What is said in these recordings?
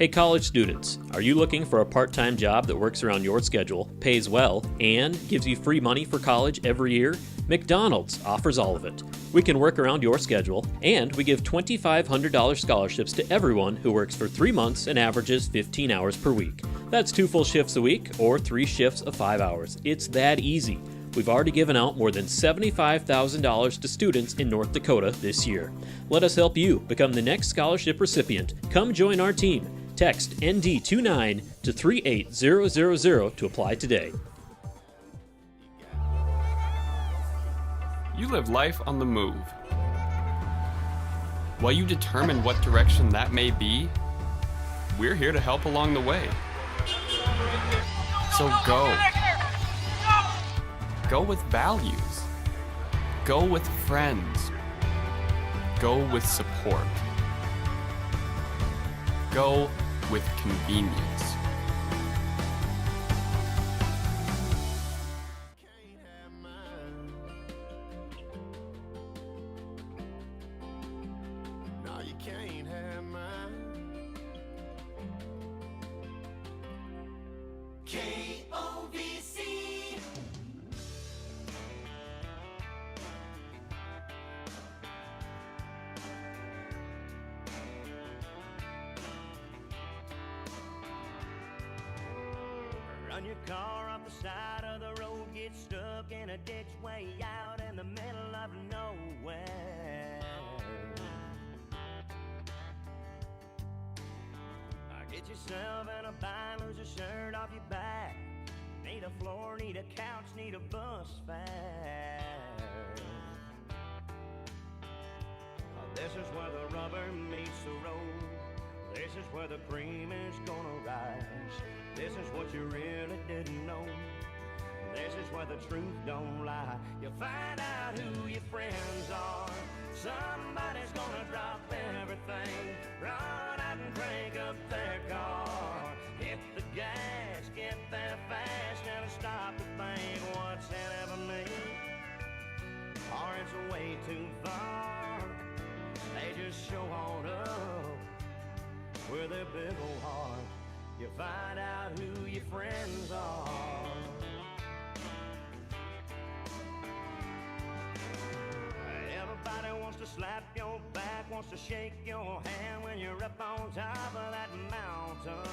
Hey college students, are you looking for a part-time job that works around your schedule, pays well, and gives you free money for college every year? McDonald's offers all of it. We can work around your schedule, and we give $2,500 scholarships to everyone who works for 3 months and averages 15 hours per week. That's 2 full shifts a week or 3 shifts of 5 hours. It's that easy. We've already given out more than $75,000 to students in North Dakota this year. Let us help you become the next scholarship recipient. Come join our team. Text ND29 to 38000 to apply today. You live life on the move. While you determine what direction that may be, we're here to help along the way. So go. Go with values. Go with friends. Go with support. Go with convenience. No, you can't have mine. KOVC. Run your car off the side of the road, get stuck in a ditch way out in the middle of nowhere. Get yourself in a bind, lose your shirt off your back. Need a floor, need a couch, need a bus fare. This is where the rubber meets the road. This is where the cream is gonna rise. This is what you really didn't know. This is where the truth don't lie. You find out who your friends are. Somebody's gonna drop everything, run out and crank up their car. Hit the gas, get there fast, and stop to think what's in it for me. Or it's way too far. They just show on up with their big old heart. You find out who your friends are. Everybody wants to slap your back, wants to shake your hand when you're up on top of that mountain.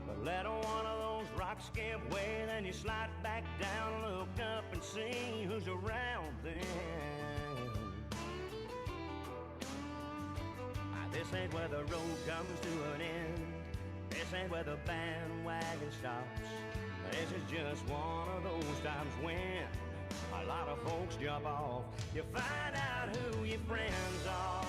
But let one of those rocks give way, then you slide back down, look up and see who's around then. This ain't where the road comes to an end. This ain't where the bandwagon stops. This is just one of those times when a lot of folks jump off. You find out who your friends are.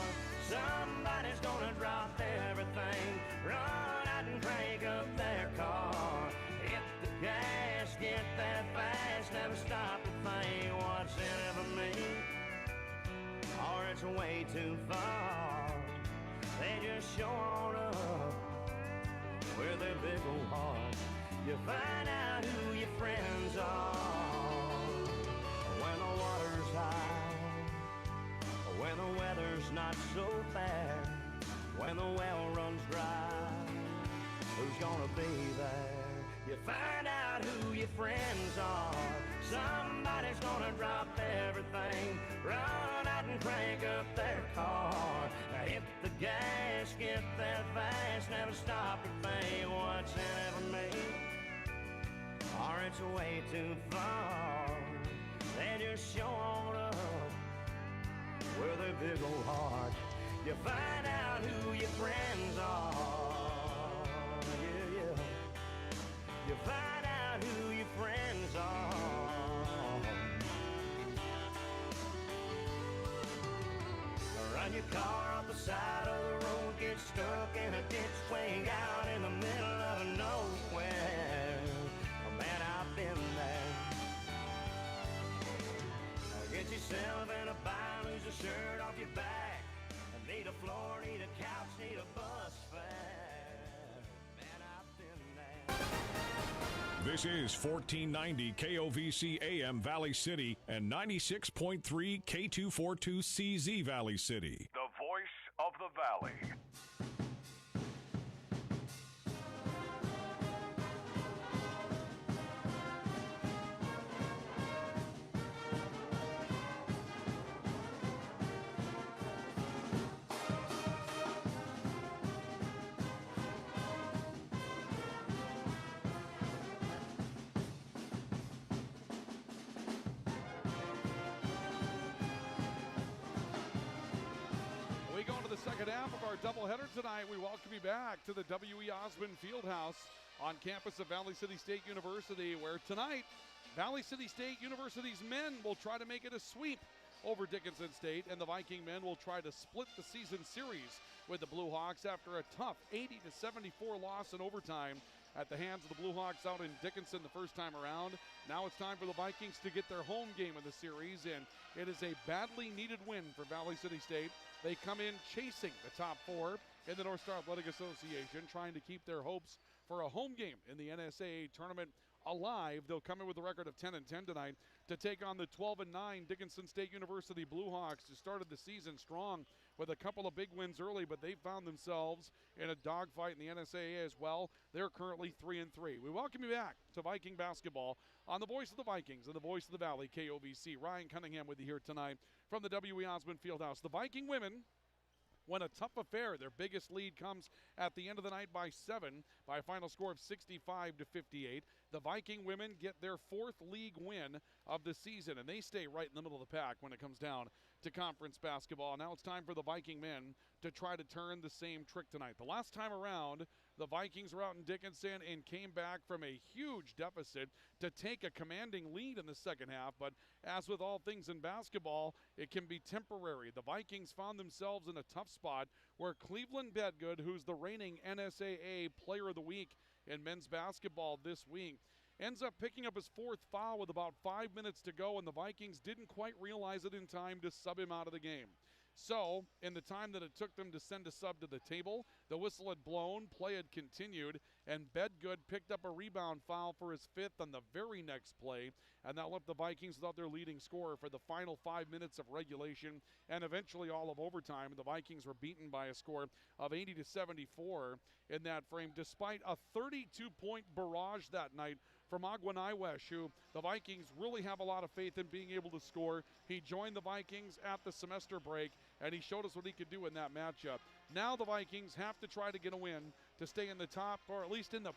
Somebody's gonna drop everything, run out and crank up their car. Hit the gas, get that fast, never stop to think what's in it for me. Or it's way too far. They just show on up with their big old heart. You find out who your friends are. When the water's high, when the weather's not so bad, when the well runs dry, who's gonna be there? You find out who your friends are. Somebody's gonna drop everything, run out and crank up their car. Hit the gas, get there fast, never stop to think what's in it for me. Or it's way too far. They just show on up with their big old heart. You find out who your friends are. Yeah, yeah. You find out who your friends are. Run your car off the side of the road, get stuck in a ditch way out in the middle of nowhere. Man, I've been there. Get yourself in a bind, lose your shirt off your back. Need a floor, need a couch, need a bus fare. Man, I've been there. This is 1490 KOVC AM Valley City and 96.3 K242CZ Valley City. The voice of the Valley. We go into the second half of our doubleheader tonight. We welcome you back to the W.E. Osmond Fieldhouse on campus of Valley City State University, where tonight Valley City State University's men will try to make it a sweep over Dickinson State, and the Viking men will try to split the season series with the Blue Hawks after a tough 80-74 loss in overtime at the hands of the Blue Hawks out in Dickinson the first time around. Now it's time for the Vikings to get their home game of the series, and it is a badly needed win for Valley City State. They come in chasing the top four in the North Star Athletic Association, trying to keep their hopes for a home game in the NSAA tournament alive. They'll come in with a record of 10-10 tonight to take on the 12-9 Dickinson State University Blue Hawks, who started the season strong with a couple of big wins early, but they found themselves in a dogfight in the NSAA as well. They're currently 3-3. We welcome you back to Viking basketball on the voice of the Vikings and the voice of the Valley, KOVC. Ryan Cunningham with you here tonight from the W.E. Osmond Fieldhouse. The Viking women won a tough affair. Their biggest lead comes at the end of the night by 7, by a final score of 65-58. The Viking women get their fourth league win of the season, and they stay right in the middle of the pack when it comes down to conference basketball. Now it's time for the Viking men to try to turn the same trick tonight. The last time around, the Vikings were out in Dickinson and came back from a huge deficit to take a commanding lead in the second half, but as with all things in basketball, it can be temporary. The Vikings found themselves in a tough spot where Cleveland Bedgood, who's the reigning NSAA Player of the Week in men's basketball this week, ends up picking up his fourth foul with about 5 minutes to go, and the Vikings didn't quite realize it in time to sub him out of the game. So, in the time that it took them to send a sub to the table, the whistle had blown, play had continued, and Bedgood picked up a rebound foul for his fifth on the very next play, and that left the Vikings without their leading scorer for the final 5 minutes of regulation and eventually all of overtime. The Vikings were beaten by a score of 80-74 in that frame, despite a 32-point barrage that night from Aguanaiwesh, who the Vikings really have a lot of faith in being able to score. He joined the Vikings at the semester break, and he showed us what he could do in that matchup. Now the Vikings have to try to get a win to stay in the top, or at least in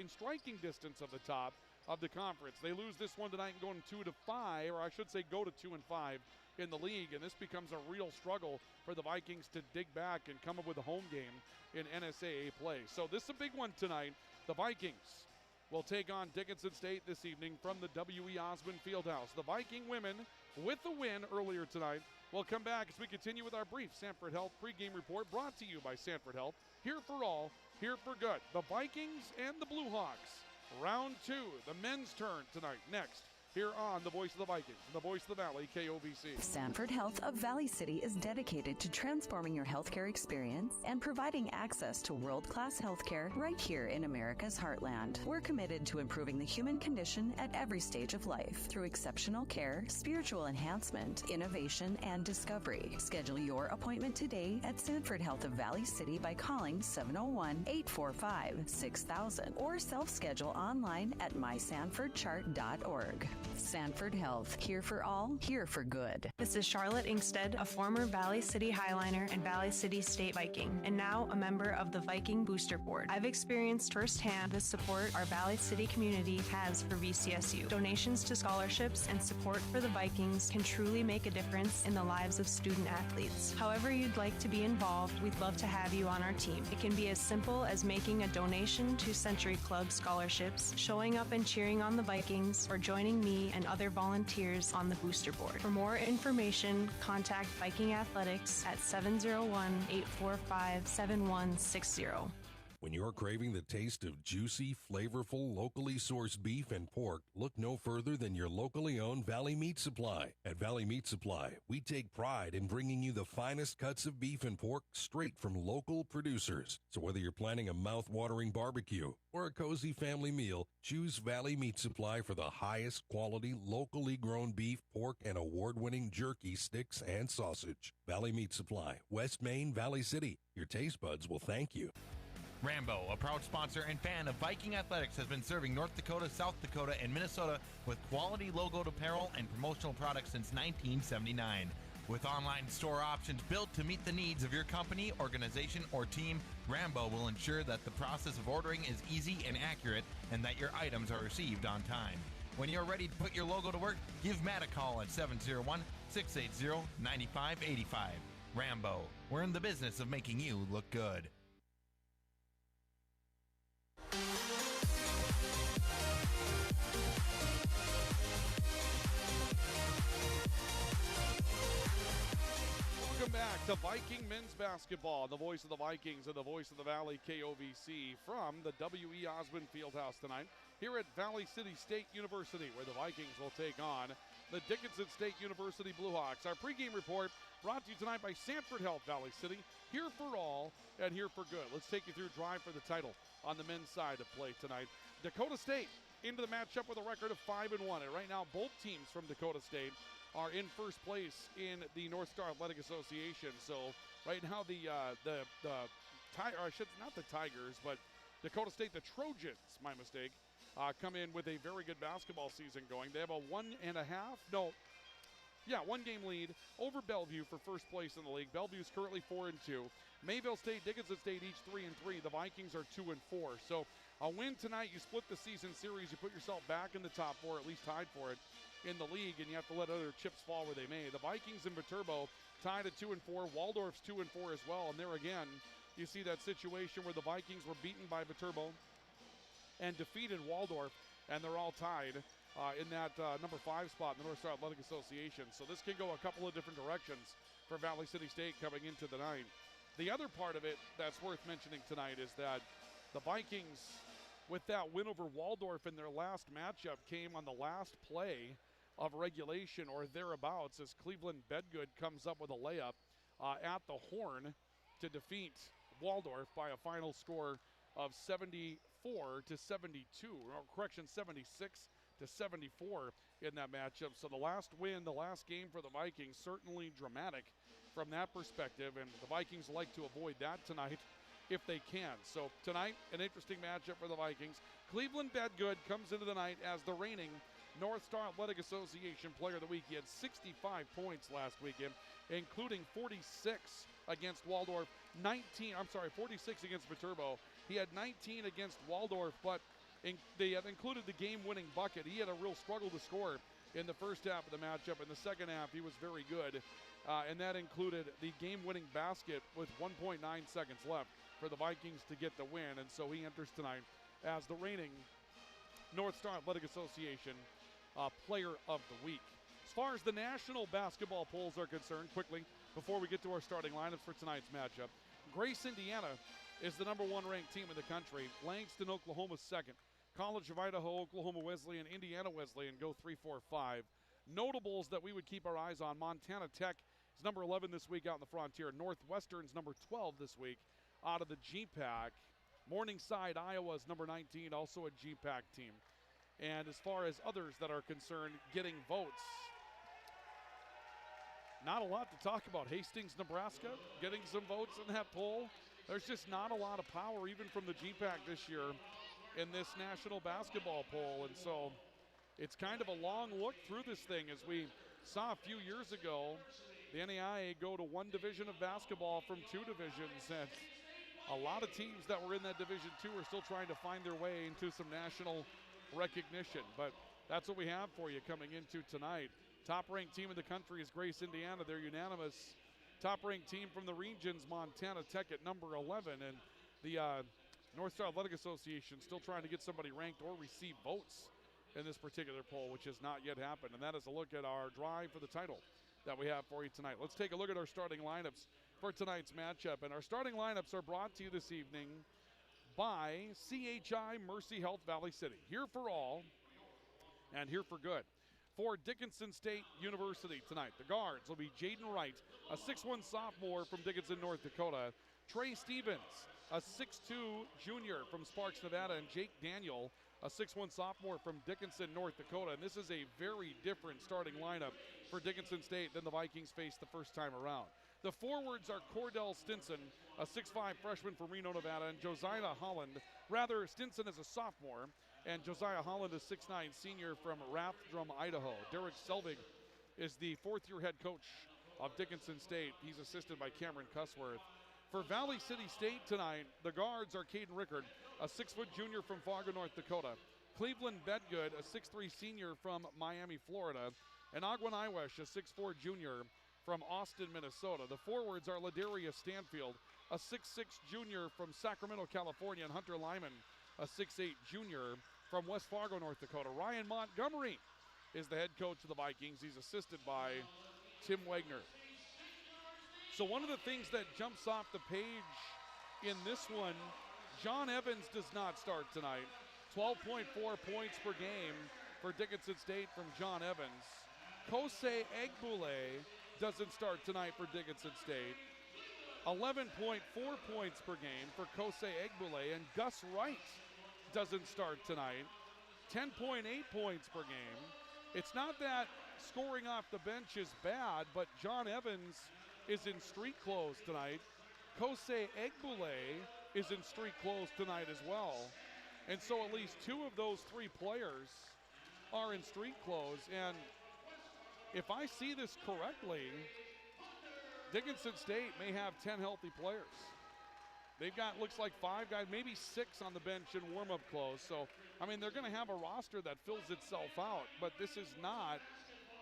striking distance of the top of the conference. They lose this one tonight and go 2-5, or I should say go to 2-5 in the league, and this becomes a real struggle for the Vikings to dig back and come up with a home game in NSAA play. So this is a big one tonight. The Vikings will take on Dickinson State this evening from the W.E. Osmond Fieldhouse. The Viking women, with the win earlier tonight, will come back as we continue with our brief Sanford Health pregame report brought to you by Sanford Health. Here for all, here for good. The Vikings and the Blue Hawks. Round 2, the men's turn tonight. Next, here on the Voice of the Vikings and the Voice of the Valley, KOVC. Sanford Health of Valley City is dedicated to transforming your healthcare experience and providing access to world-class healthcare right here in America's heartland. We're committed to improving the human condition at every stage of life through exceptional care, spiritual enhancement, innovation, and discovery. Schedule your appointment today at Sanford Health of Valley City by calling 701-845-6000 or self-schedule online at mysanfordchart.org. Sanford Health, here for all, here for good. This is Charlotte Inkstead, a former Valley City Highliner and Valley City State Viking, and now a member of the Viking Booster Board. I've experienced firsthand the support our Valley City community has for VCSU. Donations to scholarships and support for the Vikings can truly make a difference in the lives of student athletes. However you'd like to be involved, we'd love to have you on our team. It can be as simple as making a donation to Century Club scholarships, showing up and cheering on the Vikings, or joining me and other volunteers on the booster board. For more information, contact Viking Athletics at 701-845-7160. When you're craving the taste of juicy, flavorful, locally sourced beef and pork, look no further than your locally owned Valley Meat Supply. At Valley Meat Supply, we take pride in bringing you the finest cuts of beef and pork straight from local producers. So whether you're planning a mouth-watering barbecue or a cozy family meal, choose Valley Meat Supply for the highest quality, locally grown beef, pork, and award-winning jerky, sticks, and sausage. Valley Meat Supply, West Main, Valley City. Your taste buds will thank you. Rambo, a proud sponsor and fan of Viking Athletics, has been serving North Dakota, South Dakota, and Minnesota with quality logoed apparel and promotional products since 1979. With online store options built to meet the needs of your company, organization, or team, Rambo will ensure that the process of ordering is easy and accurate and that your items are received on time. When you're ready to put your logo to work, give Matt a call at 701-680-9585. Rambo, we're in the business of making you look good. Welcome back to Viking men's basketball. The voice of the Vikings and the voice of the Valley, KOVC, from the W.E. Osmond Fieldhouse tonight here at Valley City State University, where the Vikings will take on the Dickinson State University Blue Hawks. Our pregame report brought to you tonight by Sanford Health Valley City, here for all and here for good. Let's take you through drive for the title on the men's side of play tonight. Dakota State into the matchup with a record of 5-1. And right now, both teams from Dakota State are in first place in the North Star Athletic Association. So right now not the Tigers, but Dakota State, the Trojans, my mistake, come in with a very good basketball season going. They have a one game lead over Bellevue for first place in the league. Bellevue's currently 4-2. Mayville State, Dickinson State, each 3-3. The Vikings are 2-4. So a win tonight, you split the season series, you put yourself back in the top four, at least tied for it in the league, and you have to let other chips fall where they may. The Vikings and Viterbo tied at 2-4. Waldorf's 2-4 as well, and there again, you see that situation where the Vikings were beaten by Viterbo and defeated Waldorf, and they're all tied in that number 5 spot in the North Star Athletic Association. So this can go a couple of different directions for Valley City State coming into the night. The other part of it that's worth mentioning tonight is that the Vikings, with that win over Waldorf in their last matchup, came on the last play of regulation or thereabouts as Cleveland Bedgood comes up with a layup at the horn to defeat Waldorf by a final score of 74-72, or 76-74 in that matchup. So the last win, the last game for the Vikings, certainly dramatic from that perspective, and the Vikings like to avoid that tonight if they can. So tonight, an interesting matchup for the Vikings. Cleveland Bedgood comes into the night as the reigning North Star Athletic Association Player of the Week. He had 65 points last weekend, including 46 against Waldorf, 46 against Viterbo. He had 19 against Waldorf, but they have included the game-winning bucket. He had a real struggle to score in the first half of the matchup. In the second half, he was very good, and that included the game-winning basket with 1.9 seconds left for the Vikings to get the win, and so he enters tonight as the reigning North Star Athletic Association Player of the Week. As far as the national basketball polls are concerned, quickly, before we get to our starting lineups for tonight's matchup, Grace, Indiana is the number 1 ranked team in the country. Langston, Oklahoma, second. College of Idaho, Oklahoma Wesleyan, Indiana Wesleyan go 3, 4, 5. Notables that we would keep our eyes on: Montana Tech is number 11 this week out in the Frontier. Northwestern's number 12 this week out of the GPAC. Morningside, Iowa is number 19, also a GPAC team. And as far as others that are concerned getting votes, not a lot to talk about. Hastings, Nebraska, getting some votes in that poll. There's just not a lot of power even from the GPAC this year in this national basketball poll. And so it's kind of a long look through this thing, as we saw a few years ago the NAIA go to 1 division of basketball from 2 divisions. And a lot of teams that were in that Division II are still trying to find their way into some national recognition. But that's what we have for you coming into tonight. Top-ranked team in the country is Grace, Indiana. They're unanimous. Top-ranked team from the regions, Montana Tech at number 11. And the North Star Athletic Association still trying to get somebody ranked or receive votes in this particular poll, which has not yet happened. And that is a look at our drive for the title that we have for you tonight. Let's take a look at our starting lineups for tonight's matchup. And our starting lineups are brought to you this evening by CHI Mercy Health Valley City. Here for all and here for good. For Dickinson State University tonight, the guards will be Jaden Wright, a 6'1 sophomore from Dickinson, North Dakota. Trey Stevens, a 6'2 junior from Sparks, Nevada. And Jake Daniel, a 6'1 sophomore from Dickinson, North Dakota. And this is a very different starting lineup for Dickinson State than the Vikings faced the first time around. The forwards are Cordell Stinson, a 6'5 freshman from Reno, Nevada, and Josiah Holland. Rather, Stinson is a sophomore, and Josiah Holland is 6'9 senior from Rathdrum, Idaho. Derek Selvig is the fourth-year head coach of Dickinson State. He's assisted by Cameron Cussworth. For Valley City State tonight, the guards are Caden Rickard, a 6' junior from Fargo, North Dakota. Cleveland Bedgood, a 6'3 senior from Miami, Florida. And Agwan Iwesh, a 6'4 junior from Austin, Minnesota. The forwards are Ladarius Stanfield, a 6'6 junior from Sacramento, California, and Hunter Lyman, a 6'8 junior from West Fargo, North Dakota. Ryan Montgomery is the head coach of the Vikings. He's assisted by Tim Wagner. So one of the things that jumps off the page in this one, John Evans does not start tonight. 12.4 points per game for Dickinson State from John Evans. Kosei Egbule doesn't start tonight for Dickinson State. 11.4 points per game for Kosei Egbule, and Gus Wright doesn't start tonight. 10.8 points per game. It's not that scoring off the bench is bad, but John Evans is in street clothes tonight. Kosei Egbule is in street clothes tonight as well. And so at least two of those three players are in street clothes. And if I see this correctly, Dickinson State may have 10 healthy players. They've got, looks like 5 guys, maybe 6 on the bench in warm-up clothes. So, I mean, they're going to have a roster that fills itself out, but this is not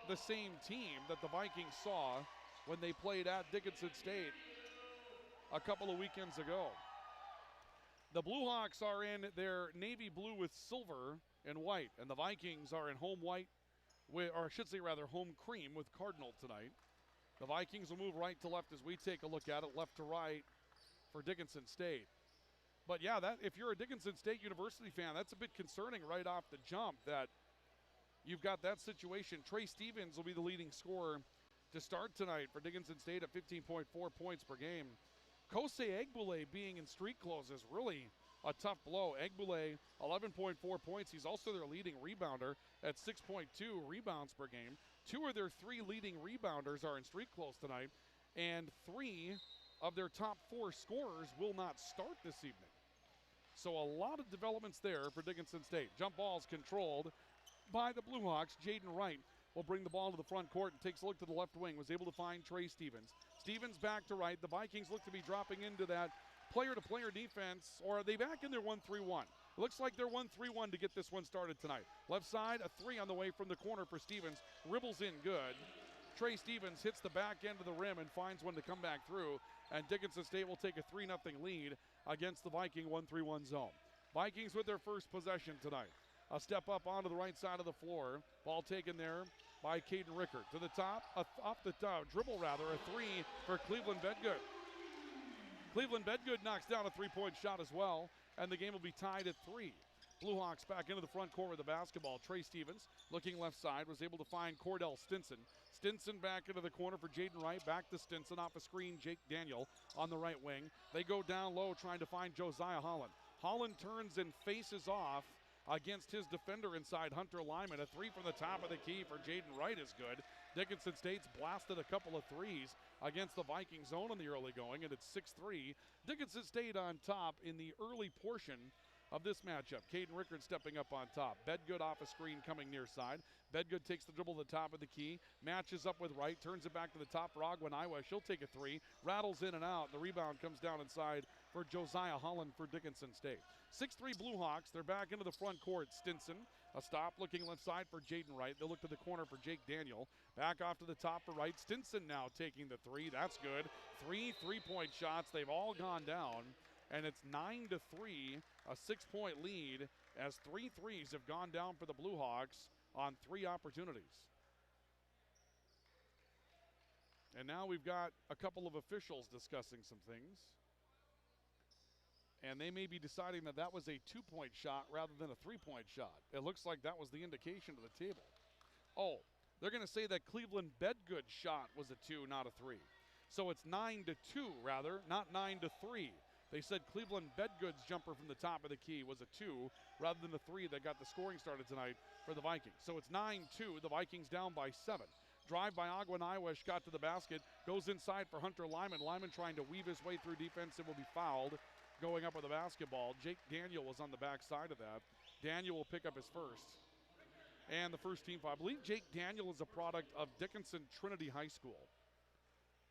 the same team that the Vikings saw when they played at Dickinson State a couple of weekends ago. The Blue Hawks are in their navy blue with silver and white, and the Vikings are in home white, or I should say rather home cream with cardinal tonight. The Vikings will move right to left as we take a look at it, left to right for Dickinson State. But yeah, that if you're a Dickinson State University fan, that's a bit concerning right off the jump that you've got that situation. Trey Stevens will be the leading scorer to start tonight for Dickinson State at 15.4 points per game. Kosei Egbule being in street clothes is really a tough blow. Egbule, 11.4 points. He's also their leading rebounder at 6.2 rebounds per game. 2 of their 3 leading rebounders are in street clothes tonight, and 3 of their top 4 scorers will not start this evening. So a lot of developments there for Dickinson State. Jump balls controlled by the Blue Hawks. Jaden Wright will bring the ball to the front court and takes a look to the left wing. Was able to find Trey Stevens. Stevens back to right. The Vikings look to be dropping into that player-to-player defense, or are they back in their 1-3-1? Looks like they're 1-3-1 to get this one started tonight. Left side, a 3 on the way from the corner for Stevens. Ribbles in good. Trey Stevens hits the back end of the rim and finds one to come back through, and Dickinson State will take a 3-0 lead against the Viking 1-3-1 zone. Vikings with their first possession tonight. A step up onto the right side of the floor. Ball taken there by Caden Rickard. To the top, off the top, dribble rather, a 3 for Cleveland Bedgood. Cleveland Bedgood knocks down a 3-point shot as well, and the game will be tied at 3. Blue Hawks back into the front court with the basketball. Trey Stevens, looking left side, was able to find Cordell Stinson. Stinson back into the corner for Jaden Wright. Back to Stinson off a screen. Jake Daniel on the right wing. They go down low trying to find Josiah Holland. Holland turns and faces off against his defender inside, Hunter Lyman. A 3 from the top of the key for Jaden Wright is good. Dickinson State's blasted a couple of threes against the Viking zone in the early going, and it's 6-3. Dickinson State on top in the early portion of this matchup. Caden Rickard stepping up on top. Bedgood off a screen coming near side. Bedgood takes the dribble to the top of the key, matches up with Wright, turns it back to the top for Agwan Iwesh. She'll take a 3, rattles in and out. The rebound comes down inside for Josiah Holland for Dickinson State. 6-3 Blue Hawks. They're back into the front court. Stinson, a stop looking left side for Jaden Wright. They'll look to the corner for Jake Daniel. Back off to the top for Wright. Stinson now taking the 3. That's good. 3 3-point shots. They've all gone down. And it's 9-3, a 6-point lead as 3 threes have gone down for the Blue Hawks on 3 opportunities. And now we've got a couple of officials discussing some things. and they may be deciding that that was a 2-point shot rather than a 3-point shot. It looks like that was the indication to the table. Oh, they're going to say that Cleveland Bedgood's shot was a 2, not a 3. So it's 9-2 rather, not 9-3. They said Cleveland Bedgood's jumper from the top of the key was a 2 rather than the 3 that got the scoring started tonight for the Vikings. So it's 9-2, the Vikings down by 7. Drive by Aguaniwesh, got to the basket, goes inside for Hunter Lyman. Lyman trying to weave his way through defense and will be fouled going up with the basketball. Jake Daniel was on the backside of that. Daniel will pick up his first. And the first team foul. I believe Jake Daniel is a product of Dickinson Trinity High School.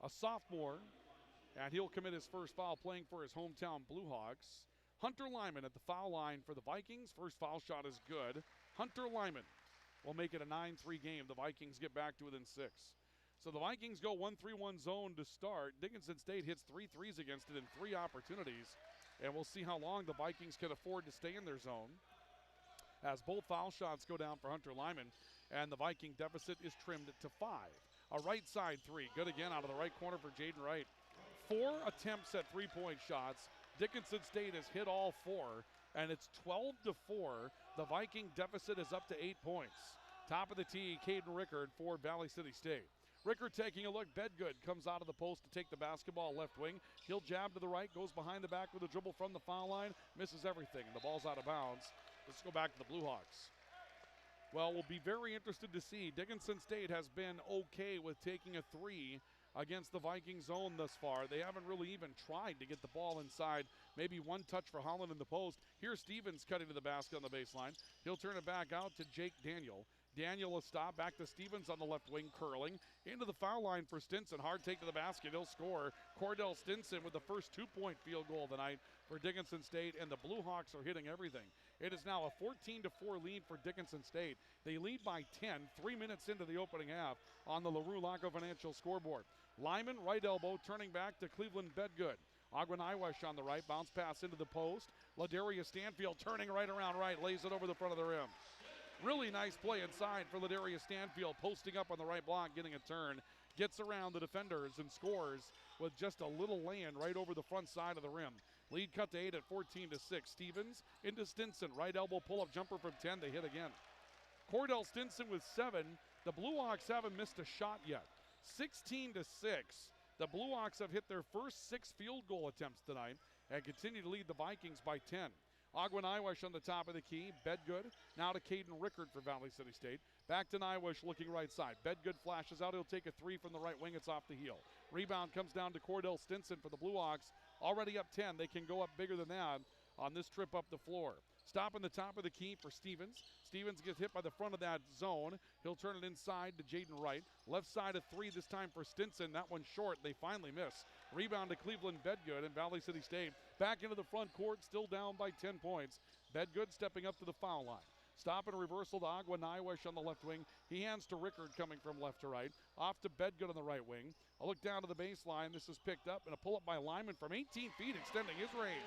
A sophomore, and he'll commit his first foul playing for his hometown Bluehawks. Hunter Lyman at the foul line for the Vikings. First foul shot is good. Hunter Lyman will make it a 9-3 game. The Vikings get back to within 6. So the Vikings go 1-3-1 zone to start. Dickinson State hits 3 threes against it in 3 opportunities. And we'll see how long the Vikings can afford to stay in their zone, as both foul shots go down for Hunter Lyman, and the Viking deficit is trimmed to 5. A right side 3, good again out of the right corner for Jaden Wright. 4 attempts at 3-point shots. Dickinson State has hit all 4, and it's 12-4. The Viking deficit is up to 8 points. Top of the tee, Caden Rickard for Valley City State. Rickard taking a look. Bedgood comes out of the post to take the basketball left wing. He'll jab to the right, goes behind the back with a dribble from the foul line, misses everything, and the ball's out of bounds. Let's go back to the Bluehawks. Well, we'll be very interested to see. Dickinson State has been okay with taking a 3 against the Viking zone thus far. They haven't really even tried to get the ball inside. Maybe one touch for Holland in the post. Here's Stevens cutting to the basket on the baseline. He'll turn it back out to Jake Daniel. Daniel will stop back to Stevens on the left wing, curling into the foul line for Stinson. Hard take to the basket. He'll score. Cordell Stinson with the first 2-point field goal of the night for Dickinson State, and the Bluehawks are hitting everything. It is now a 14-4 lead for Dickinson State. They lead by 10, 3 minutes into the opening half on the LaRue Laco Financial scoreboard. Lyman, right elbow, turning back to Cleveland Bedgood. Aguaniwesh on the right, bounce pass into the post. Ladarius Stanfield turning right around right, lays it over the front of the rim. Really nice play inside for Ladarius Stanfield, posting up on the right block, getting a turn. Gets around the defenders and scores with just a little land right over the front side of the rim. Lead cut to 8 at 14-6. Stevens into Stinson. Right elbow pull-up jumper from 10. They hit again. Cordell Stinson with 7. The Bluehawks haven't missed a shot yet. 16-6. The Bluehawks have hit their first 6 field goal attempts tonight and continue to lead the Vikings by 10. Aguaniwesh on the top of the key. Bedgood now to Caden Rickard for Valley City State. Back to Niwesh looking right side. Bedgood flashes out. He'll take a 3 from the right wing. It's off the heel. Rebound comes down to Cordell Stinson for the Bluehawks. Already up 10. They can go up bigger than that on this trip up the floor. Stop in the top of the key for Stevens. Stevens gets hit by the front of that zone. He'll turn it inside to Jaden Wright. Left side of 3 this time for Stinson. That one short. They finally miss. Rebound to Cleveland Bedgood, and Valley City State back into the front court, still down by 10 points. Bedgood stepping up to the foul line. Stop and reversal to Aguaniwesh on the left wing. He hands to Rickard coming from left to right. Off to Bedgood on the right wing. A look down to the baseline. This is picked up, and a pull-up by Lyman from 18 feet, extending his range.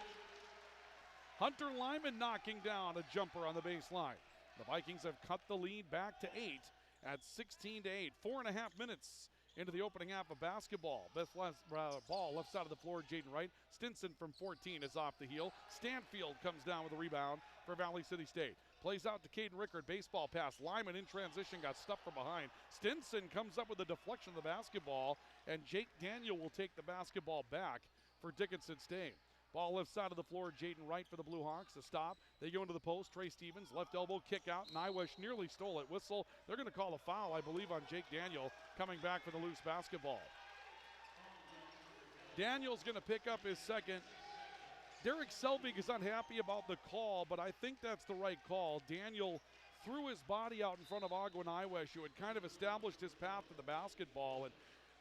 Hunter Lyman knocking down a jumper on the baseline. The Vikings have cut the lead back to 8 at 16-8. 4.5 minutes into the opening half of basketball. Ball left side of the floor, Jaden Wright. Stinson from 14 is off the heel. Stanfield comes down with a rebound for Valley City State. Plays out to Caden Rickard, baseball pass. Lyman in transition, got stuffed from behind. Stinson comes up with a deflection of the basketball, and Jake Daniel will take the basketball back for Dickinson State. Ball left side of the floor, Jaden Wright for the Bluehawks. The stop. They go into the post. Trey Stevens, left elbow, kick out. Niwesh nearly stole it. Whistle. They're going to call a foul, I believe, on Jake Daniel coming back for the loose basketball. Daniel's going to pick up his second. Derek Selvig is unhappy about the call, but I think that's the right call. Daniel threw his body out in front of Aguaniwesh, who had kind of established his path to the basketball, and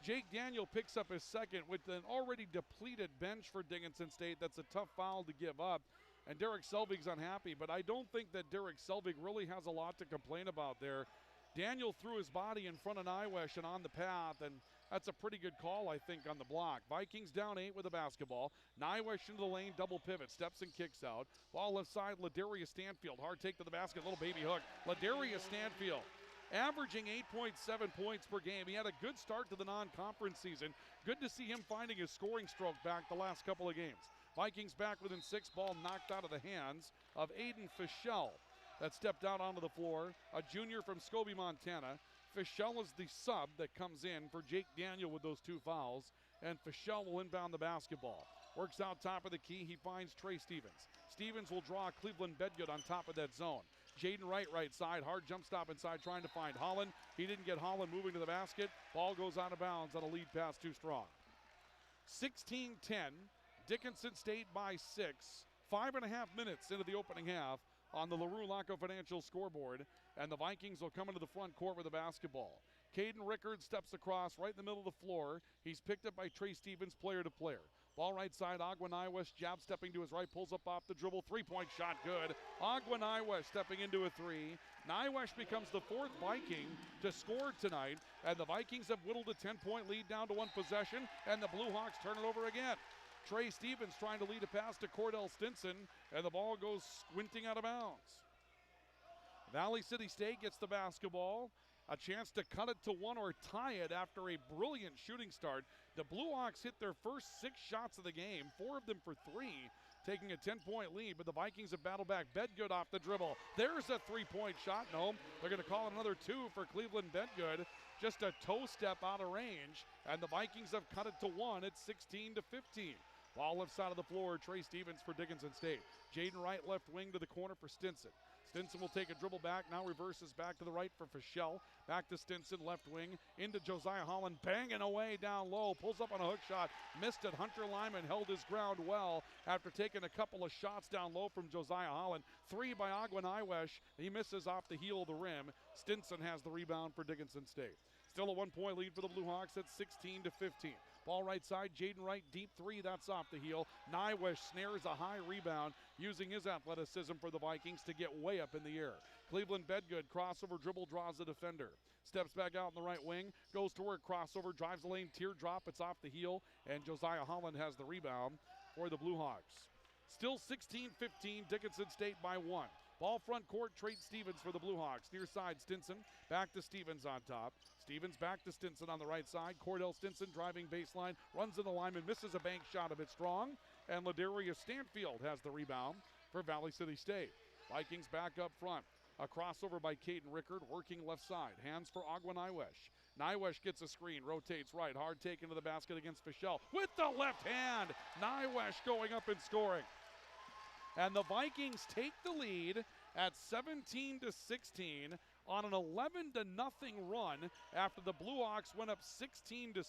Jake Daniel picks up his second with an already depleted bench for Dickinson State. That's a tough foul to give up, and Derek Selvig's unhappy, but I don't think that Derek Selvig really has a lot to complain about there. Daniel threw his body in front of Niwesh and on the path, and that's a pretty good call, I think, on the block. Vikings down 8 with the basketball. Niwesh into the lane, double pivot, steps and kicks out. Ball left side, Ladarius Stanfield. Hard take to the basket, little baby hook. Ladarius Stanfield averaging 8.7 points per game. He had a good start to the non-conference season. Good to see him finding his scoring stroke back the last couple of games. Vikings back within 6, ball knocked out of the hands of Aiden Fischel that stepped out onto the floor, a junior from Scobie, Montana. Fischel is the sub that comes in for Jake Daniel with those 2 fouls, and Fischel will inbound the basketball. Works out top of the key, he finds Trey Stevens. Stevens will draw Cleveland Bedgood on top of that zone. Jaden Wright right side, hard jump stop inside trying to find Holland. He didn't get Holland moving to the basket. Ball goes out of bounds on a lead pass too strong. 16-10, Dickinson State by 6. 5.5 minutes into the opening half on the LaRue Laco Financial scoreboard, and the Vikings will come into the front court with the basketball. Caden Rickard steps across right in the middle of the floor. He's picked up by Trey Stevens, player to player. Ball right side, Aguaniwes, jab stepping to his right, pulls up off the dribble, 3-point shot good. Aguaniwes stepping into a 3. Niwesh becomes the 4th Viking to score tonight, and the Vikings have whittled a 10-point lead down to 1 possession, and the Blue Hawks turn it over again. Trey Stevens trying to lead a pass to Cordell Stinson, and the ball goes squinting out of bounds. Valley City State gets the basketball. A chance to cut it to 1 or tie it after a brilliant shooting start. The Blue Hawks hit their first 6 shots of the game, 4 of them for 3, taking a 10-point lead, but the Vikings have battled back. Bedgood off the dribble. There's a 3-point shot. No, they're going to call it another 2 for Cleveland Bedgood. Just a toe step out of range, and the Vikings have cut it to 1 at 16-15. Ball left side of the floor, Trey Stevens for Dickinson State. Jaden Wright left wing to the corner for Stinson. Stinson will take a dribble back, now reverses back to the right for Fischel. Back to Stinson, left wing, into Josiah Holland, banging away down low, pulls up on a hook shot, missed it. Hunter Lyman held his ground well after taking a couple of shots down low from Josiah Holland. 3 by Aguaniwesh, he misses off the heel of the rim. Stinson has the rebound for Dickinson State. Still a 1-point lead for the Blue Hawks at 16-15. Ball right side, Jaden Wright, deep 3, that's off the heel. Niwesh snares a high rebound, using his athleticism for the Vikings to get way up in the air. Cleveland Bedgood, crossover dribble, draws the defender. Steps back out in the right wing, goes to work, crossover, drives the lane, teardrop, it's off the heel, and Josiah Holland has the rebound for the Blue Hawks. Still 16-15, Dickinson State by 1. Ball front court, Trey Stevens for the Blue Hawks. Near side, Stinson. Back to Stevens on top. Stevens back to Stinson on the right side. Cordell Stinson driving baseline. Runs in the lineman. Misses a bank shot of it strong. And Ladarius Stanfield has the rebound for Valley City State. Vikings back up front. A crossover by Caden Rickard, working left side. Hands for Aguaniwesh. Niwesh gets a screen, rotates right. Hard take into the basket against Fischel. With the left hand, Niwesh going up and scoring. And the Vikings take the lead at 17-16 on an 11-0 run after the Blue Hawks went up 16-6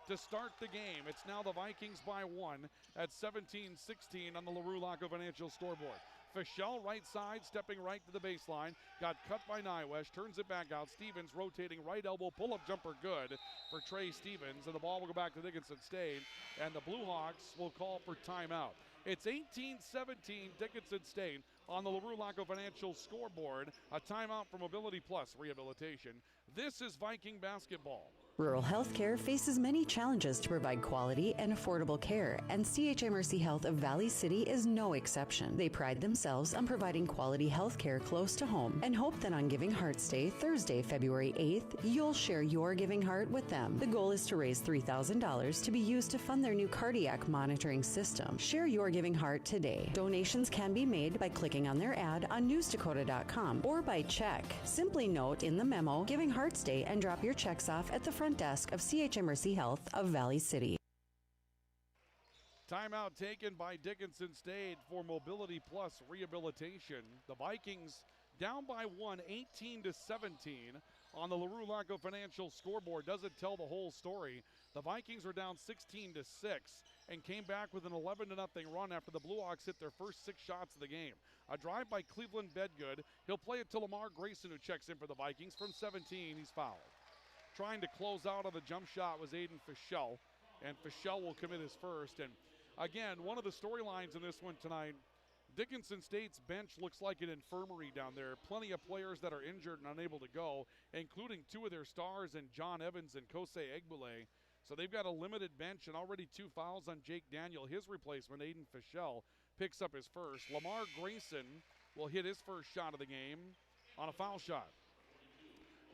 to start the game. It's now the Vikings by 1 at 17-16 on the LaRue Laco Financial scoreboard. Fischel right side, stepping right to the baseline. Got cut by Niwesh, turns it back out. Stevens rotating right elbow, pull-up jumper good for Trey Stevens. And the ball will go back to Dickinson State, and the Blue Hawks will call for timeout. It's 18-17 Dickinson State on the LaRue Laco Financial scoreboard. A timeout for Mobility Plus Rehabilitation. This is Viking basketball. Rural healthcare faces many challenges to provide quality and affordable care, and CHMRC Health of Valley City is no exception. They pride themselves on providing quality healthcare close to home and hope that on Giving Hearts Day, Thursday, February 8th, you'll share your giving heart with them. The goal is to raise $3,000 to be used to fund their new cardiac monitoring system. Share your giving heart today. Donations can be made by clicking on their ad on newsdakota.com or by check. Simply note in the memo Giving Hearts Day and drop your checks off at the front desk of CHMRC Health of Valley City. Timeout taken by Dickinson State for Mobility Plus Rehabilitation. The Vikings down by 1, 18-17 on the LaRue Laco Financial scoreboard. Doesn't tell the whole story. The Vikings were down 16-6 and came back with an 11-0 run after the Blue Hawks hit their first 6 shots of the game. A drive by Cleveland Bedgood. He'll play it to Lamar Grayson, who checks in for the Vikings. From 17, he's fouled. Trying to close out on the jump shot was Aiden Fischel, and Fischel will commit his first. And again, one of the storylines in this one tonight, Dickinson State's bench looks like an infirmary down there. Plenty of players that are injured and unable to go, including 2 of their stars in John Evans and Kosei Egbule. So they've got a limited bench and already 2 fouls on Jake Daniel. His replacement, Aiden Fischel, picks up his first. Lamar Grayson will hit his first shot of the game on a foul shot.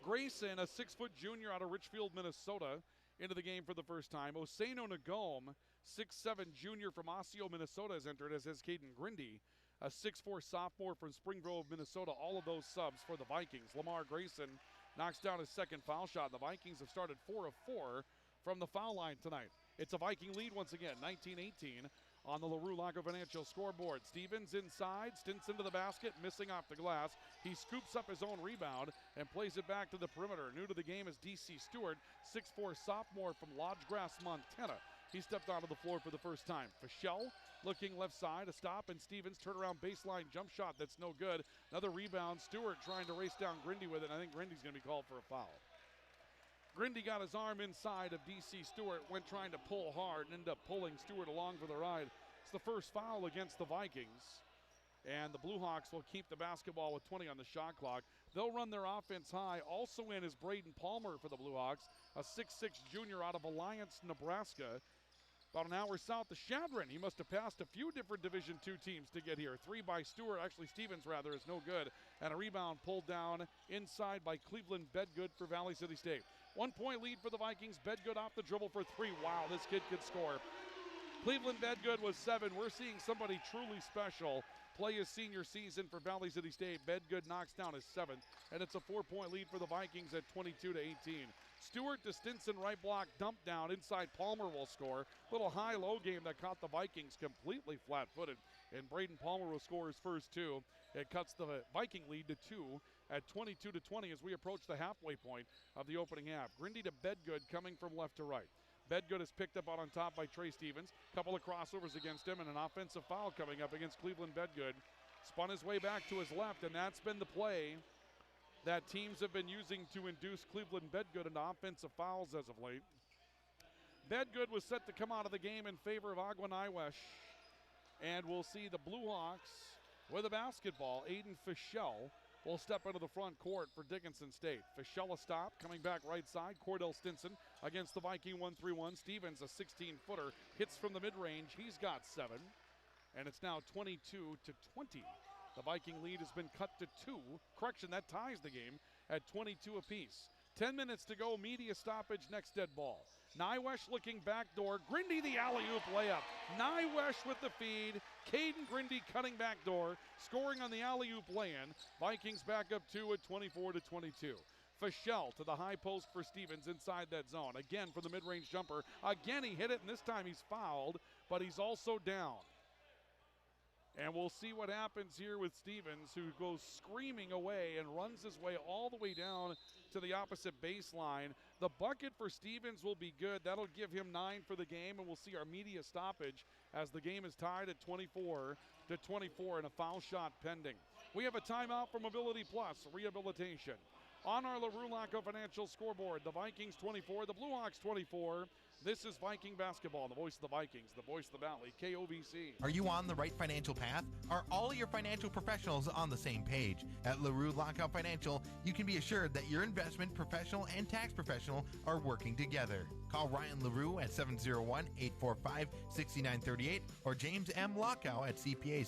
Grayson, a 6-foot junior out of Richfield, Minnesota, into the game for the first time. Oseno Nagome, 6'7" junior from Osseo, Minnesota, has entered, as has Caden Grindy, a 6'4" sophomore from Spring Grove, Minnesota. All of those subs for the Vikings. Lamar Grayson knocks down his second foul shot. The Vikings have started 4 of 4 from the foul line tonight. It's a Viking lead once again, 19-18 on the LaRue Laco Financial scoreboard. Stevens inside, Stinson to the basket, missing off the glass. He scoops up his own rebound and plays it back to the perimeter. New to the game is D.C. Stewart, 6'4" sophomore from Lodge Grass, Montana. He stepped onto the floor for the first time. Fischel looking left side, a stop, and Stevens turnaround baseline jump shot that's no good. Another rebound. Stewart trying to race down Grindy with it, and I think Grindy's going to be called for a foul. Grindy got his arm inside of D.C. Stewart, went trying to pull hard, and ended up pulling Stewart along for the ride. It's the first foul against the Vikings, and the Blue Hawks will keep the basketball with 20 on the shot clock. They'll run their offense high. Also in is Braden Palmer for the Blue Hawks, a 6'6" junior out of Alliance, Nebraska. About an hour south of Chadron. He must have passed a few different Division II teams to get here. 3 by Stewart, actually Stevens rather, is no good. And a rebound pulled down inside by Cleveland Bedgood for Valley City State. 1 point lead for the Vikings. Bedgood off the dribble for 3. Wow, this kid could score. Cleveland Bedgood was 7. We're seeing somebody truly special play his senior season for Valley City State. Bedgood knocks down his 7th, and it's a 4-point lead for the Vikings at 22-18. Stewart to Stinson, right block, dump down. Inside, Palmer will score. Little high-low game that caught the Vikings completely flat-footed. And Braden Palmer will score his first 2. It cuts the Viking lead to 2 at 22-20 as we approach the halfway point of the opening half. Grindy to Bedgood coming from left to right. Bedgood is picked up out on top by Trey Stevens. Couple of crossovers against him and an offensive foul coming up against Cleveland Bedgood. Spun his way back to his left, and that's been the play that teams have been using to induce Cleveland Bedgood into offensive fouls as of late. Bedgood was set to come out of the game in favor of Aguaniwesh, and we'll see the Blue Hawks with a basketball. Aiden Fischel will step into the front court for Dickinson State. Fischel a stop, coming back right side. Cordell Stinson against the Viking 1-3-1. Stevens, a 16-footer, hits from the mid-range. He's got 7, and it's now 22-20. The Viking lead has been cut to 2. Correction, that ties the game at 22 apiece. 10 minutes to go, media stoppage, next dead ball. Nywesh looking backdoor. Grindy the alley-oop layup. Nywesh with the feed. Caden Grindy cutting backdoor, scoring on the alley-oop lay-in. Vikings back up 2 at 24-22. Fischel to the high post for Stevens inside that zone. Again for the mid-range jumper. Again he hit it, and this time he's fouled, but he's also down. And we'll see what happens here with Stevens, who goes screaming away and runs his way all the way down to the opposite baseline. The bucket for Stevens will be good. That'll give him 9 for the game, and we'll see our media stoppage as the game is tied at 24-24 and a foul shot pending. We have a timeout for Mobility Plus Rehabilitation. On our LaRue Laco Financial scoreboard, the Vikings 24, the Blue Hawks 24. This is Viking basketball, the voice of the Vikings, the voice of the Valley, KOVC. Are you on the right financial path? Are all your financial professionals on the same page? At LaRue Lockout Financial, you can be assured that your investment professional and tax professional are working together. Call Ryan LaRue at 701-845-6938 or James M. Lockout at CPA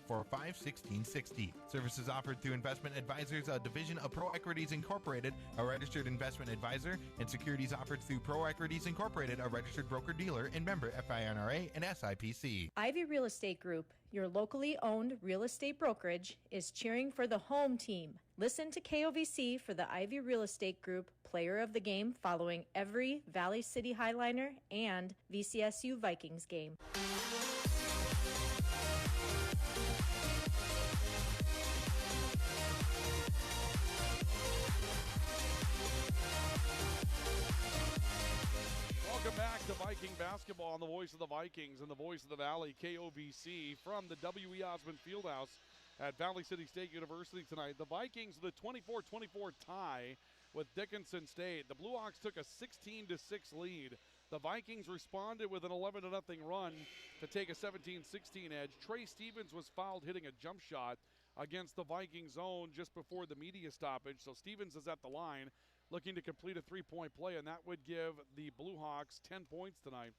701-845-1660. Services offered through Investment Advisors, a division of Pro Equities Incorporated, a registered investment advisor, and securities offered through Pro Equities Incorporated, a registered broker-dealer and member FINRA and SIPC. Ivy Real Estate Group, your locally owned real estate brokerage, is cheering for the home team. Listen to KOVC for the Ivy Real Estate Group Player of the Game following every Valley City Highliner and VCSU Vikings game. Welcome back to Viking basketball on the voice of the Vikings and the voice of the Valley, KOVC, from the W.E. Osmond Fieldhouse at Valley City State University tonight. The Vikings with a 24-24 tie with Dickinson State. The Blue Hawks took a 16-6 lead. The Vikings responded with an 11-0 run to take a 17-16 edge. Trey Stevens was fouled hitting a jump shot against the Vikings zone just before the media stoppage. So Stevens is at the line looking to complete a three-point play, and that would give the Blue Hawks 10 points tonight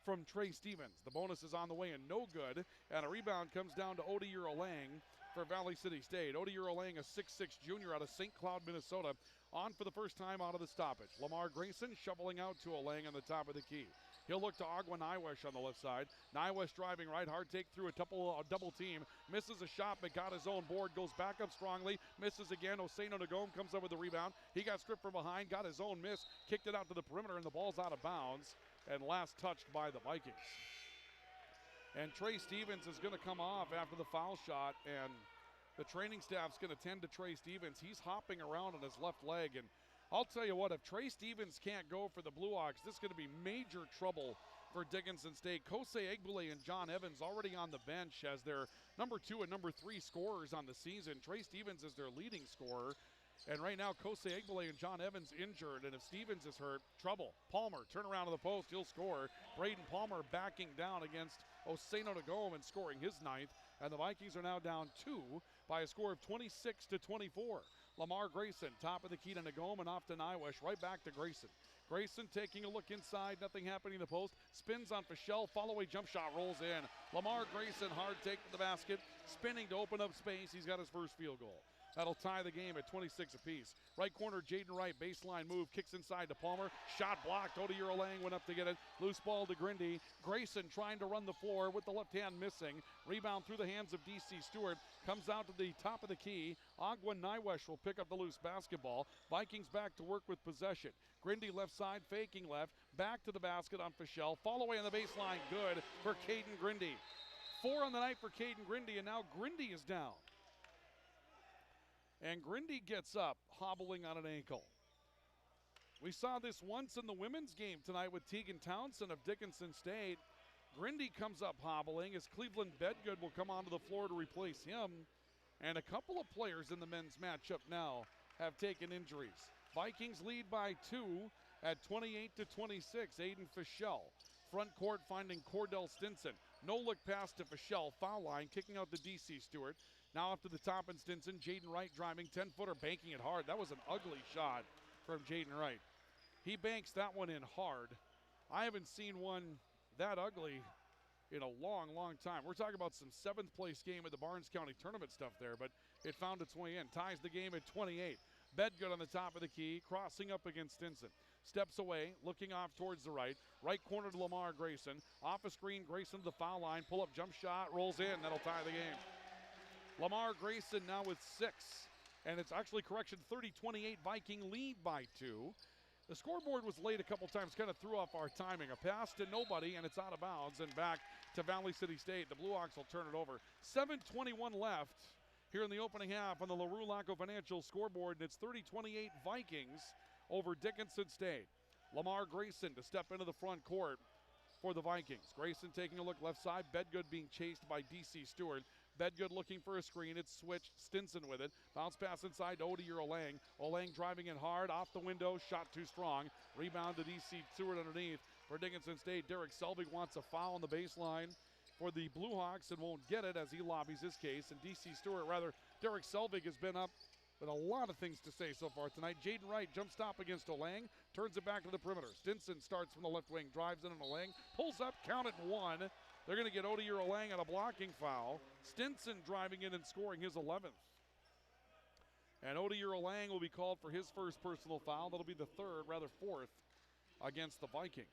from Trey Stevens. The bonus is on the way and no good, and a rebound comes down to Odier Lang for Valley City State. Odie Erlang, a 6'6 junior out of St. Cloud, Minnesota, on for the first time out of the stoppage. Lamar Grayson shoveling out to Erlang on the top of the key. He'll look to Agua Nywesh on the left side. Nywesh driving right, hard take through a double team. Misses a shot, but got his own board. Goes back up strongly. Misses again. Oseno Nagome comes up with the rebound. He got stripped from behind, got his own miss, kicked it out to the perimeter, and the ball's out of bounds. And last touched by the Vikings. And Trey Stevens is going to come off after the foul shot, and the training staff's going to tend to Trey Stevens. He's hopping around on his left leg, and I'll tell you what, if Trey Stevens can't go for the Blue Hawks, this is going to be major trouble for Dickinson State. Kosei Egbule and John Evans already on the bench as their number 2 and number 3 scorers on the season. Trey Stevens is their leading scorer. And right now, Kosei Egbule and John Evans injured, and if Stevens is hurt, trouble. Palmer, turn around to the post, he'll score. Braden Palmer backing down against Oseno Nagome and scoring his 9th, and the Vikings are now down 2 by a score of 26-24. Lamar Grayson, top of the key to Nagome and off to Nywesh, right back to Grayson. Grayson taking a look inside, nothing happening in the post, spins on Fischel, follow-away jump shot rolls in. Lamar Grayson, hard take to the basket, spinning to open up space, he's got his first field goal. That'll tie the game at 26 apiece. Right corner, Jaden Wright, baseline move, kicks inside to Palmer. Shot blocked. Odie Erlang went up to get it. Loose ball to Grindy. Grayson trying to run the floor with the left hand missing. Rebound through the hands of D.C. Stewart. Comes out to the top of the key. Agua Nywesh will pick up the loose basketball. Vikings back to work with possession. Grindy left side, faking left. Back to the basket on Fischel. Fall away on the baseline. Good for Caden Grindy. 4 on the night for Caden Grindy, and now Grindy is down. And Grindy gets up, hobbling on an ankle. We saw this once in the women's game tonight with Tegan Townsend of Dickinson State. Grindy comes up hobbling as Cleveland Bedgood will come onto the floor to replace him. And a couple of players in the men's matchup now have taken injuries. Vikings lead by 2 at 28-26. Aiden Fischel. Front court finding Cordell Stinson. No look pass to Fischel. Foul line, kicking out to D.C. Stewart. Now up to the top in Stinson. Jaden Wright driving, 10-footer, banking it hard. That was an ugly shot from Jaden Wright. He banks that one in hard. I haven't seen one that ugly in a long, long time. We're talking about some 7th place game at the Barnes County Tournament stuff there, but it found its way in. Ties the game at 28. Bedgood on the top of the key, crossing up against Stinson. Steps away, looking off towards the right. Right corner to Lamar Grayson. Off a screen, Grayson to the foul line. Pull-up jump shot, rolls in. That'll tie the game. Lamar Grayson now with 6. And it's actually, 30-28, Viking lead by 2. The scoreboard was late a couple times, kind of threw off our timing. A pass to nobody, and it's out of bounds, and back to Valley City State. The Blue Hawks will turn it over. 7:21 left here in the opening half on the LaRue Laco Financial scoreboard, and it's 30-28 Vikings over Dickinson State. Lamar Grayson to step into the front court for the Vikings. Grayson taking a look left side. Bedgood being chased by D.C. Stewart. Bedgood looking for a screen. It's switched. Stinson with it. Bounce pass inside to Odie Erlang. Erlang driving in hard. Off the window. Shot too strong. Rebound to D.C. Stewart underneath for Dickinson State. Derek Selvig wants a foul on the baseline for the Blue Hawks and won't get it as he lobbies his case. And D.C. Stewart, Derek Selvig has been up with a lot of things to say so far tonight. Jaden Wright jump stop against Erlang. Turns it back to the perimeter. Stinson starts from the left wing. Drives in on Erlang. Pulls up. Count it 1. They're going to get Odie Erlang on a blocking foul. Stinson driving in and scoring his 11th. And Odie Erlang will be called for his first personal foul. That'll be the 4th against the Vikings.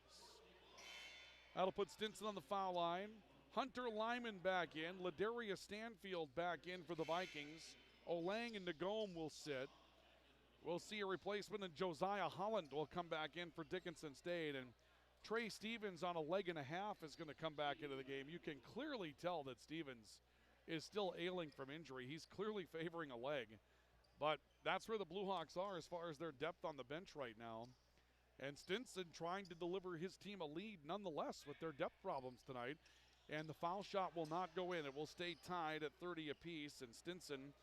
That'll put Stinson on the foul line. Hunter Lyman back in. Ladarius Stanfield back in for the Vikings. Erlang and Nagome will sit. We'll see a replacement, and Josiah Holland will come back in for Dickinson State. And Trey Stevens on a leg and a half is going to come back into the game. You can clearly tell that Stevens is still ailing from injury. He's clearly favoring a leg. But that's where the Blue Hawks are as far as their depth on the bench right now. And Stinson trying to deliver his team a lead nonetheless with their depth problems tonight. And the foul shot will not go in. It will stay tied at 30 apiece. And Stinson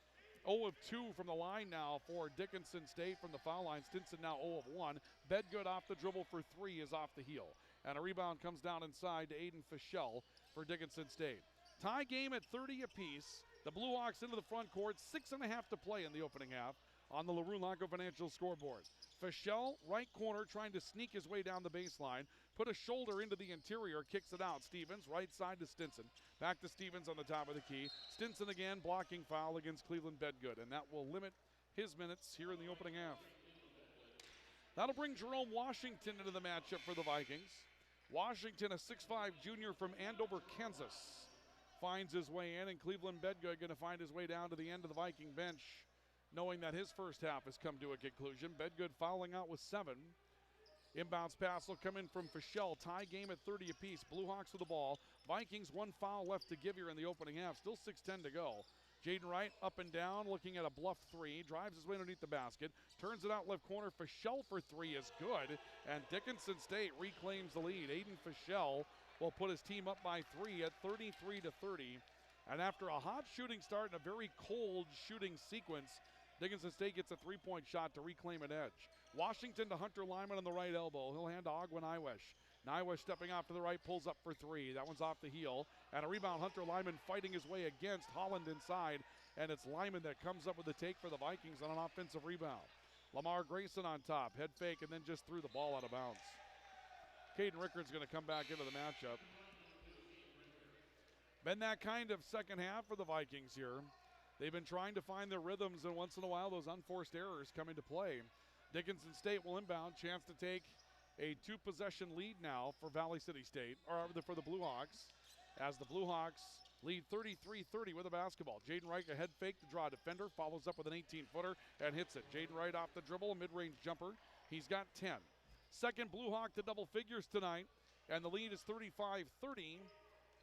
0 of 2 from the line now for Dickinson State from the foul line. Stinson now 0 of 1. Bedgood off the dribble for 3 is off the heel. And a rebound comes down inside to Aiden Fischel for Dickinson State. Tie game at 30 apiece. The Blue Hawks into the front court. 6.5 to play in the opening half on the LaRue Laco Financial scoreboard. Fischel, right corner, trying to sneak his way down the baseline. put a shoulder into the interior, kicks it out. Stevens, right side to Stinson. Back to Stevens on the top of the key. Stinson again, blocking foul against Cleveland Bedgood, and that will limit his minutes here in the opening half. That'll bring Jerome Washington into the matchup for the Vikings. Washington, a 6'5 junior from Andover, Kansas, finds his way in, and Cleveland Bedgood going to find his way down to the end of the Viking bench, knowing that his first half has come to a conclusion. Bedgood fouling out with 7. Inbounds pass will come in from Fischel. Tie game at 30 apiece. Blue Hawks with the ball. Vikings 1 foul left to give here in the opening half. Still 6:10 to go. Jaden Wright up and down, looking at a bluff 3. Drives his way underneath the basket. Turns it out left corner. Fischel for 3 is good. And Dickinson State reclaims the lead. Aiden Fischel will put his team up by 3 at 33-30. And after a hot shooting start and a very cold shooting sequence, Dickinson State gets a 3-point shot to reclaim an edge. Washington to Hunter Lyman on the right elbow. He'll hand to Ogwin Iwesh. Nywesh stepping off to the right, pulls up for 3. That one's off the heel. And a rebound, Hunter Lyman fighting his way against Holland inside. And it's Lyman that comes up with the take for the Vikings on an offensive rebound. Lamar Grayson on top. Head fake and then just threw the ball out of bounds. Caden Rickard's going to come back into the matchup. Been that kind of second half for the Vikings here. They've been trying to find their rhythms, and once in a while those unforced errors come into play. Dickinson State will inbound, chance to take a 2-possession lead now for Valley City State, or for the Blue Hawks, as the Blue Hawks lead 33-30 with the basketball. Jaden Wright a head fake to draw a defender, follows up with an 18-footer and hits it. Jaden Wright off the dribble, a mid-range jumper. He's got 10. Second Blue Hawk to double figures tonight, and the lead is 35-30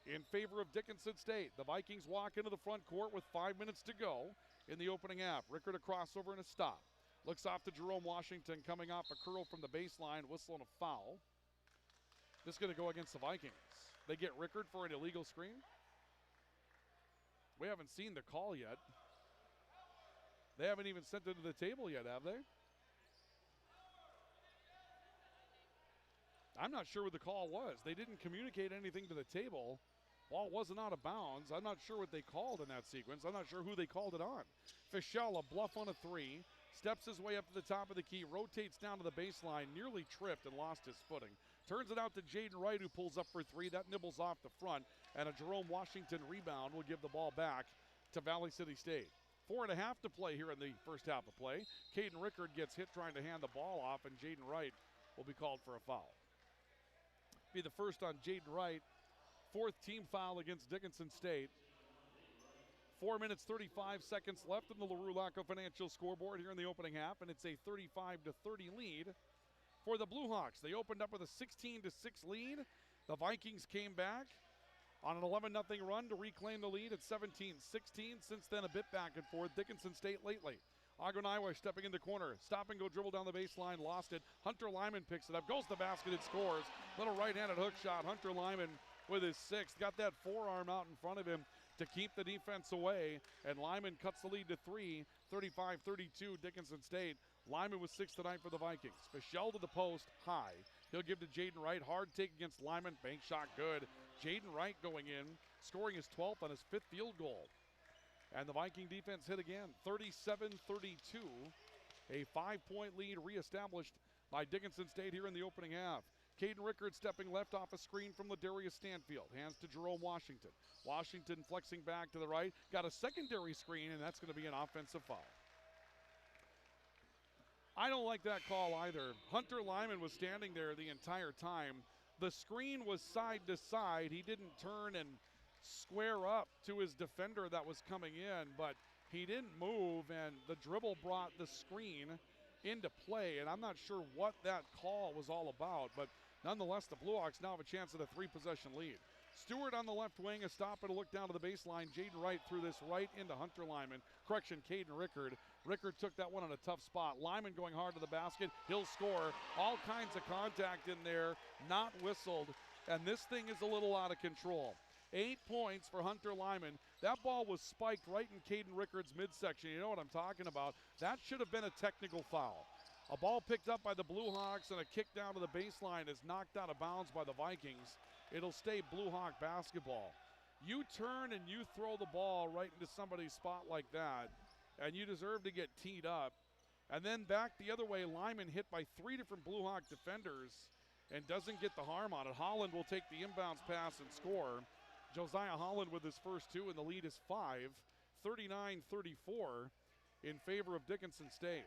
in favor of Dickinson State. The Vikings walk into the front court with 5 minutes to go in the opening half. Rickard a crossover and a stop. Looks off to Jerome Washington, coming off a curl from the baseline, whistle and a foul. This is going to go against the Vikings. They get Rickard for an illegal screen. We haven't seen the call yet. They haven't even sent it to the table yet, have they? I'm not sure what the call was. They didn't communicate anything to the table. Ball wasn't out of bounds. I'm not sure what they called in that sequence. I'm not sure who they called it on. Fischel, a bluff on a 3. Steps his way up to the top of the key, rotates down to the baseline, nearly tripped and lost his footing. Turns it out to Jaden Wright, who pulls up for 3. That nibbles off the front, and a Jerome Washington rebound will give the ball back to Valley City State. 4.5 to play here in the first half of play. Caden Rickard gets hit trying to hand the ball off, and Jaden Wright will be called for a foul. Be the first on Jaden Wright. 4th team foul against Dickinson State. 4 minutes, 35 seconds left in the LaRue Laco Financial scoreboard here in the opening half, and it's a 35-30 lead for the Blue Hawks. They opened up with a 16-6 lead. The Vikings came back on an 11-0 run to reclaim the lead at 17-16. Since then, a bit back and forth. Dickinson State lately. Agonaiwa stepping in the corner. Stop and go dribble down the baseline. Lost it. Hunter Lyman picks it up. Goes to the basket and scores. Little right-handed hook shot. Hunter Lyman with his 6th. Got that forearm out in front of him to keep the defense away. And Lyman cuts the lead to 3. 35-32 Dickinson State. Lyman was 6 tonight for the Vikings. Fischel to the post. High. He'll give to Jaden Wright. Hard take against Lyman. Bank shot good. Jaden Wright going in. Scoring his 12th on his 5th field goal. And the Viking defense hit again, 37-32. A 5-point lead reestablished by Dickinson State here in the opening half. Caden Rickard stepping left off a screen from Ladarius Stanfield. Hands to Jerome Washington. Washington flexing back to the right. Got a secondary screen, and that's going to be an offensive foul. I don't like that call either. Hunter Lyman was standing there the entire time. The screen was side to side. He didn't turn and square up to his defender that was coming in, but he didn't move, and the dribble brought the screen into play, and I'm not sure what that call was all about, but nonetheless, the Blue Hawks now have a chance at a 3-possession lead. Stewart on the left wing, a stop and a look down to the baseline. Jaden Wright threw this right into Hunter Lyman. Correction, Caden Rickard. Rickard took that one on a tough spot. Lyman going hard to the basket. He'll score. All kinds of contact in there, not whistled, and this thing is a little out of control. 8 points for Hunter Lyman. That ball was spiked right in Caden Rickard's midsection. You know what I'm talking about. That should have been a technical foul. A ball picked up by the Blue Hawks and a kick down to the baseline is knocked out of bounds by the Vikings. It'll stay Blue Hawk basketball. You turn and you throw the ball right into somebody's spot like that, and you deserve to get teed up. And then back the other way, Lyman hit by 3 different Blue Hawk defenders, and doesn't get the harm on it. Holland will take the inbounds pass and score. Josiah Holland with his first two, and the lead is 5, 39-34 in favor of Dickinson State.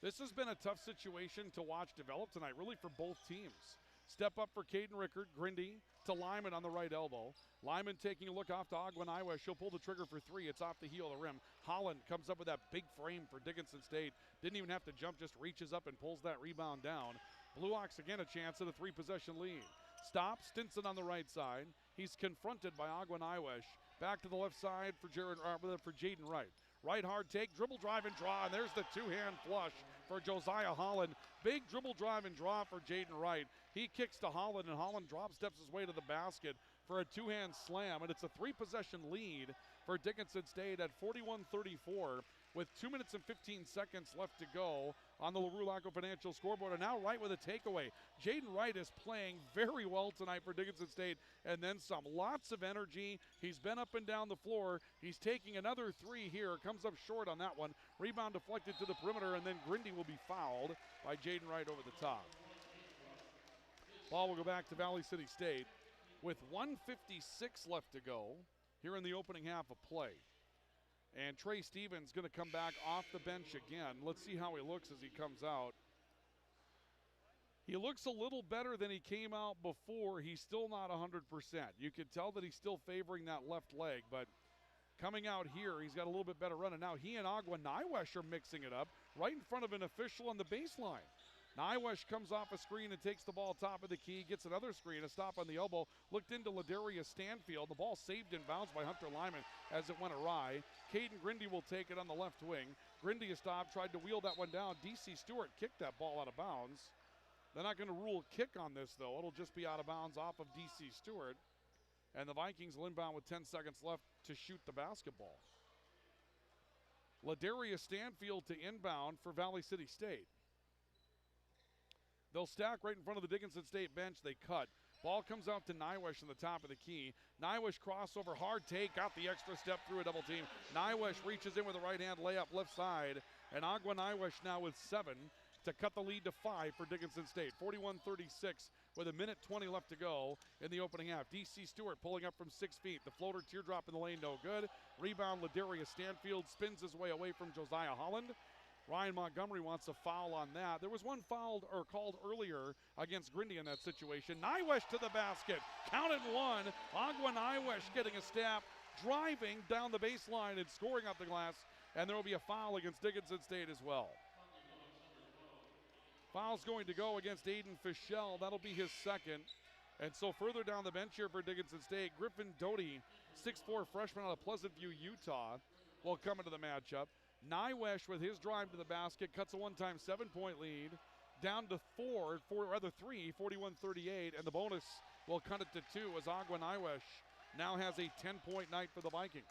This has been a tough situation to watch develop tonight, really for both teams. Step up for Caden Rickard, Grindy to Lyman on the right elbow. Lyman taking a look off to Agwanawa. She'll pull the trigger for three. It's off the heel of the rim. Holland comes up with that big frame for Dickinson State. Didn't even have to jump, just reaches up and pulls that rebound down. Blue Hawks again a chance at a 3-possession lead. Stop, Stinson on the right side. He's confronted by Agwanawa. Back to the left side for Jaden Wright. Right hard take, dribble, drive, and draw, and there's the two-hand flush for Josiah Holland. Big dribble, drive, and draw for Jaden Wright. He kicks to Holland, and Holland drop steps his way to the basket for a two-hand slam, and it's a 3-possession lead for Dickinson State at 41-34 with 2 minutes and 15 seconds left to go on the LaRue-Laco Financial scoreboard. And now Wright with a takeaway. Jaden Wright is playing very well tonight for Dickinson State, and then some. Lots of energy. He's been up and down the floor. He's taking another three here. Comes up short on that one. Rebound deflected to the perimeter, and then Grindy will be fouled by Jaden Wright over the top. Ball will go back to Valley City State with 1:56 left to go here in the opening half of play. And Trey Stevens going to come back off the bench again. Let's see how he looks as he comes out. He looks a little better than he came out before. He's still not 100%. You can tell that he's still favoring that left leg, but coming out here, he's got a little bit better run. And now he and Agwanawa are mixing it up right in front of an official on the baseline. Nywesh comes off a screen and takes the ball top of the key, gets another screen, a stop on the elbow, looked into Ladarius Stanfield. The ball saved in bounds by Hunter Lyman as it went awry. Caden Grindy will take it on the left wing. Grindy a stop, tried to wheel that one down. DC Stewart kicked that ball out of bounds. They're not going to rule a kick on this, though. It'll just be out of bounds off of DC Stewart. And the Vikings will inbound with 10 seconds left to shoot the basketball. Ladarius Stanfield to inbound for Valley City State. They'll stack right in front of the Dickinson State bench. They cut. Ball comes out to Nywesh on the top of the key. Nywesh crossover, hard take, got the extra step through a double team. Nywesh reaches in with a right-hand layup left side. And Agwa Nywesh now with 7 to cut the lead to 5 for Dickinson State. 41-36 with a minute 20 left to go in the opening half. DC Stewart pulling up from 6 feet. The floater teardrop in the lane, no good. Rebound, Ladarius Stanfield spins his way away from Josiah Holland. Ryan Montgomery wants a foul on that. There was one fouled or called earlier against Grindy in that situation. Nywesh to the basket. Counted one. Agwa Nywesh getting a step, driving down the baseline and scoring up the glass. And there will be a foul against Dickinson State as well. Foul's going to go against Aiden Fischel. That'll be his second. And so further down the bench here for Dickinson State, Griffin Doty, 6'4 freshman out of Pleasant View, Utah, will come into the matchup. Nywesh with his drive to the basket cuts a one-time 7-point lead down to 3, 41-38, and the bonus will cut it to 2 as Agwa Nywesh now has a 10-point night for the Vikings.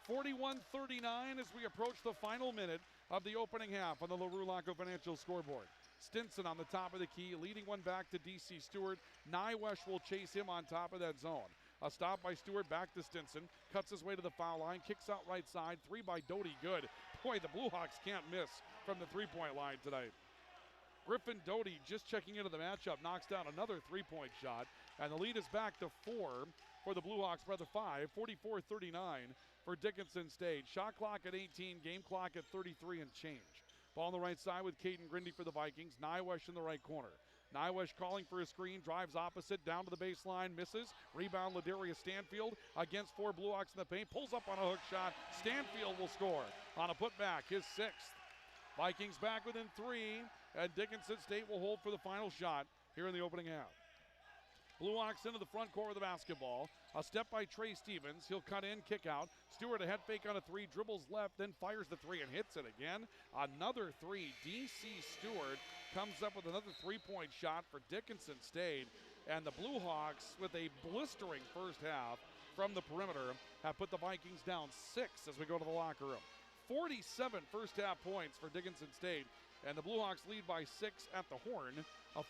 41-39 as we approach the final minute of the opening half on the LaRue-Laco Financial scoreboard. Stinson on the top of the key, leading one back to DC Stewart. Nywesh will chase him on top of that zone. A stop by Stewart, back to Stinson. Cuts his way to the foul line, kicks out right side. 3 by Doty, good. Boy, the Blue Hawks can't miss from the three-point line tonight. Griffin Doty just checking into the matchup, knocks down another three-point shot. And the lead is back to 4 for the Blue Hawks, rather 5. 44-39 for Dickinson State. Shot clock at 18, game clock at 33 and change. Ball on the right side with Caden Grindy for the Vikings. Nywesh in the right corner. Nywesh calling for a screen, drives opposite, down to the baseline, misses. Rebound, Ladarius Stanfield against 4 Blue Hawks in the paint. Pulls up on a hook shot. Stanfield will score on a putback, his 6th. Vikings back within 3, and Dickinson State will hold for the final shot here in the opening half. Blue Hawks into the front court with the basketball. A step by Trey Stevens. He'll cut in, kick out. Stewart a head fake on a 3, dribbles left, then fires the 3 and hits it again. Another 3. DC Stewart comes up with another 3-point shot for Dickinson State. And the Blue Hawks, with a blistering first half from the perimeter, have put the Vikings down 6 as we go to the locker room. 47 first half points for Dickinson State. And the Blue Hawks lead by 6 at the horn. A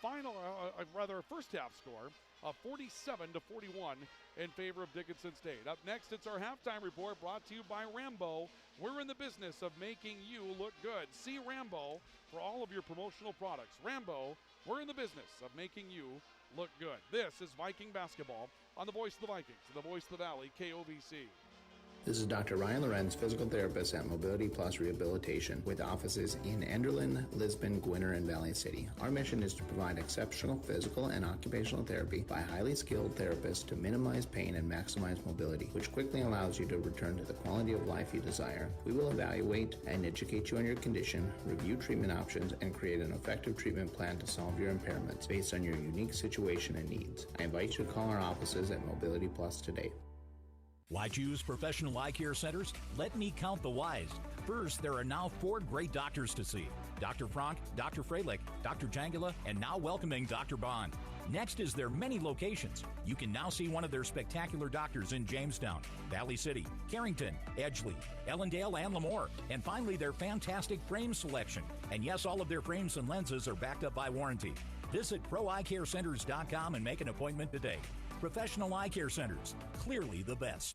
first half score of 47-41 in favor of Dickinson State. Up next, it's our halftime report brought to you by Rambo. We're in the business of making you look good. See Rambo for all of your promotional products. Rambo, We're in the business of making you look good. This is Viking basketball on the Voice of the Vikings, the Voice of the Valley, KOVC. This is Dr. Ryan Lorenz, physical therapist at Mobility Plus Rehabilitation with offices in Enderlin, Lisbon, Gwinner, and Valley City. Our mission is to provide exceptional physical and occupational therapy by highly skilled therapists to minimize pain and maximize mobility, which quickly allows you to return to the quality of life you desire. We will evaluate and educate you on your condition, review treatment options, and create an effective treatment plan to solve your impairments based on your unique situation and needs. I invite you to call our offices at Mobility Plus today. Why choose professional eye care centers? Let me count the whys. First, there are now 4 great doctors to see. Dr. Frank, Dr. Freilich, Dr. Jangula, and now welcoming Dr. Bond. Next is their many locations. You can now see one of their spectacular doctors in Jamestown, Valley City, Carrington, Edgeley, Ellendale, and Lemoore. And finally, their fantastic frame selection. And yes, all of their frames and lenses are backed up by warranty. Visit ProEyeCareCenters.com and make an appointment today. Professional Eye Care Centers, clearly the best.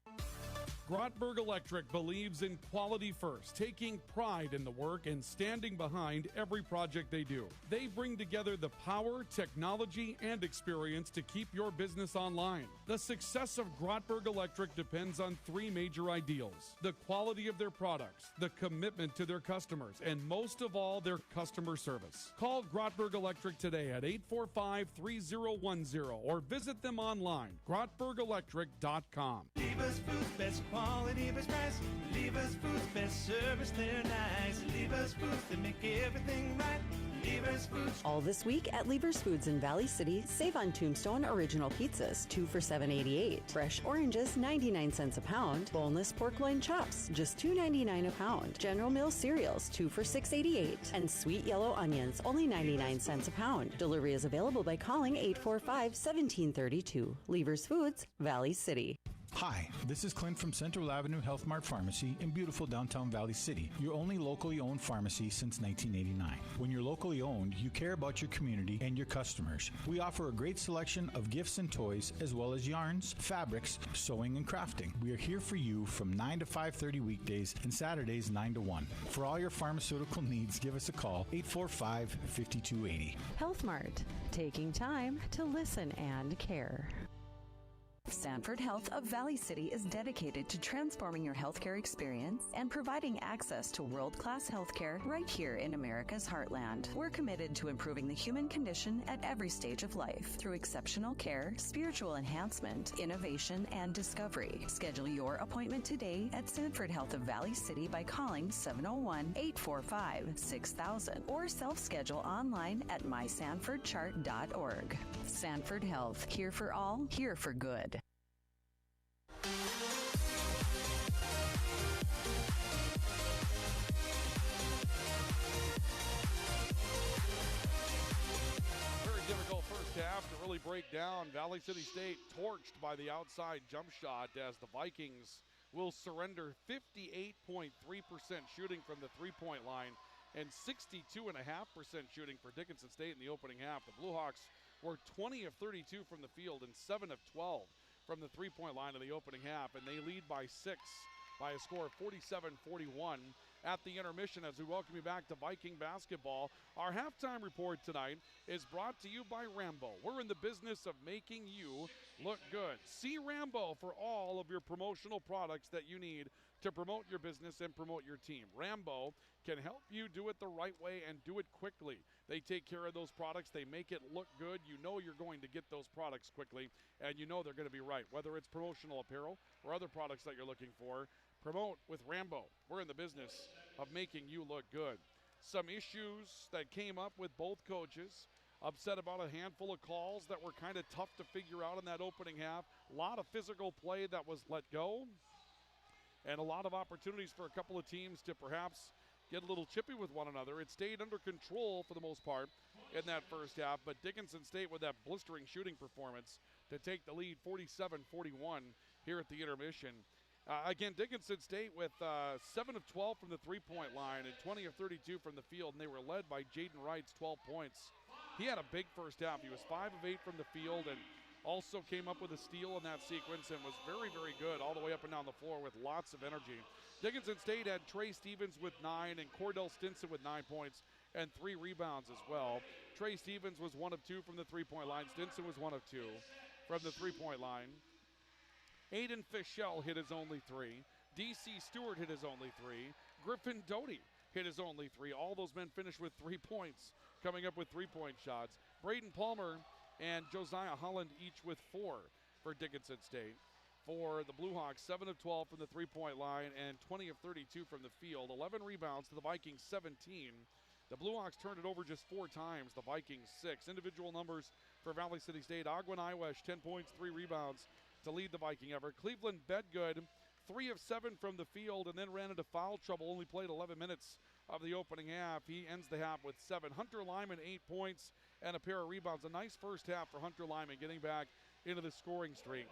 Grotberg Electric believes in quality first, taking pride in the work and standing behind every project they do. They bring together the power, technology, and experience to keep your business online. The success of Grotberg Electric depends on 3 major ideals: the quality of their products, the commitment to their customers, and most of all, their customer service. Call Grotberg Electric today at 845-3010 or visit them online, grotbergelectric.com. Lever's Foods, best quality, best price. Lever's Foods, best service, they're nice. Lever's Foods, they make everything right. Lever's Foods. All this week at Lever's Foods in Valley City, save on Tombstone Original Pizzas, 2 for $7.88. Fresh oranges, 99 cents a pound. Boneless pork loin chops, just $2.99 a pound. General Mills cereals, 2 for $6.88. And sweet yellow onions, only 99 cents a pound. Delivery is available by calling 845-1732. Lever's Foods, Valley City. Hi, this is Clint from Central Avenue Health Mart Pharmacy in beautiful downtown Valley City, your only locally owned pharmacy since 1989. When you're locally owned, you care about your community and your customers. We offer a great selection of gifts and toys, as well as yarns, fabrics, sewing, and crafting. We are here for you from 9 to 5:30 weekdays and Saturdays 9 to 1. For all your pharmaceutical needs, give us a call, 845-5280. Health Mart, taking time to listen and care. Sanford Health of Valley City is dedicated to transforming your healthcare experience and providing access to world-class healthcare right here in America's heartland. We're committed to improving the human condition at every stage of life through exceptional care, spiritual enhancement, innovation, and discovery. Schedule your appointment today at Sanford Health of Valley City by calling 701-845-6000 or self-schedule online at mysanfordchart.org. Sanford Health, here for all, here for good. Very difficult first half to really break down. Valley City State torched by the outside jump shot as the Vikings will surrender 58.3% shooting from the three-point line and 62.5% shooting for Dickinson State in the opening half. The Blue Hawks were 20 of 32 from the field and 7 of 12 from the three-point line in the opening half, and they lead by 6 by a score of 47-41 at the intermission. As we welcome you back to Viking basketball, our halftime report tonight is brought to you by Rambo. We're in the business of making you look good. See Rambo for all of your promotional products that you need to promote your business and promote your team. Rambo can help you do it the right way and do it quickly. They take care of those products. They make it look good. You know you're going to get those products quickly, and you know they're going to be right. Whether it's promotional apparel or other products that you're looking for, promote with Rambo. We're in the business of making you look good. Some issues that came up with both coaches. Upset about a handful of calls that were kind of tough to figure out in that opening half. A lot of physical play that was let go. And a lot of opportunities for a couple of teams to perhaps get a little chippy with one another. It stayed under control for the most part in that first half, but Dickinson State with that blistering shooting performance to take the lead 47-41 here at the intermission. Again, Dickinson State with 7 of 12 from the three-point line and 20 of 32 from the field, and they were led by Jaden Wright's 12 points. He had a big first half. He was 5 of 8 from the field and also came up with a steal in that sequence and was very, very good all the way up and down the floor with lots of energy. Dickinson State had Trey Stevens with 9 and Cordell Stinson with 9 points. and 3 rebounds as well. Trey Stevens was 1 of 2 from the three-point line. Stinson was 1 of 2 from the three-point line. Aiden Fischel hit his only 3. D.C. Stewart hit his only 3. Griffin Doty hit his only 3. All those men finished with 3 points, coming up with three-point shots. Braden Palmer and Josiah Holland each with 4 for Dickinson State. For the Blue Hawks, 7 of 12 from the three-point line and 20 of 32 from the field. 11 rebounds to the Vikings 17. The Blue Hawks turned it over just 4 times. The Vikings 6. Individual numbers for Valley City State. Ogwen Iwesh, 10 points, 3 rebounds to lead the Viking effort. Cleveland Bedgood, 3 of 7 from the field and then ran into foul trouble. Only played 11 minutes of the opening half. He ends the half with 7. Hunter Lyman, 8 points and a pair of rebounds. A nice first half for Hunter Lyman, getting back into the scoring streak.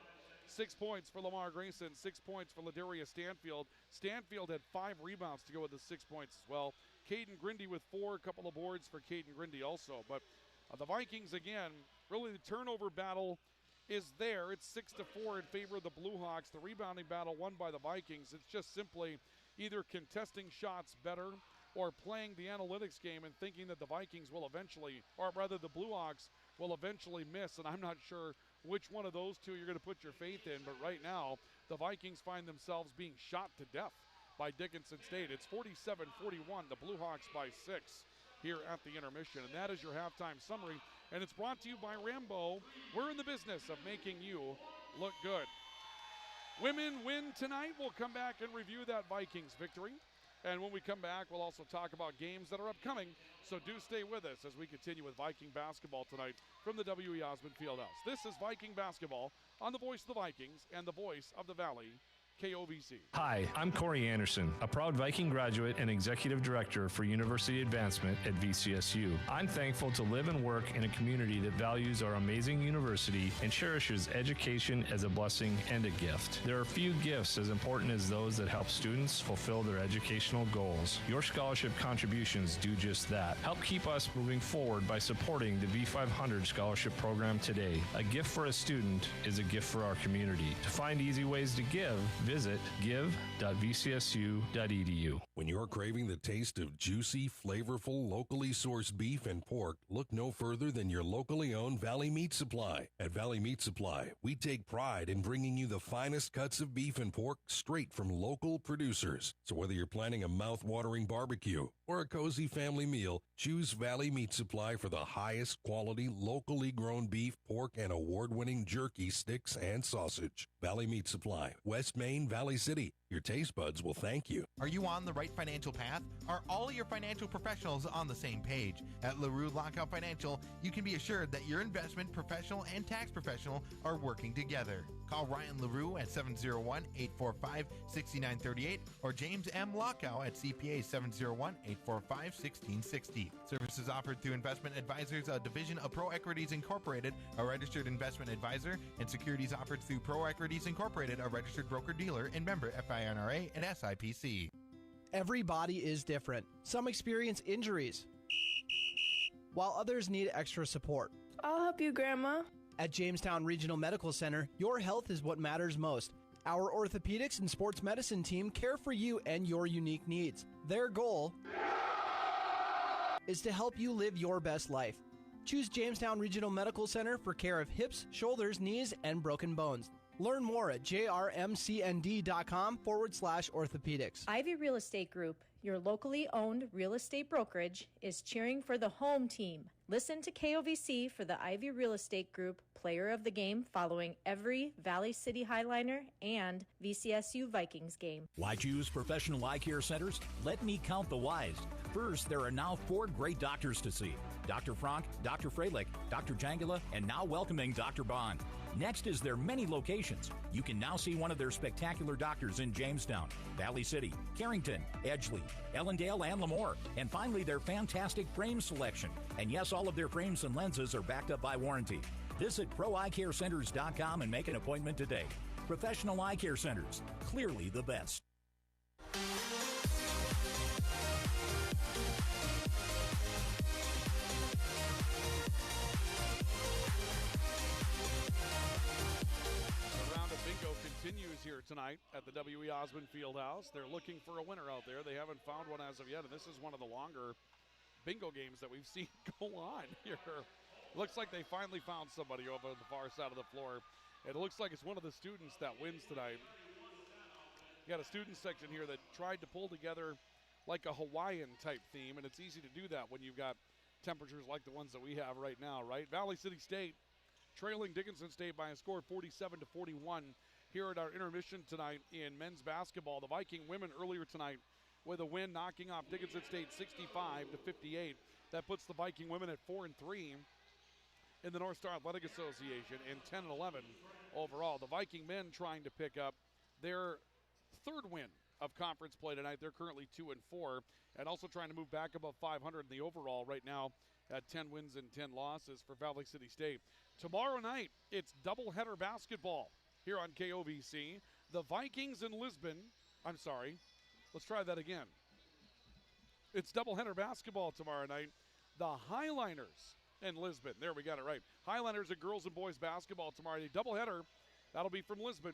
6 points for Lamar Grayson, 6 points for Ladarius Stanfield. Stanfield had 5 rebounds to go with the 6 points as well. Caden Grindy with 4, a couple of boards for Caden Grindy also. But the Vikings, again, really the turnover battle is there. It's 6-4 in favor of the Blue Hawks. The rebounding battle won by the Vikings. It's just simply either contesting shots better or playing the analytics game and thinking that the Vikings will eventually, or rather the Blue Hawks will eventually miss. And I'm not sure which one of those two you're going to put your faith in. But right now, the Vikings find themselves being shot to death by Dickinson State. It's 47-41, the Blue Hawks by 6 here at the intermission. And that is your halftime summary. And it's brought to you by Rambo. We're in the business of making you look good. Women win tonight. We'll come back and review that Vikings victory. And when we come back, we'll also talk about games that are upcoming. So do stay with us as we continue with Viking basketball tonight from the W.E. Osmond Fieldhouse. This is Viking basketball on the voice of the Vikings and the voice of the Valley, KOVC. Hi, I'm Corey Anderson, a proud Viking graduate and executive director for University Advancement at VCSU. I'm thankful to live and work in a community that values our amazing university and cherishes education as a blessing and a gift. There are few gifts as important as those that help students fulfill their educational goals. Your scholarship contributions do just that. Help keep us moving forward by supporting the V500 scholarship program today. A gift for a student is a gift for our community. To find easy ways to give, visit give.vcsu.edu. When you're craving the taste of juicy, flavorful, locally sourced beef and pork, look no further than your locally owned Valley Meat Supply. At Valley Meat Supply, we take pride in bringing you the finest cuts of beef and pork straight from local producers. So whether you're planning a mouth-watering barbecue or a cozy family meal, choose Valley Meat Supply for the highest quality, locally grown beef, pork, and award-winning jerky, sticks, and sausage. Valley Meat Supply, West Main, Valley City. Your taste buds will thank you. Are you on the right financial path? Are all your financial professionals on the same page? At LaRue Lockout Financial, you can be assured that your investment professional and tax professional are working together. Call Ryan LaRue at 701-845-6938 or James M. Lockout at CPA 701-845-1660. Services offered through Investment Advisors, a division of Pro Equities Incorporated, a registered investment advisor, and securities offered through Pro Equities Incorporated, a registered broker-dealer and member FINRA and SIPC. Every body is different. Some experience injuries, while others need extra support. I'll help you, Grandma. At Jamestown Regional Medical Center, your health is what matters most. Our orthopedics and sports medicine team care for you and your unique needs. Their goal is to help you live your best life. Choose Jamestown Regional Medical Center for care of hips, shoulders, knees, and broken bones. Learn more at jrmcnd.com/orthopedics. Ivy Real Estate Group, your locally owned real estate brokerage, is cheering for the home team. Listen to KOVC for the Ivy Real Estate Group Player of the Game following every Valley City Highliner and VCSU Vikings game. Why choose professional eye care centers? Let me count the whys. First, there are now 4 great doctors to see. Dr. Frank, Dr. Freilich, Dr. Jangela, and now welcoming Dr. Bond. Next is their many locations. You can now see one of their spectacular doctors in Jamestown, Valley City, Carrington, Edgeley, Ellendale, and Lemoore. And finally, their fantastic frame selection. And yes, all of their frames and lenses are backed up by warranty. Visit ProEyeCareCenters.com and make an appointment today. Professional Eye Care Centers, clearly the best. Continues here tonight at the W.E. Osmond Fieldhouse. They're looking for a winner out there. They haven't found one as of yet, and this is one of the longer bingo games that we've seen go on here. Looks like they finally found somebody over the far side of the floor. It looks like it's one of the students that wins tonight. You got a student section here that tried to pull together like a Hawaiian type theme, and it's easy to do that when you've got temperatures like the ones that we have right now, right? Valley City State trailing Dickinson State by a score of 47-41 here at our intermission tonight in men's basketball. The Viking women earlier tonight with a win, knocking off Dickinson State 65-58. That puts the Viking women at 4-3 in the North Star Athletic Association and 10-11 overall. The Viking men trying to pick up their third win of conference play tonight. They're currently 2-4 and also trying to move back above 500 in the overall right now at 10 wins and 10 losses for Valley City State. Tomorrow night, it's doubleheader basketball here on KOVC. The Vikings in Lisbon. I'm sorry. Let's try that again. It's doubleheader basketball tomorrow night. The Highliners in Lisbon. There, we got it right. Highliners and girls and boys basketball tomorrow night. Doubleheader. That'll be from Lisbon.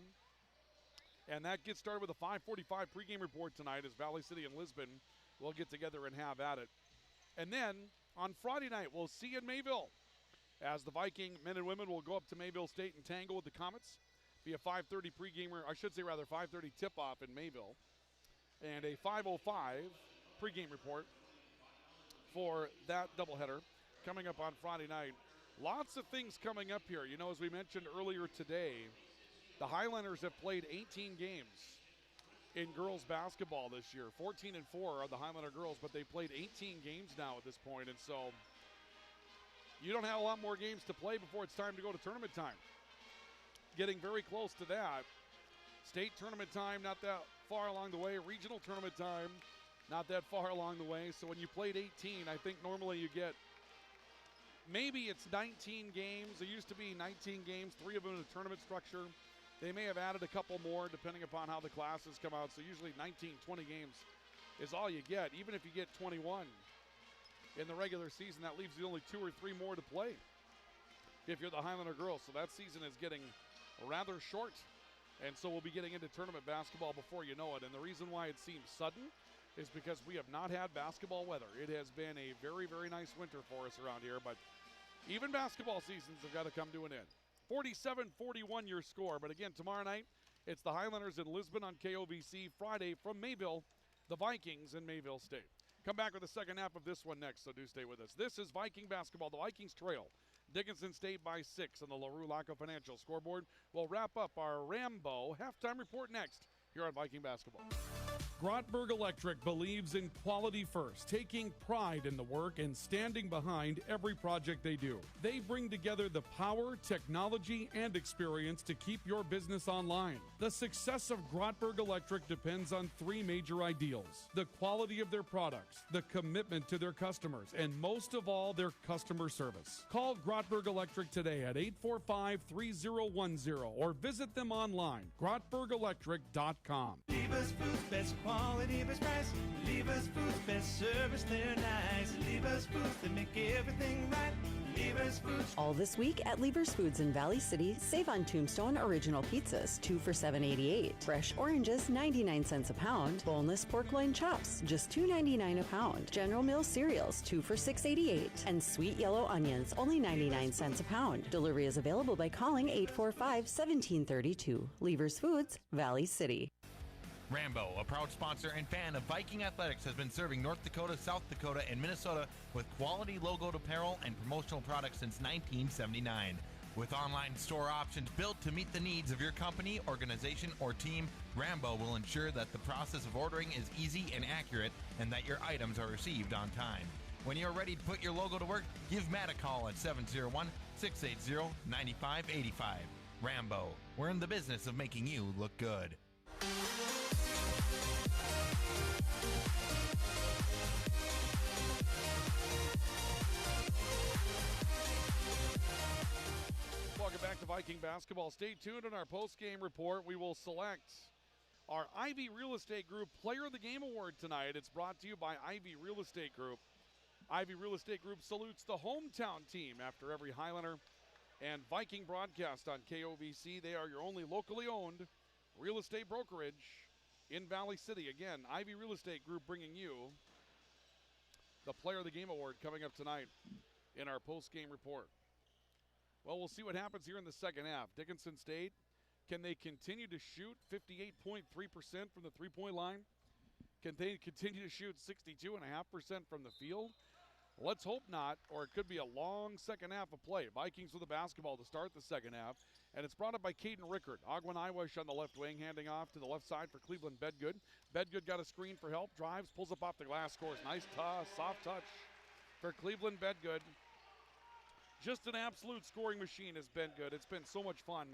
And that gets started with a 5:45 pregame report tonight as Valley City and Lisbon will get together and have at it. And then on Friday night, we'll see you in Mayville as the Viking men and women will go up to Mayville State and tangle with the Comets. Be a 5:30 pregame, I should say rather 5:30 tip-off in Mayville. And a 5:05 pregame report for that doubleheader coming up on Friday night. Lots of things coming up here. You know, as we mentioned earlier today, the Highlanders have played 18 games in girls basketball this year. 14-4 are the Highlander girls, but they played 18 games now at this point, and so you don't have a lot more games to play before it's time to go to tournament time. Getting very close to that. State tournament time, not that far along the way. Regional tournament time, not that far along the way. So when you played 18, I think normally you get, maybe it's 19 games. There used to be 19 games, 3 of them in a tournament structure. They may have added a couple more depending upon how the classes come out. So usually 19, 20 games is all you get. Even if you get 21 in the regular season, that leaves you only 2 or 3 more to play if you're the Highlander girls. So that season is getting rather short. And so we'll be getting into tournament basketball before you know it. And the reason why it seems sudden is because we have not had basketball weather. It has been a very, very nice winter for us around here. But even basketball seasons have got to come to an end. 47-41 your score. But again, tomorrow night, it's the Highlanders in Lisbon on KOVC. Friday from Mayville, the Vikings in Mayville State. Come back with the second half of this one next, so do stay with us. This is Viking basketball. The Vikings trail Dickinson State by 6 on the LaRue Laco Financial scoreboard. We'll wrap up our Rambo halftime report next here on Viking basketball. Grotberg Electric believes in quality first, taking pride in the work and standing behind every project they do. They bring together the power, technology, and experience to keep your business online. The success of Grotberg Electric depends on 3 major ideals: the quality of their products, the commitment to their customers, and most of all, their customer service. Call Grotberg Electric today at 845-3010 or visit them online, grotbergelectric.com. Lever's Foods, best quality, best price. Lever's Foods, best service, they're nice. Lever's Foods, they make everything right. Lever's Foods. All this week at Lever's Foods in Valley City, save on Tombstone Original Pizzas, 2 for $7.88. Fresh oranges, 99 cents a pound. Boneless pork loin chops, just $2.99 a pound. General Mills cereals, 2 for $6.88. And sweet yellow onions, only 99 cents a pound. Delivery is available by calling 845-1732. Lever's Foods, Valley City. Rambo, a proud sponsor and fan of Viking Athletics, has been serving North Dakota, South Dakota, and Minnesota with quality logoed apparel and promotional products since 1979. With online store options built to meet the needs of your company, organization, or team, Rambo will ensure that the process of ordering is easy and accurate and that your items are received on time. When you're ready to put your logo to work, give Matt a call at 701-680-9585. Rambo, we're in the business of making you look good. Welcome back to Viking basketball. Stay tuned on our post-game report. We will select our Ivy Real Estate Group Player of the Game Award tonight. It's brought to you by Ivy Real Estate Group. Ivy Real Estate Group salutes the hometown team after every Highlander and Viking broadcast on KOVC. They are your only locally owned real estate brokerage in Valley City. Again, Ivy Real Estate Group bringing you the Player of the Game award coming up tonight in our post-game report. Well, we'll see what happens here in the second half. Dickinson State, can they continue to shoot 58.3% from the three-point line? Can they continue to shoot 62.5% from the field? Let's hope not, or it could be a long second half of play. Vikings with the basketball to start the second half, and it's brought up by Caden Rickard. Ogwen Iwish on the left wing, handing off to the left side for Cleveland Bedgood. Bedgood got a screen for help, drives, pulls up off the glass, scores. Nice soft touch for Cleveland Bedgood. Just an absolute scoring machine is Bedgood. It's been so much fun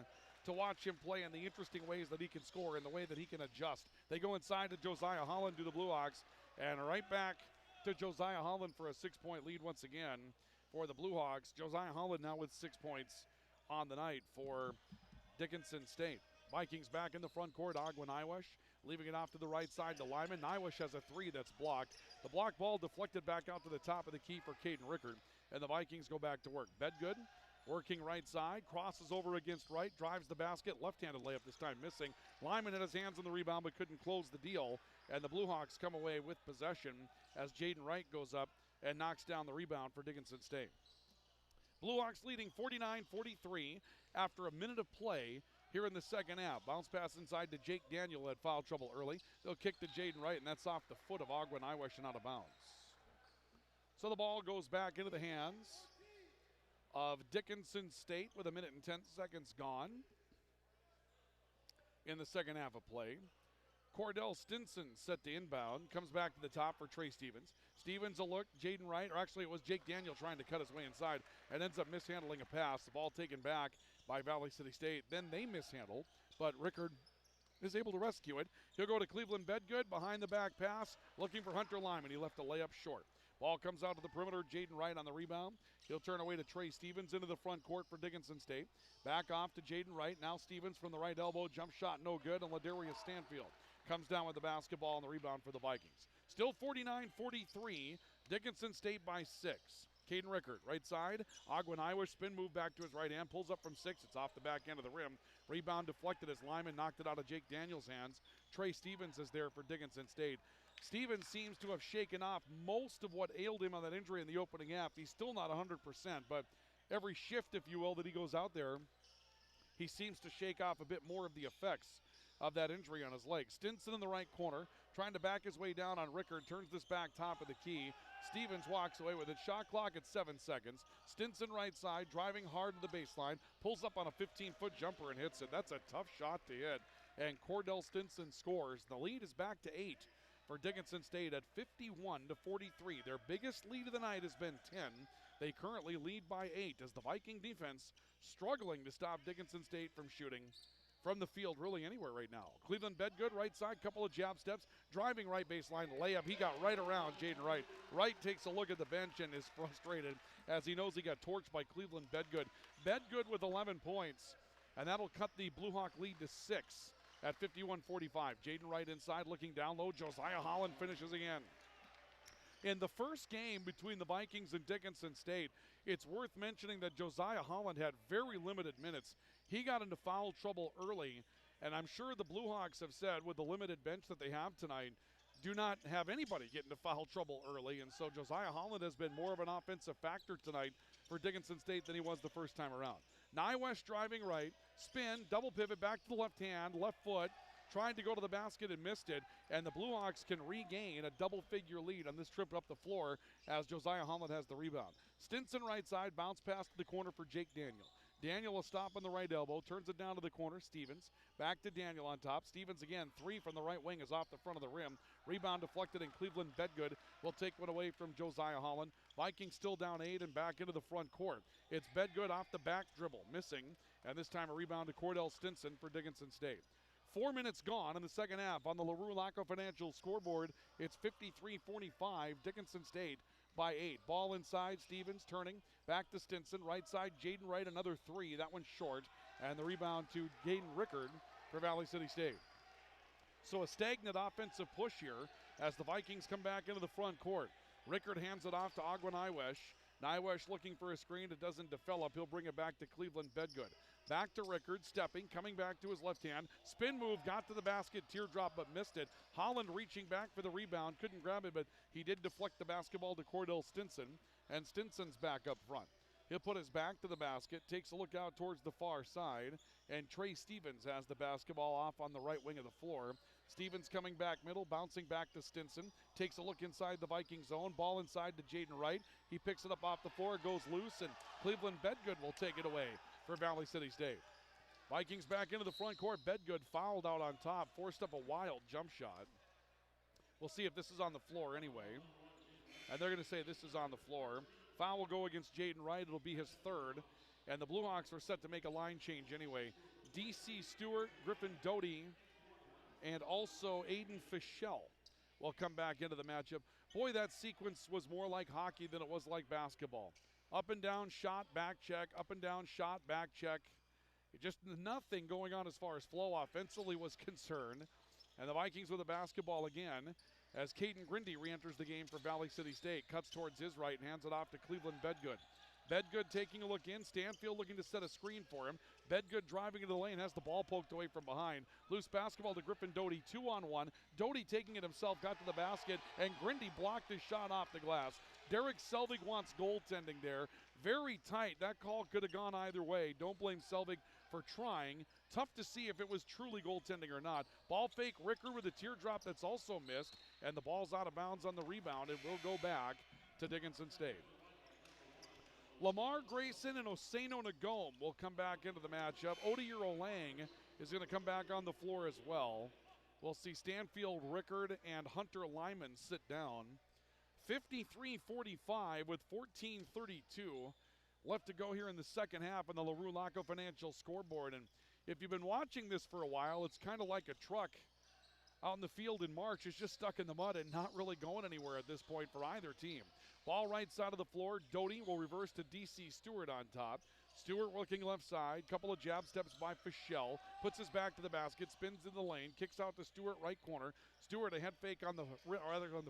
to watch him play in the interesting ways that he can score and the way that he can adjust. They go inside to Josiah Holland to the Blue Hawks, and right back to Josiah Holland for a 6-point lead once again for the Blue Hawks. Josiah Holland now with 6 points on the night for Dickinson State. Vikings back in the front court. Ogwen Iwish leaving it off to the right side to Lyman. Iwish has a three that's blocked. The block ball deflected back out to the top of the key for Caden Rickard, and the Vikings go back to work. Bedgood working right side, crosses over against right, drives the basket, left-handed layup this time missing. Lyman had his hands on the rebound but couldn't close the deal, and the Blue Hawks come away with possession as Jaden Wright goes up and knocks down the rebound for Dickinson State. Blue Hawks leading 49-43 after a minute of play here in the second half. Bounce pass inside to Jake Daniel, had foul trouble early. They'll kick to Jaden Wright, and that's off the foot of Ogwen Iwish and out of bounds. So the ball goes back into the hands of Dickinson State with a minute and 10 seconds gone in the second half of play. Cordell Stinson set to inbound, comes back to the top for Trey Stevens. Stevens a look, Jaden Wright, or actually it was Jake Daniel trying to cut his way inside and ends up mishandling a pass. The ball taken back by Valley City State. Then they mishandle, but Rickard is able to rescue it. He'll go to Cleveland Bedgood, behind the back pass, looking for Hunter Lyman. He left a layup short. Ball comes out to the perimeter, Jaden Wright on the rebound. He'll turn away to Trey Stevens into the front court for Dickinson State. Back off to Jaden Wright. Now Stevens from the right elbow, jump shot no good, and Ladarius Stanfield comes down with the basketball and the rebound for the Vikings. Still 49-43, Dickinson State by 6. Caden Rickard, right side. Ogwen Iwish, spin move back to his right hand, pulls up from 6. It's off the back end of the rim. Rebound deflected as Lyman knocked it out of Jake Daniels' hands. Trey Stevens is there for Dickinson State. Stevens seems to have shaken off most of what ailed him on that injury in the opening half. He's still not 100%, but every shift, if you will, that he goes out there, he seems to shake off a bit more of the effects of that injury on his leg. Stinson in the right corner, trying to back his way down on Rickard, turns this back top of the key. Stevens walks away with it. Shot clock at 7 seconds. Stinson right side, driving hard to the baseline, pulls up on a 15-foot jumper and hits it. That's a tough shot to hit. And Cordell Stinson scores. The lead is back to 8 for Dickinson State at 51-43. Their biggest lead of the night has been 10. They currently lead by 8 as the Viking defense struggling to stop Dickinson State from shooting from the field really anywhere right now. Cleveland Bedgood, right side, couple of jab steps, driving right baseline, layup. He got right around Jaden Wright. Wright takes a look at the bench and is frustrated as he knows he got torched by Cleveland Bedgood. Bedgood with 11 points, and that'll cut the Blue Hawk lead to 6 at 51-45. Jaden Wright inside looking down low. Josiah Holland finishes again. In the first game between the Vikings and Dickinson State, it's worth mentioning that Josiah Holland had very limited minutes. He got into foul trouble early, and I'm sure the Blue Hawks have said with the limited bench that they have tonight, do not have anybody get into foul trouble early, and so Josiah Holland has been more of an offensive factor tonight for Dickinson State than he was the first time around. Nywest driving right, spin, double pivot back to the left hand, left foot, trying to go to the basket and missed it, and the Blue Hawks can regain a double-figure lead on this trip up the floor as Josiah Holland has the rebound. Stinson right side, bounce pass to the corner for Jake Daniel. Daniel will stop on the right elbow, turns it down to the corner. Stevens back to Daniel on top. Stevens again, 3 from the right wing is off the front of the rim. Rebound deflected, and Cleveland Bedgood will take one away from Josiah Holland. Vikings still down 8 and back into the front court. It's Bedgood off the back dribble, missing, and this time a rebound to Cordell Stinson for Dickinson State. 4 minutes gone in the second half on the LaRue Laco Financial scoreboard. It's 53-45, Dickinson State by 8. Ball inside, Stevens turning, back to Stinson. Right side, Jaden Wright, another 3. That one's short. And the rebound to Caden Rickard for Valley City State. So a stagnant offensive push here as the Vikings come back into the front court. Rickard hands it off to Ogwen Iwish. Iwish looking for a screen. It doesn't develop. He'll bring it back to Cleveland Bedgood. Back to Rickard, stepping, coming back to his left hand. Spin move, got to the basket, teardrop, but missed it. Holland reaching back for the rebound, couldn't grab it, but he did deflect the basketball to Cordell Stinson, and Stinson's back up front. He'll put his back to the basket, takes a look out towards the far side, and Trey Stevens has the basketball off on the right wing of the floor. Stevens coming back middle, bouncing back to Stinson, takes a look inside the Viking zone, ball inside to Jaden Wright. He picks it up off the floor, goes loose, and Cleveland Bedgood will take it away for Valley City State. Vikings back into the front court. Bedgood fouled out on top, forced up a wild jump shot. We'll see if this is on the floor anyway. And they're going to say this is on the floor. Foul will go against Jaden Wright. It'll be his third. And the Blue Hawks are set to make a line change anyway. D.C. Stewart, Griffin Doty, and also Aiden Fischel will come back into the matchup. Boy, that sequence was more like hockey than it was like basketball. Up and down shot, back check, up and down shot, back check. Just nothing going on as far as flow offensively was concerned. And the Vikings with the basketball again as Caden Grindy re-enters the game for Valley City State. Cuts towards his right and hands it off to Cleveland Bedgood. Bedgood taking a look in. Stanfield looking to set a screen for him. Bedgood driving into the lane, has the ball poked away from behind. Loose basketball to Griffin Doty, 2-on-1. Doty taking it himself, got to the basket, and Grindy blocked his shot off the glass. Derek Selvig wants goaltending there. Very tight. That call could have gone either way. Don't blame Selvig for trying. Tough to see if it was truly goaltending or not. Ball fake, Rickard with a teardrop that's also missed, and the ball's out of bounds on the rebound. It will go back to Dickinson State. Lamar Grayson and Oseno Nagome will come back into the matchup. Odeir Olang is going to come back on the floor as well. We'll see Stanfield, Rickard, and Hunter Lyman sit down. 53-45 with 14:32 left to go here in the second half on the LaRue Laco Financial scoreboard. And if you've been watching this for a while, it's kind of like a truck out in the field in March. It's just stuck in the mud and not really going anywhere at this point for either team. Ball right side of the floor. Doty will reverse to D.C. Stewart on top. Stewart working left side. Couple of jab steps by Fischel. Puts his back to the basket. Spins in the lane. Kicks out to Stewart right corner. Stewart a head fake on the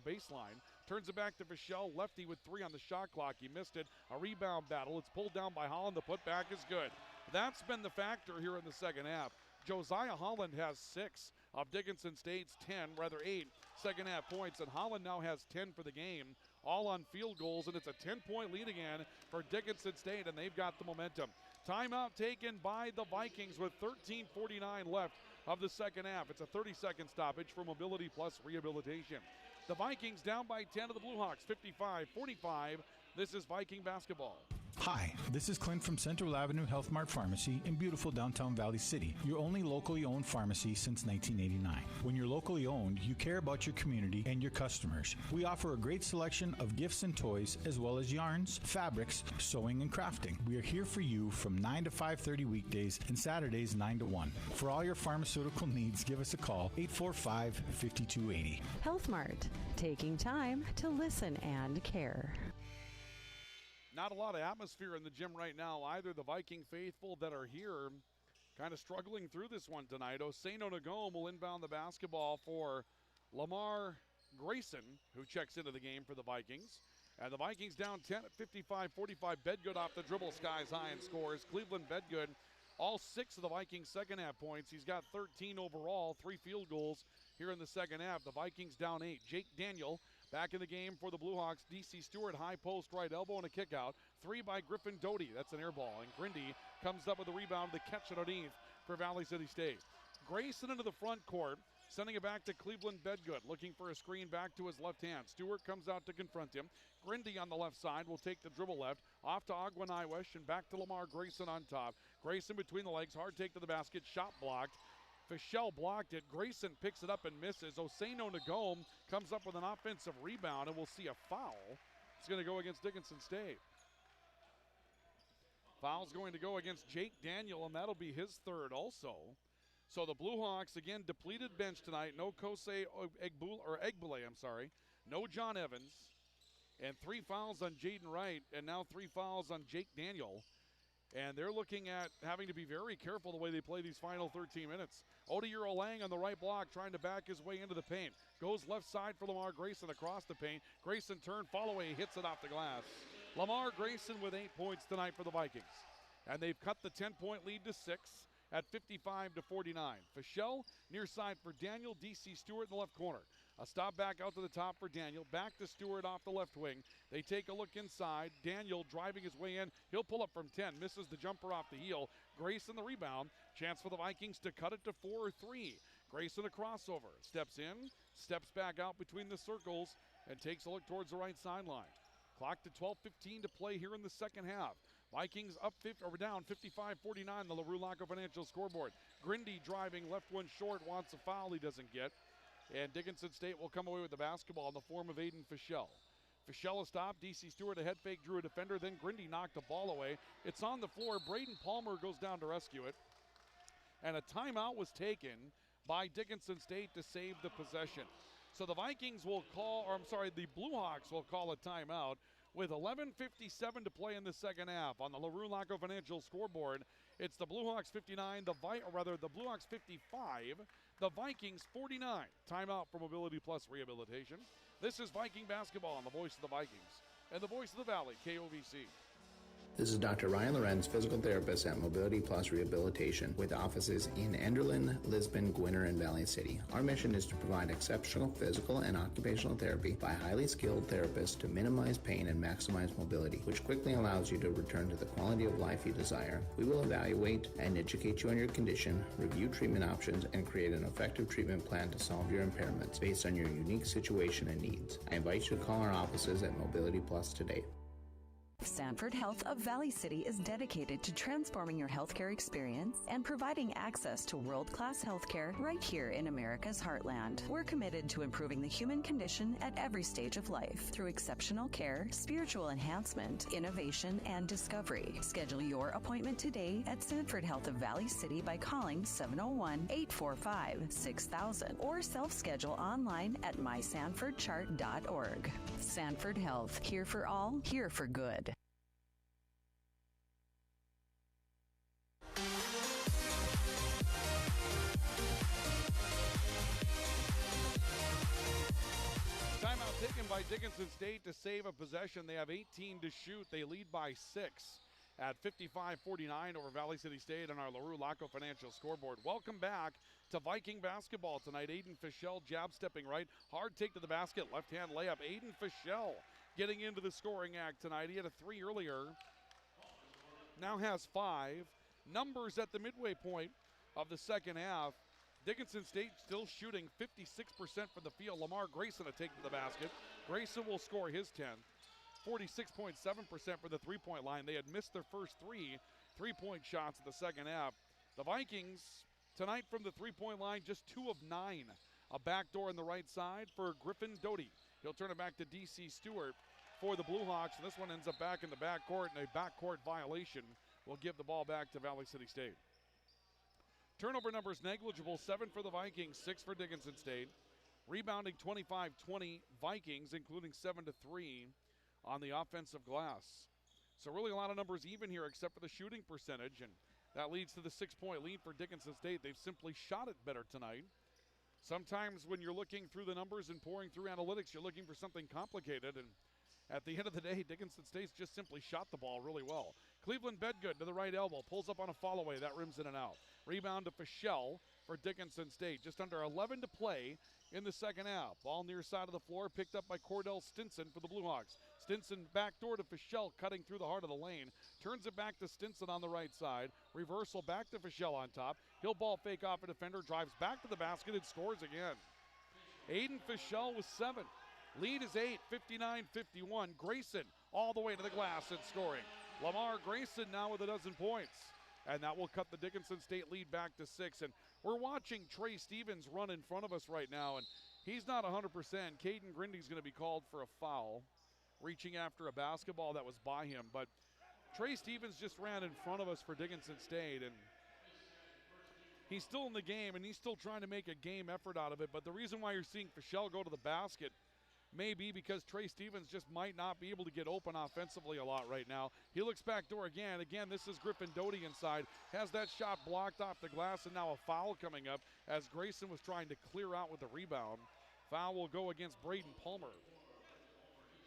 baseline. Turns it back to Fischel. Lefty with 3 on the shot clock. He missed it. A rebound battle. It's pulled down by Holland. The putback is good. That's been the factor here in the second half. Josiah Holland has 6 of Dickinson State's 8 second half points, and Holland now has 10 for the game, all on field goals, and it's a 10-point lead again for Dickinson State, and they've got the momentum. Timeout taken by the Vikings with 13:49 left of the second half. It's a 30-second stoppage for Mobility Plus Rehabilitation. The Vikings down by 10 to the Blue Hawks, 55-45. This is Viking basketball. Hi, this is Clint from Central Avenue Health Mart Pharmacy in beautiful downtown Valley City, your only locally owned pharmacy since 1989. When you're locally owned, you care about your community and your customers. We offer a great selection of gifts and toys, as well as yarns, fabrics, sewing, and crafting. We are here for you from 9 to 5:30 weekdays and Saturdays 9 to 1. For all your pharmaceutical needs, give us a call, 845-5280. Health Mart, taking time to listen and care. Not a lot of atmosphere in the gym right now either. The Viking faithful that are here kind of struggling through this one tonight. Oseno Nagome will inbound the basketball for Lamar Grayson, who checks into the game for the Vikings. And the Vikings down 10 at 55-45. Bedgood off the dribble, skies high and scores. Cleveland Bedgood, all 6 of the Vikings' second half points. He's got 13 overall, 3 field goals here in the second half. The Vikings down 8. Jake Daniel back in the game for the Blue Hawks. D.C. Stewart, high post, right elbow, and a kick out. 3 by Griffin Doty. That's an air ball. And Grindy comes up with a rebound to catch it underneath for Valley City State. Grayson into the front court, sending it back to Cleveland Bedgood, looking for a screen back to his left hand. Stewart comes out to confront him. Grindy on the left side will take the dribble left, off to Aguanaiwesh, and back to Lamar Grayson on top. Grayson between the legs, hard take to the basket, shot blocked. Fischel blocked it. Grayson picks it up and misses. Oseno Nagome comes up with an offensive rebound, and we'll see a foul. It's going to go against Dickinson State. Foul's going to go against Jake Daniel, and that'll be his third also. So the Blue Hawks, again, depleted bench tonight. No Kosei Egbule, No John Evans. And 3 fouls on Jaden Wright, and now 3 fouls on Jake Daniel. And they're looking at having to be very careful the way they play these final 13 minutes. Odeir Olang on the right block trying to back his way into the paint. Goes left side for Lamar Grayson across the paint. Grayson turn, fall away, hits it off the glass. Lamar Grayson with 8 points tonight for the Vikings. And they've cut the 10-point lead to 6 at 55-49. Fischel near side for Daniel. DC Stewart in the left corner. A stop back out to the top for Daniel. Back to Stewart off the left wing. They take a look inside. Daniel driving his way in. He'll pull up from 10. Misses the jumper off the heel. Grayson the rebound. Chance for the Vikings to cut it to 4 or 3. Grayson a crossover. Steps in. Steps back out between the circles and takes a look towards the right sideline. Clock to 12:15 to play here in the second half. Vikings up down 55-49, the LaRue Laco Financial scoreboard. Grindy driving left one short, wants a foul he doesn't get. And Dickinson State will come away with the basketball in the form of Aiden Fischel. Fischel a stop, DC Stewart a head fake, drew a defender, then Grindy knocked the ball away. It's on the floor, Braden Palmer goes down to rescue it. And a timeout was taken by Dickinson State to save the possession. So the Vikings will the Blue Hawks will call a timeout with 11:57 to play in the second half. On the LaRue Laco Financial scoreboard, it's the Blue Hawks 59, the Blue Hawks 55, the Vikings 49. Timeout for Mobility Plus Rehabilitation. This is Viking basketball on the voice of the Vikings and the voice of the Valley, KOVC. This is Dr. Ryan Lorenz, physical therapist at Mobility Plus Rehabilitation, with offices in Enderlin, Lisbon, Gwinner, and Valley City. Our mission is to provide exceptional physical and occupational therapy by highly skilled therapists to minimize pain and maximize mobility, which quickly allows you to return to the quality of life you desire. We will evaluate and educate you on your condition, review treatment options, and create an effective treatment plan to solve your impairments based on your unique situation and needs. I invite you to call our offices at Mobility Plus today. Sanford Health of Valley City is dedicated to transforming your healthcare experience and providing access to world-class healthcare right here in America's heartland. We're committed to improving the human condition at every stage of life through exceptional care, spiritual enhancement, innovation, and discovery. Schedule your appointment today at Sanford Health of Valley City by calling 701-845-6000 or self-schedule online at mysanfordchart.org. Sanford Health, here for all, here for good. Timeout taken by Dickinson State to save a possession. They have 18 to shoot. They lead by 6 at 55-49 over Valley City State on our LaRue Laco Financial scoreboard. Welcome back to Viking basketball tonight. Aiden Fischel jab stepping right. Hard take to the basket. Left-hand layup. Aiden Fischel getting into the scoring act tonight. He had a 3 earlier. Now has 5. Numbers at the midway point of the second half. Dickinson State still shooting 56% from the field. Lamar Grayson a take to the basket. Grayson will score his 10th. 46.7% for the three-point line. They had missed their first 3 three-point shots in the second half. The Vikings tonight from the three-point line, just 2 of 9. A backdoor on the right side for Griffin Doty. He'll turn it back to DC Stewart for the Blue Hawks, and this one ends up back in the backcourt, and a backcourt violation will give the ball back to Valley City State. Turnover numbers negligible, 7 for the Vikings, 6 for Dickinson State. Rebounding 25-20 Vikings, including 7 to 3 on the offensive glass. So really a lot of numbers even here except for the shooting percentage, and that leads to the 6-point lead for Dickinson State. They've simply shot it better tonight. Sometimes when you're looking through the numbers and pouring through analytics, you're looking for something complicated, and at the end of the day, Dickinson State's just simply shot the ball really well. Cleveland Bedgood to the right elbow, pulls up on a fall away, that rims in and out. Rebound to Fischel for Dickinson State. Just under 11 to play in the second half. Ball near side of the floor, picked up by Cordell Stinson for the Blue Hawks. Stinson backdoor to Fischel, cutting through the heart of the lane. Turns it back to Stinson on the right side. Reversal back to Fischel on top. He'll ball fake off a defender, drives back to the basket and scores again. Aiden Fischel with 7. Lead is 8, 59-51. Grayson all the way to the glass and scoring. Lamar Grayson now with 12 points. And that will cut the Dickinson State lead back to 6. And we're watching Trey Stevens run in front of us right now, and he's not 100%. Caden Grindy's going to be called for a foul, reaching after a basketball that was by him. But Trey Stevens just ran in front of us for Dickinson State, and he's still in the game, and he's still trying to make a game effort out of it. But the reason why you're seeing Fischel go to the basket may be because Trey Stevens just might not be able to get open offensively a lot right now. He looks back door again. Again, this is Griffin Doty inside. Has that shot blocked off the glass, and now a foul coming up as Grayson was trying to clear out with the rebound. Foul will go against Braden Palmer.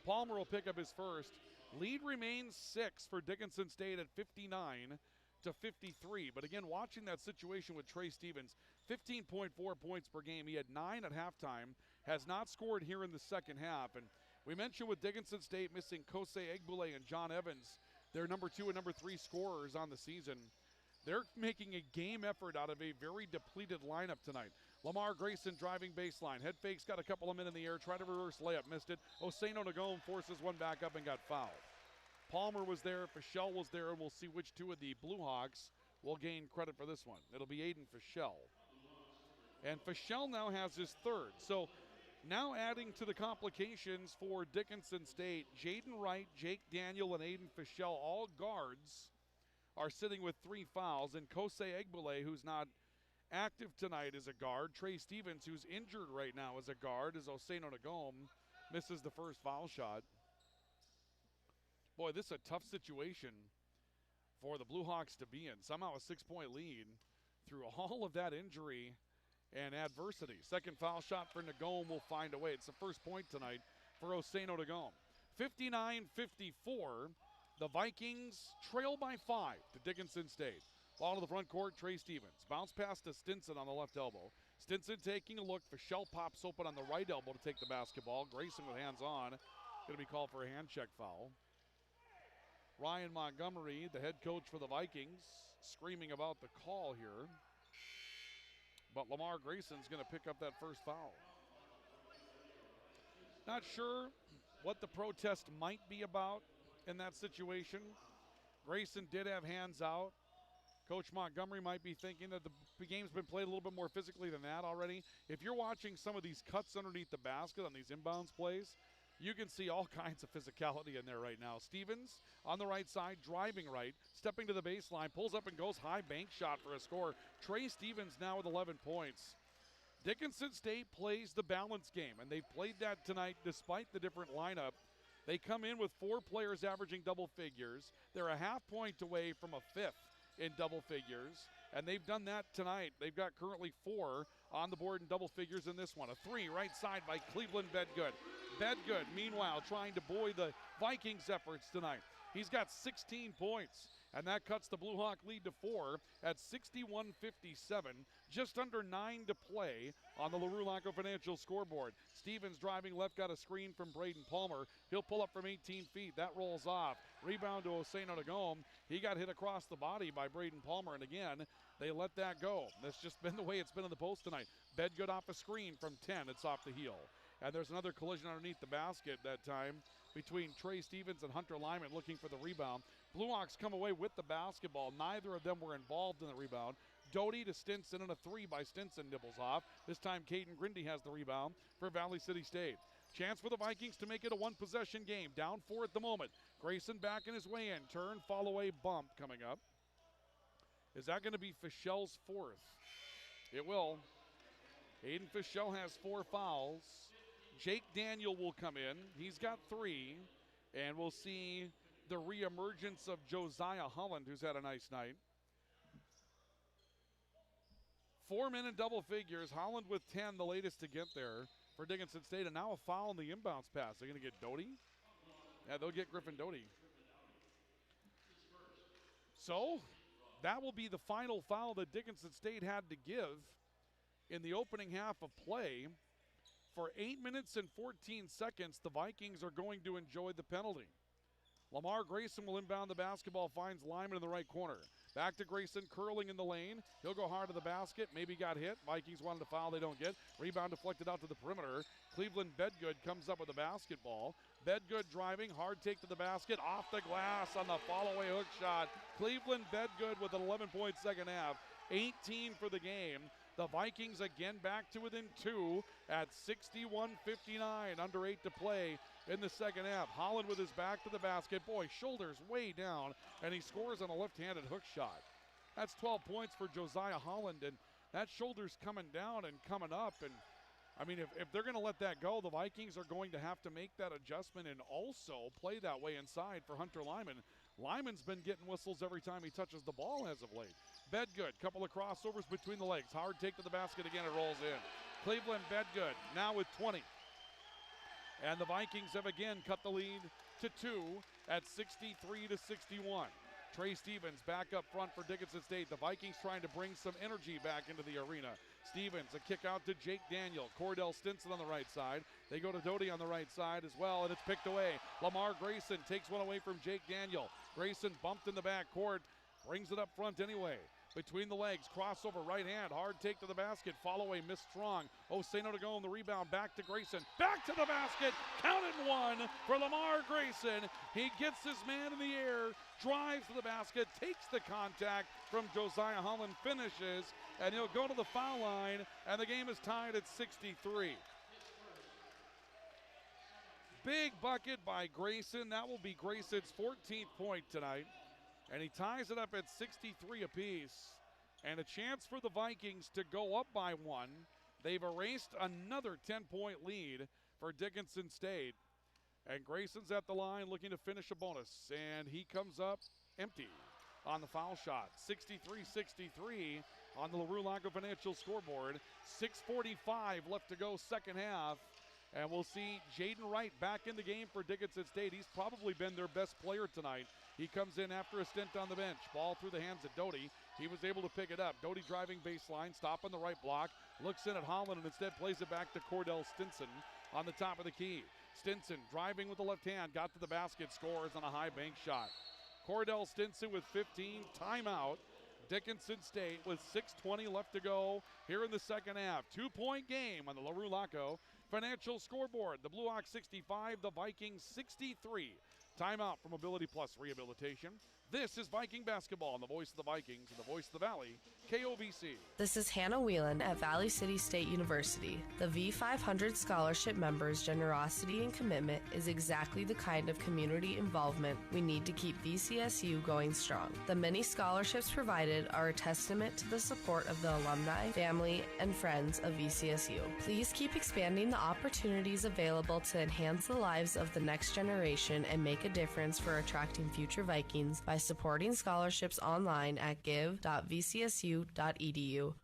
Palmer will pick up his first. Lead remains 6 for Dickinson State at 59-53. But again, watching that situation with Trey Stevens, 15.4 points per game. He had 9 at halftime, has not scored here in the second half. And we mentioned with Dickinson State missing Kosei Egbule and John Evans, their number 2 and number 3 scorers on the season. They're making a game effort out of a very depleted lineup tonight. Lamar Grayson driving baseline. Head fakes, got a couple of men in the air, tried to reverse layup, missed it. Oseno Nagome forces one back up and got fouled. Palmer was there, Fischel was there, and we'll see which two of the Blue Hawks will gain credit for this one. It'll be Aiden Fischel. And Fischel now has his third. So now adding to the complications for Dickinson State, Jaden Wright, Jake Daniel, and Aiden Fischel, all guards, are sitting with 3 fouls, and Kosei Egbule, who's not active tonight, is a guard. Trey Stevens, who's injured right now, is a guard, as Oseno Nagome misses the first foul shot. Boy, this is a tough situation for the Blue Hawks to be in. Somehow a 6-point lead through all of that injury and adversity. Second foul shot for Nagome will find a way. It's the first point tonight for Oseno Nagome. 59-54. The Vikings trail by 5 to Dickinson State. Ball to the front court, Trey Stevens. Bounce pass to Stinson on the left elbow. Stinson taking a look. Fischel pops open on the right elbow to take the basketball. Grayson with hands on. Going to be called for a hand check foul. Ryan Montgomery, the head coach for the Vikings, screaming about the call here. But Lamar Grayson's going to pick up that first foul. Not sure what the protest might be about in that situation. Grayson did have hands out. Coach Montgomery might be thinking that the game's been played a little bit more physically than that already. If you're watching some of these cuts underneath the basket on these inbounds plays, you can see all kinds of physicality in there right now. Stevens on the right side, driving right, stepping to the baseline, pulls up and goes high bank shot for a score. Trey Stevens now with 11 points. Dickinson State plays the balance game, and they've played that tonight despite the different lineup. They come in with 4 players averaging double figures. They're a half point away from a 5th in double figures, and they've done that tonight. They've got currently 4 on the board in double figures in this one. A 3 right side by Cleveland Bedgood. Bedgood, meanwhile, trying to buoy the Vikings' efforts tonight. He's got 16 points, and that cuts the Blue Hawk lead to 4 at 61-57. Just under 9 to play on the LaRue Laco Financial scoreboard. Stevens driving left, got a screen from Braden Palmer. He'll pull up from 18 feet. That rolls off. Rebound to Oseno Nagome. He got hit across the body by Braden Palmer, and again, they let that go. That's just been the way it's been in the post tonight. Bedgood off a screen from 10. It's off the heel. And there's another collision underneath the basket that time between Trey Stevens and Hunter Lyman looking for the rebound. Blue Hawks come away with the basketball. Neither of them were involved in the rebound. Doty to Stinson, and a 3 by Stinson nibbles off. This time Caden Grindy has the rebound for Valley City State. Chance for the Vikings to make it a one-possession game. Down 4 at the moment. Grayson backing his way in. Turn, fall away, bump coming up. Is that going to be Fischel's 4th? It will. Aiden Fischel has 4 fouls. Jake Daniel will come in. He's got 3. And we'll see the reemergence of Josiah Holland, who's had a nice night. 4 men in double figures. Holland with 10, the latest to get there for Dickinson State. And now a foul on the inbounds pass. They're going to get Doty? Yeah, they'll get Griffin Doty. So that will be the final foul that Dickinson State had to give in the opening half of play. For 8 minutes and 14 seconds, the Vikings are going to enjoy the penalty. Lamar Grayson will inbound the basketball, finds Lyman in the right corner. Back to Grayson, curling in the lane. He'll go hard to the basket, maybe got hit. Vikings wanted to foul, they don't get. Rebound deflected out to the perimeter. Cleveland Bedgood comes up with the basketball. Bedgood driving, hard take to the basket, off the glass on the fall-away hook shot. Cleveland Bedgood with an 11-point second half, 18 for the game. The Vikings again back to within 2 at 61-59, under 8 to play in the second half. Holland with his back to the basket. Boy, shoulders way down, and he scores on a left-handed hook shot. That's 12 points for Josiah Holland, and that shoulder's coming down and coming up. And, I mean, if they're going to let that go, the Vikings are going to have to make that adjustment and also play that way inside for Hunter Lyman. Lyman's been getting whistles every time he touches the ball as of late. Bedgood, couple of crossovers between the legs. Hard take to the basket again, it rolls in. Cleveland Bedgood now with 20. And the Vikings have again cut the lead 2 at 63-61. Trey Stevens back up front for Dickinson State. The Vikings trying to bring some energy back into the arena. Stevens, a kick out to Jake Daniel. Cordell Stinson on the right side. They go to Doty on the right side as well, and it's picked away. Lamar Grayson takes one away from Jake Daniel. Grayson bumped in the back court, brings it up front anyway. Between the legs, crossover, right hand, hard take to the basket, follow away, missed strong. Oseno to go on the rebound, back to Grayson, back to the basket, counted one for Lamar Grayson. He gets his man in the air, drives to the basket, takes the contact from Josiah Holland, finishes, and he'll go to the foul line, and the game is tied at 63. Big bucket by Grayson. That will be Grayson's 14th point tonight. And he ties it up at 63 apiece. And a chance for the Vikings to go up by one. They've erased another 10-point lead for Dickinson State. And Grayson's at the line looking to finish a bonus. And he comes up empty on the foul shot. 63-63 on the LaRue Laco Financial scoreboard. 6:45 left to go, second half. And we'll see Jaden Wright back in the game for Dickinson State. He's probably been their best player tonight. He comes in after a stint on the bench. Ball through the hands of Doty. He was able to pick it up. Doty driving baseline, stop on the right block, looks in at Holland and instead plays it back to Cordell Stinson on the top of the key. Stinson driving with the left hand, got to the basket, scores on a high bank shot. Cordell Stinson with 15, timeout. Dickinson State with 6:20 left to go here in the second half. 2-point game on the LaRue Laco Financial scoreboard. The Blue Hawks 65, the Vikings 63. Timeout from Mobility Plus Rehabilitation. This is Viking basketball on the voice of the Vikings and the voice of the Valley, KOVC. This is Hannah Whelan at Valley City State University. The V500 scholarship members' generosity and commitment is exactly the kind of community involvement we need to keep VCSU going strong. The many scholarships provided are a testament to the support of the alumni, family, and friends of VCSU. Please keep expanding the opportunities available to enhance the lives of the next generation and make a difference for attracting future Vikings by supporting scholarships online at give.vcsu.edu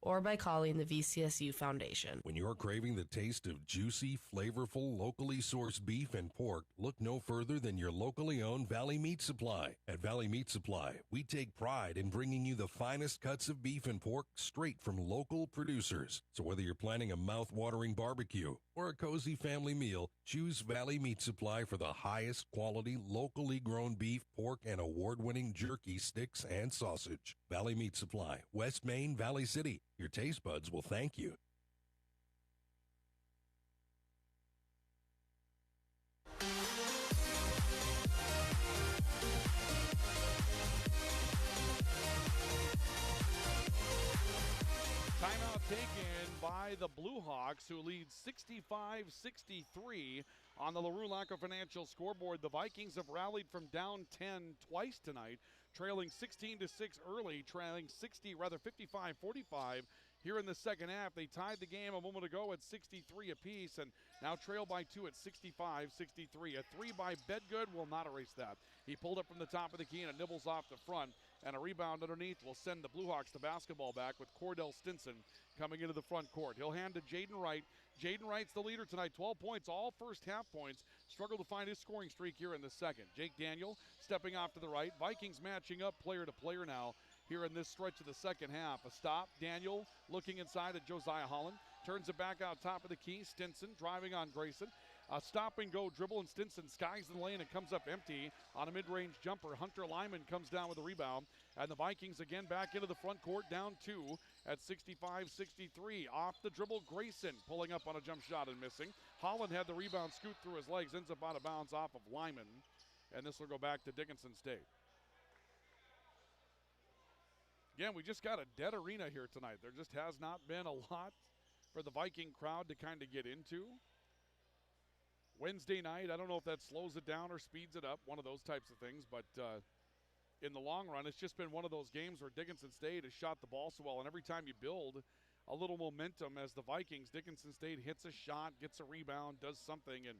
or by calling the VCSU Foundation. When you're craving the taste of juicy, flavorful, locally sourced beef and pork, look no further than your locally owned Valley Meat Supply. At Valley Meat Supply, we take pride in bringing you the finest cuts of beef and pork straight from local producers. So whether you're planning a mouth-watering barbecue or a cozy family meal, choose Valley Meat Supply for the highest quality, locally grown beef, pork, and award-winning jerky, sticks, and sausage. Valley Meat Supply, West Main, Valley City. Your taste buds will thank you. Timeout taken by the Blue Hawks, who lead 65-63 on the LaRue Laco Financial scoreboard. The Vikings have rallied from down 10 twice tonight, trailing 16-6 early, trailing 55-45 here in the second half. They tied the game a moment ago at 63 apiece and now trail by 2 at 65-63. A 3 by Bedgood will not erase that. He pulled up from the top of the key and it nibbles off the front. And a rebound underneath will send the Blue Hawks the basketball back with Cordell Stinson coming into the front court. He'll hand to Jaden Wright. Jaden Wright's the leader tonight, 12 points, all first half points. Struggled to find his scoring streak here in the second. Jake Daniel stepping off to the right. Vikings matching up player to player now here in this stretch of the second half. A stop, Daniel looking inside at Josiah Holland. Turns it back out top of the key. Stinson driving on Grayson. A stop-and-go dribble, and Stinson skies the lane and comes up empty on a mid-range jumper. Hunter Lyman comes down with a rebound, and the Vikings again back into the front court, down 2 at 65-63. Off the dribble, Grayson pulling up on a jump shot and missing. Holland had the rebound scoot through his legs, ends up out of bounds off of Lyman, and this will go back to Dickinson State. Again, we just got a dead arena here tonight. There just has not been a lot for the Viking crowd to kind of get into. Wednesday night, I don't know if that slows it down or speeds it up, one of those types of things, but in the long run, it's just been one of those games where Dickinson State has shot the ball so well, and every time you build a little momentum as the Vikings, Dickinson State hits a shot, gets a rebound, does something, and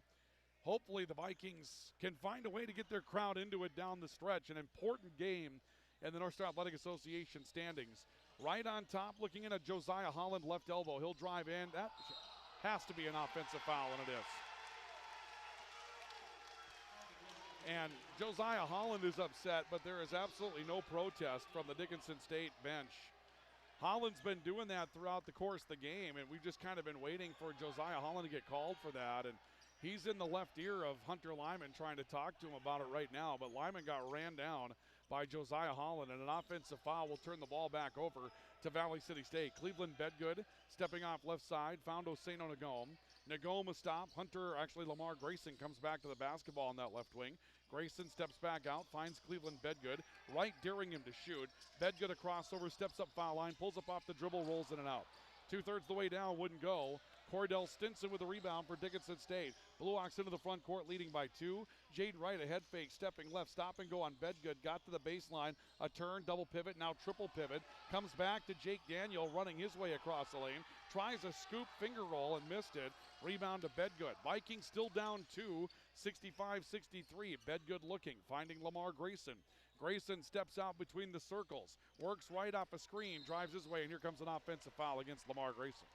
hopefully the Vikings can find a way to get their crowd into it down the stretch. An important game in the North Star Athletic Association standings. Right on top, looking in at Josiah Holland, left elbow. He'll drive in. That has to be an offensive foul, and it is. And Josiah Holland is upset, but there is absolutely no protest from the Dickinson State bench. Holland's been doing that throughout the course of the game, and we've just kind of been waiting for Josiah Holland to get called for that. And he's in the left ear of Hunter Lyman trying to talk to him about it right now, but Lyman got ran down by Josiah Holland, and an offensive foul will turn the ball back over to Valley City State. Cleveland Bedgood stepping off left side, found Oseno Nagome. Nagome a stop. Lamar Grayson comes back to the basketball on that left wing. Grayson steps back out, finds Cleveland Bedgood, right daring him to shoot. Bedgood a crossover, steps up foul line, pulls up off the dribble, rolls in and out. 2/3 the way down, wouldn't go. Cordell Stinson with the rebound for Dickinson State. Blue Hawks into the front court, leading by 2. Jaden Wright, a head fake, stepping left, stop and go on Bedgood. Got to the baseline, a turn, double pivot, now triple pivot. Comes back to Jake Daniel, running his way across the lane. Tries a scoop finger roll and missed it. Rebound to Bedgood. Vikings still down 2, 65-63. Bedgood looking, finding Lamar Grayson. Grayson steps out between the circles, works right off a screen, drives his way, and here comes an offensive foul against Lamar Grayson.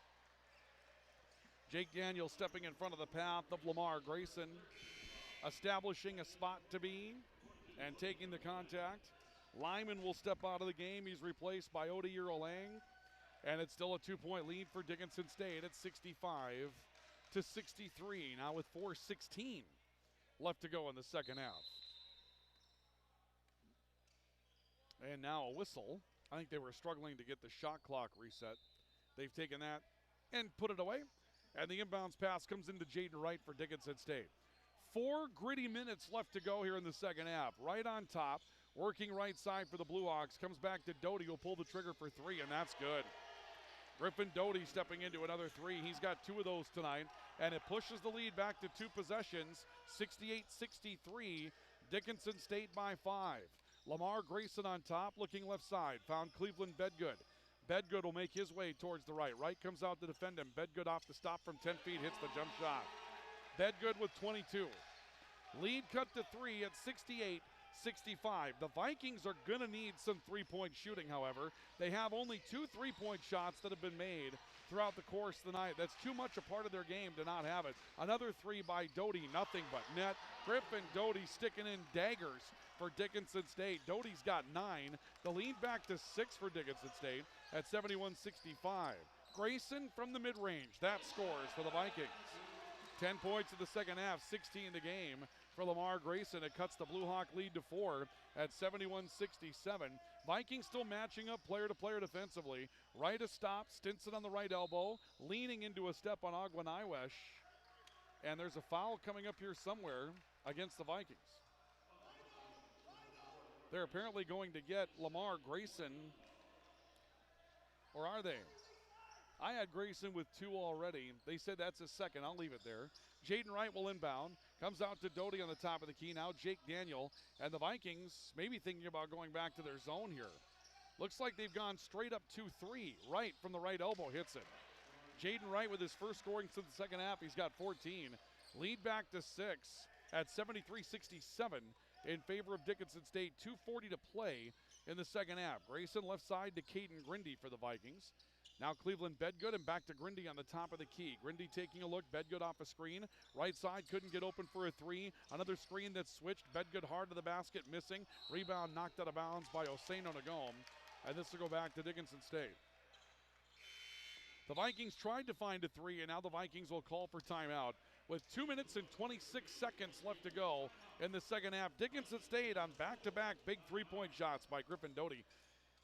Jake Daniel stepping in front of the path of Lamar Grayson, establishing a spot to be and taking the contact. Lyman will step out of the game. He's replaced by Odeir Olang, and it's still a 2-point lead for Dickinson State at 65-63, now with 4:16 left to go in the second half. And now a whistle. I think they were struggling to get the shot clock reset. They've taken that and put it away. And the inbounds pass comes into Jaden Wright for Dickinson State. 4 gritty minutes left to go here in the second half. Right on top, working right side for the Blue Hawks. Comes back to Doty, who'll pull the trigger for 3, and that's good. Griffin Doty stepping into another 3. He's got 2 of those tonight, and it pushes the lead back to 2 possessions. 68-63, Dickinson State by 5. Lamar Grayson on top, looking left side. Found Cleveland Bedgood. Bedgood will make his way towards the right. Wright comes out to defend him. Bedgood off the stop from 10 feet, hits the jump shot. Bedgood with 22. Lead cut to 3 at 68-65. The Vikings are going to need some three-point shooting, however. They have only 2 3-point shots that have been made throughout the course of the night. That's too much a part of their game to not have it. Another 3 by Doty, nothing but net. Griffin Doty sticking in daggers for Dickinson State. Doty's got 9. The lead back to 6 for Dickinson State at 71-65. Grayson from the mid-range. That scores for the Vikings. 10 points in the second half, 16 the game for Lamar Grayson. It cuts the Blue Hawk lead to 4 at 71-67. Vikings still matching up player to player defensively. Right a stop, Stinson on the right elbow, leaning into a step on Aguanaiwesh. And there's a foul coming up here somewhere against the Vikings. They're apparently going to get Lamar Grayson, or are they? I had Grayson with 2 already. They said that's his second. I'll leave it there. Jaden Wright will inbound. Comes out to Doty on the top of the key. Now Jake Daniel. And the Vikings maybe thinking about going back to their zone here. Looks like they've gone straight up 2-3. Wright from the right elbow hits it. Jaden Wright with his first scoring since the second half. He's got 14. Lead back to 6 at 73-67 in favor of Dickinson State. 2:40 to play in the second half. Grayson left side to Caden Grindy for the Vikings. Now Cleveland Bedgood and back to Grindy on the top of the key. Grindy taking a look, Bedgood off a screen. Right side couldn't get open for a 3. Another screen that's switched. Bedgood hard to the basket, missing. Rebound knocked out of bounds by Oseno Nagome. And this will go back to Dickinson State. The Vikings tried to find a 3, and now the Vikings will call for timeout. With 2 minutes and 26 seconds left to go in the second half. Dickinson State on back-to-back big 3-point shots by Griffin Doty.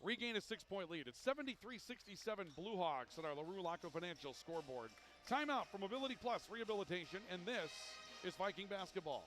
Regain a 6-point lead. It's 73-67 Blue Hawks on our LaRue Laco Financial scoreboard. Timeout for Mobility Plus Rehabilitation, and this is Viking basketball.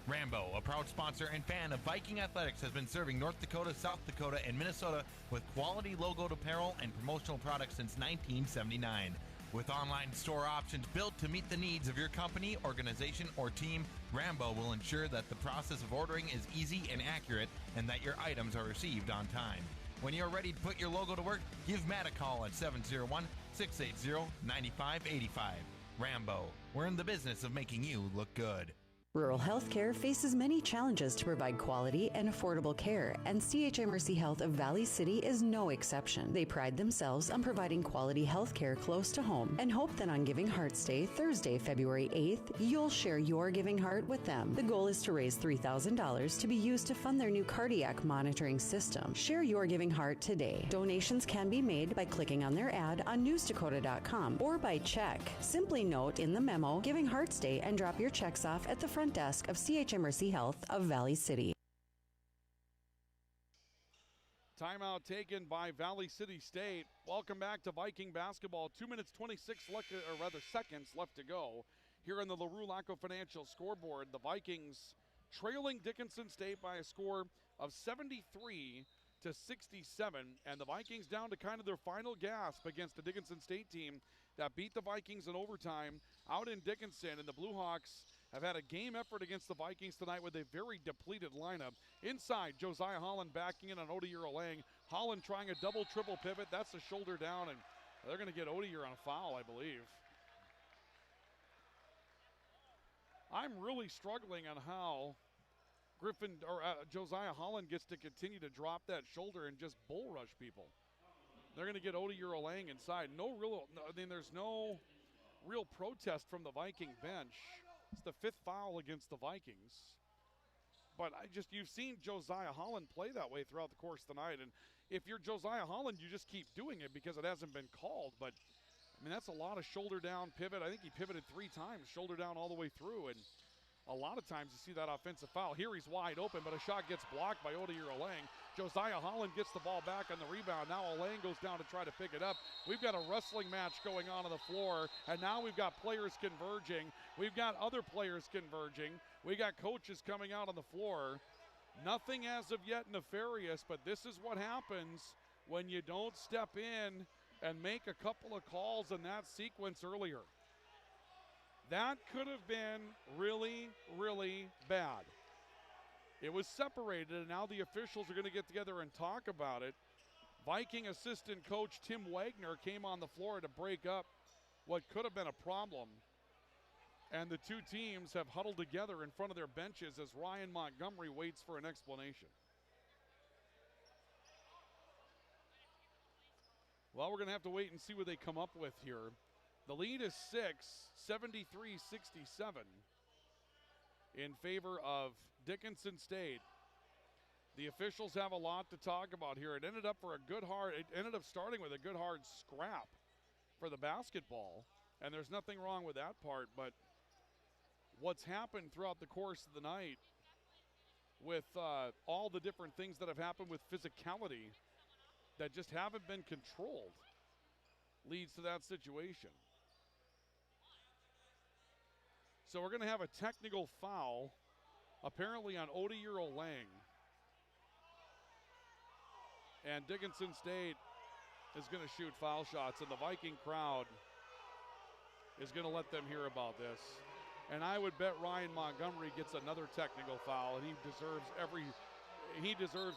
Rambo, a proud sponsor and fan of Viking Athletics, has been serving North Dakota, South Dakota, and Minnesota with quality logoed apparel and promotional products since 1979. With online store options built to meet the needs of your company, organization, or team, Rambo will ensure that the process of ordering is easy and accurate and that your items are received on time. When you're ready to put your logo to work, give Matt a call at 701-680-9585. Rambo, we're in the business of making you look good. Rural healthcare faces many challenges to provide quality and affordable care, and CHMRC Health of Valley City is no exception. They pride themselves on providing quality healthcare close to home and hope that on Giving Hearts Day, Thursday, February 8th, you'll share your giving heart with them. The goal is to raise $3,000 to be used to fund their new cardiac monitoring system. Share your giving heart today. Donations can be made by clicking on their ad on newsdakota.com or by check. Simply note in the memo Giving Hearts Day and drop your checks off at the front desk of CHMRC Health of Valley City. Timeout taken by Valley City State. Welcome back to Viking basketball. 2 minutes 26 seconds left to go here on the LaRue Laco Financial scoreboard. The Vikings trailing Dickinson State by a score of 73-67, and the Vikings down to kind of their final gasp against the Dickinson State team that beat the Vikings in overtime out in Dickinson, and the Blue Hawks have had a game effort against the Vikings tonight with a very depleted lineup. Inside, Josiah Holland backing in on Odier Olang. Holland trying a double-triple pivot. That's the shoulder down, and they're going to get Odier on a foul, I believe. I'm really struggling on how Josiah Holland gets to continue to drop that shoulder and just bull rush people. They're going to get Odier Olang inside. There's no real protest from the Viking bench. It's the 5th foul against the Vikings. But you've seen Josiah Holland play that way throughout the course of the night. And if you're Josiah Holland, you just keep doing it because it hasn't been called. But, that's a lot of shoulder down pivot. I think he pivoted 3 times, shoulder down all the way through. And a lot of times you see that offensive foul. Here he's wide open, but a shot gets blocked by Odier Olang. Josiah Holland gets the ball back on the rebound. Now Olang goes down to try to pick it up. We've got a wrestling match going on the floor, and now we've got players converging. We've got other players converging. We got coaches coming out on the floor. Nothing as of yet nefarious, but this is what happens when you don't step in and make a couple of calls in that sequence earlier. That could have been really, really bad. It was separated, and now the officials are going to get together and talk about it. Viking assistant coach Tim Wagner came on the floor to break up what could have been a problem. And the two teams have huddled together in front of their benches as Ryan Montgomery waits for an explanation. Well, we're going to have to wait and see what they come up with here. The lead is 6, 73-67 in favor of Dickinson State. The officials have a lot to talk about here. It ended up starting with a good hard scrap for the basketball, and there's nothing wrong with that part, but what's happened throughout the course of the night with all the different things that have happened with physicality that just haven't been controlled leads to that situation. So we're going to have a technical foul, apparently on Odier Olang. And Dickinson State is going to shoot foul shots, and the Viking crowd is going to let them hear about this. And I would bet Ryan Montgomery gets another technical foul, and he deserves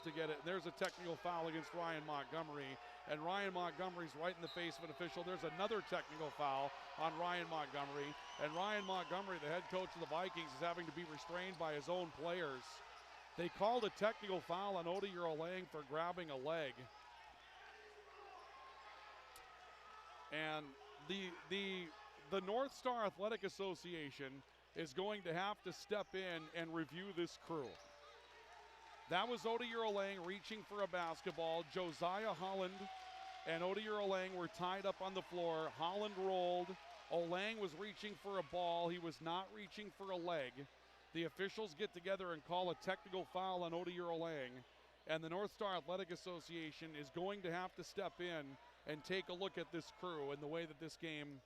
to get it. There's a technical foul against Ryan Montgomery, and Ryan Montgomery's right in the face of an official. There's another technical foul on Ryan Montgomery, and Ryan Montgomery, the head coach of the Vikings, is having to be restrained by his own players. They called a technical foul on Odier Olang for grabbing a leg. And the North Star Athletic Association is going to have to step in and review this crew. That was Odier Olang reaching for a basketball. Josiah Holland and Odier Olang were tied up on the floor. Holland rolled. Olang was reaching for a ball. He was not reaching for a leg. The officials get together and call a technical foul on Odier Olang. And the North Star Athletic Association is going to have to step in and take a look at this crew and the way that this game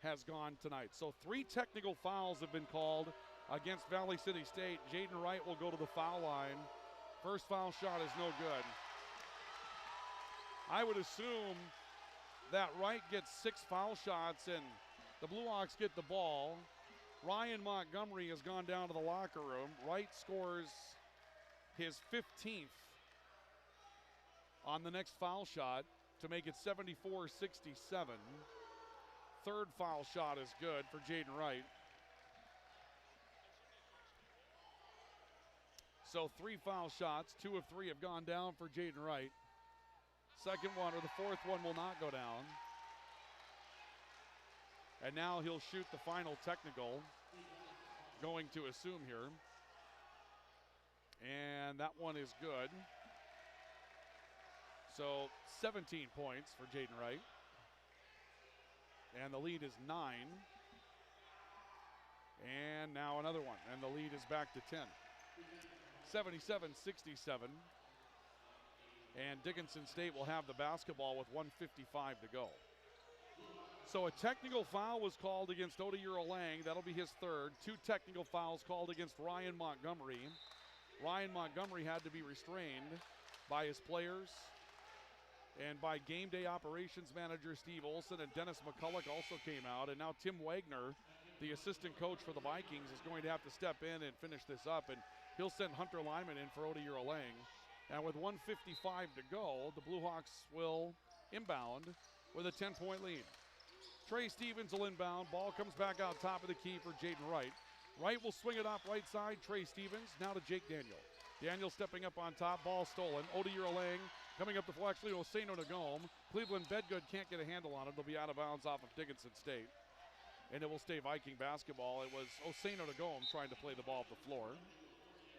has gone tonight. So 3 technical fouls have been called against Valley City State. Jaden Wright will go to the foul line. First foul shot is no good. I would assume that Wright gets 6 foul shots and the Blue Hawks get the ball. Ryan Montgomery has gone down to the locker room. Wright scores his 15th on the next foul shot to make it 74-67. Third foul shot is good for Jaden Wright. So 3 foul shots, 2 of 3 have gone down for Jaden Wright. Second one, or the fourth one, will not go down. And now he'll shoot the final technical, going to assume here. And that one is good. So 17 points for Jaden Wright. And the lead is 9. And now another one, and the lead is back to 10. 77-67. And Dickinson State will have the basketball with 1:55 to go. So a technical foul was called against Odairo Lang. That'll be his third. 2 technical fouls called against Ryan Montgomery. Ryan Montgomery had to be restrained by his players and by game day operations manager Steve Olson, and Dennis McCulloch also came out. And now Tim Wagner, the assistant coach for the Vikings, is going to have to step in and finish this up, and he'll send Hunter Lyman in for Odairo Lang. And with 1:55 to go, the Blue Hawks will inbound with a 10-point lead. Trey Stevens will inbound. Ball comes back out top of the key for Jaden Wright. Wright will swing it off right side. Trey Stevens now to Jake Daniel. Daniel stepping up on top. Ball stolen. Odairo Lang coming up the floor. Actually, Oseno Nagome. Cleveland Bedgood can't get a handle on it. They'll be out of bounds off of Dickinson State. And it will stay Viking basketball. It was Oseno Nagome trying to play the ball up the floor.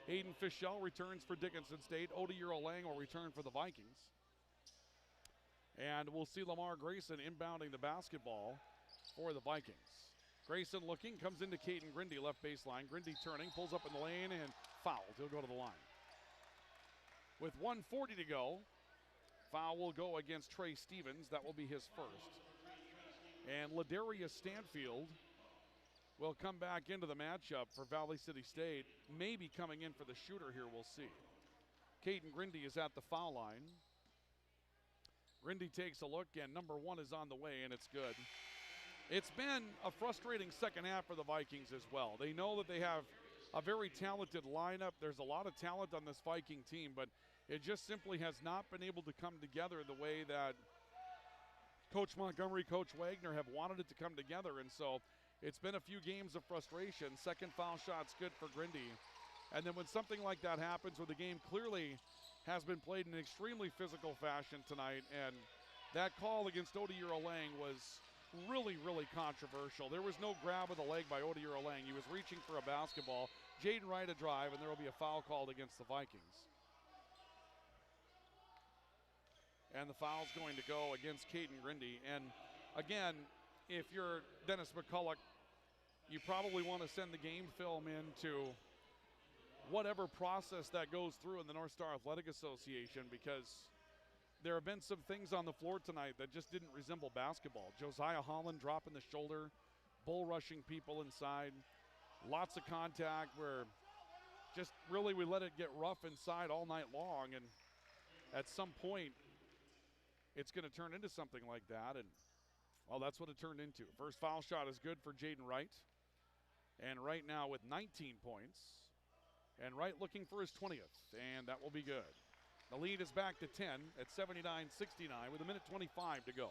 Hayden Fischel returns for Dickinson State. Odairo Lang will return for the Vikings. And we'll see Lamar Grayson inbounding the basketball for the Vikings. Grayson looking, comes into Caden Grindy, left baseline. Grindy turning, pulls up in the lane, and fouled. He'll go to the line. With 1:40 to go, foul will go against Trey Stevens. That will be his first. And Ladarius Stanfield will come back into the matchup for Valley City State. Maybe coming in for the shooter here, we'll see. Caden Grindy is at the foul line. Grindy takes a look, and number 1 is on the way, and it's good. It's been a frustrating second half for the Vikings as well. They know that they have a very talented lineup. There's a lot of talent on this Viking team, but it just simply has not been able to come together the way that Coach Montgomery, Coach Wagner have wanted it to come together. And so it's been a few games of frustration. Second foul shot's good for Grindy. And then when something like that happens, where the game clearly has been played in an extremely physical fashion tonight, and that call against Odairo Lang was really, really controversial. There was no grab of the leg by Odairo Lang. He was reaching for a basketball. Jaden Wright a drive, and there will be a foul called against the Vikings. And the foul's going to go against Caden Grindy. And again, if you're Dennis McCulloch, you probably want to send the game film into whatever process that goes through in the North Star Athletic Association, because there have been some things on the floor tonight that just didn't resemble basketball. Josiah Holland dropping the shoulder, bull rushing people inside, lots of contact where just really we let it get rough inside all night long, and at some point it's going to turn into something like that, and well, that's what it turned into. First foul shot is good for Jaden Wright, and right now with 19 points, and Wright looking for his 20th, and that will be good. The lead is back to 10 at 79-69 with 1:25 to go.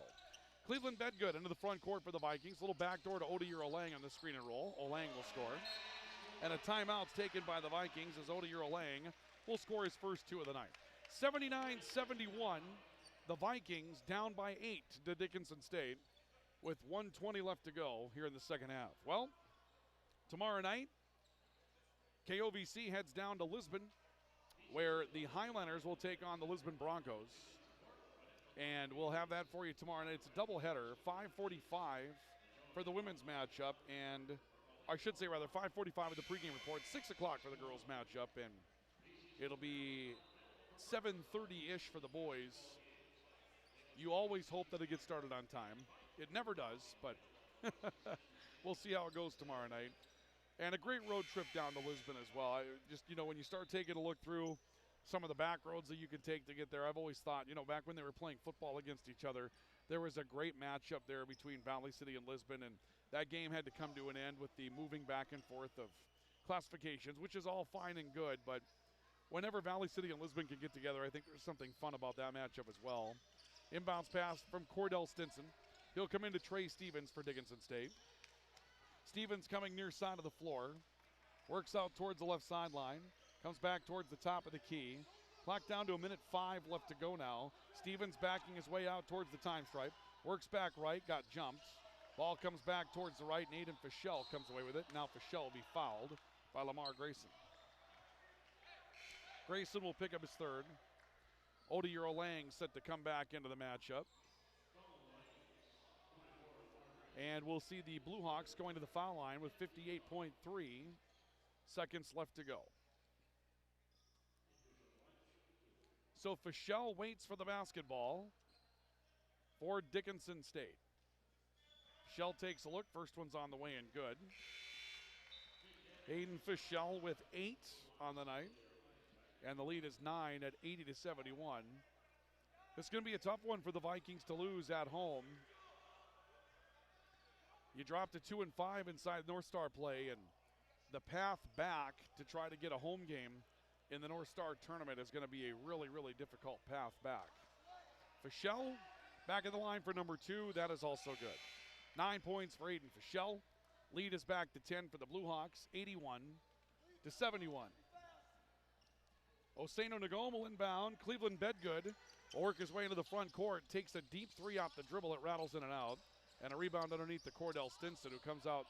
Cleveland Bedgood into the front court for the Vikings. Little backdoor to Odairo Lang on the screen and roll. Olang will score. And a timeout's taken by the Vikings as Odairo Lang will score his first 2 of the night. 79-71, the Vikings down by 8 to Dickinson State with 1:20 left to go here in the second half. Well, tomorrow night, KOVC heads down to Lisbon, where the Highlanders will take on the Lisbon Broncos. And we'll have that for you tomorrow night. It's a doubleheader, 5:45 for the women's matchup, and I should say rather 5:45 with the pregame report, 6 o'clock for the girls' matchup, and it'll be 7:30-ish for the boys. You always hope that it gets started on time. It never does, but we'll see how it goes tomorrow night. And a great road trip down to Lisbon as well. When you start taking a look through some of the back roads that you can take to get there, I've always thought, back when they were playing football against each other, there was a great matchup there between Valley City and Lisbon, and that game had to come to an end with the moving back and forth of classifications, which is all fine and good, but whenever Valley City and Lisbon can get together, I think there's something fun about that matchup as well. Inbounds pass from Cordell Stinson. He'll come into Trey Stevens for Dickinson State. Stevens coming near side of the floor. Works out towards the left sideline. Comes back towards the top of the key. Clock down to 1:05 left to go now. Stevens backing his way out towards the time stripe. Works back right, got jumped. Ball comes back towards the right, and Aiden Fischel comes away with it. Now Fischel will be fouled by Lamar Grayson. Grayson will pick up his third. Odier Lang set to come back into the matchup. And we'll see the Blue Hawks going to the foul line with 58.3 seconds left to go. So Fischel waits for the basketball for Dickinson State. Fischel takes a look. First one's on the way and good. Aiden Fischel with 8 on the night. And the lead is 9 at 80-71. This is going to be a tough one for the Vikings to lose at home. You drop to 2-5 inside North Star play, and the path back to try to get a home game in the North Star tournament is going to be a really, really difficult path back. Fischel back in the line for number 2. That is also good. 9 points for Aiden Fischel. Lead is back to 10 for the Blue Hawks, 81-71. Oseno Nagom will inbound. Cleveland Bedgood will work his way into the front court. Takes a deep three off the dribble. It rattles in and out. And a rebound underneath to Cordell Stinson, who comes out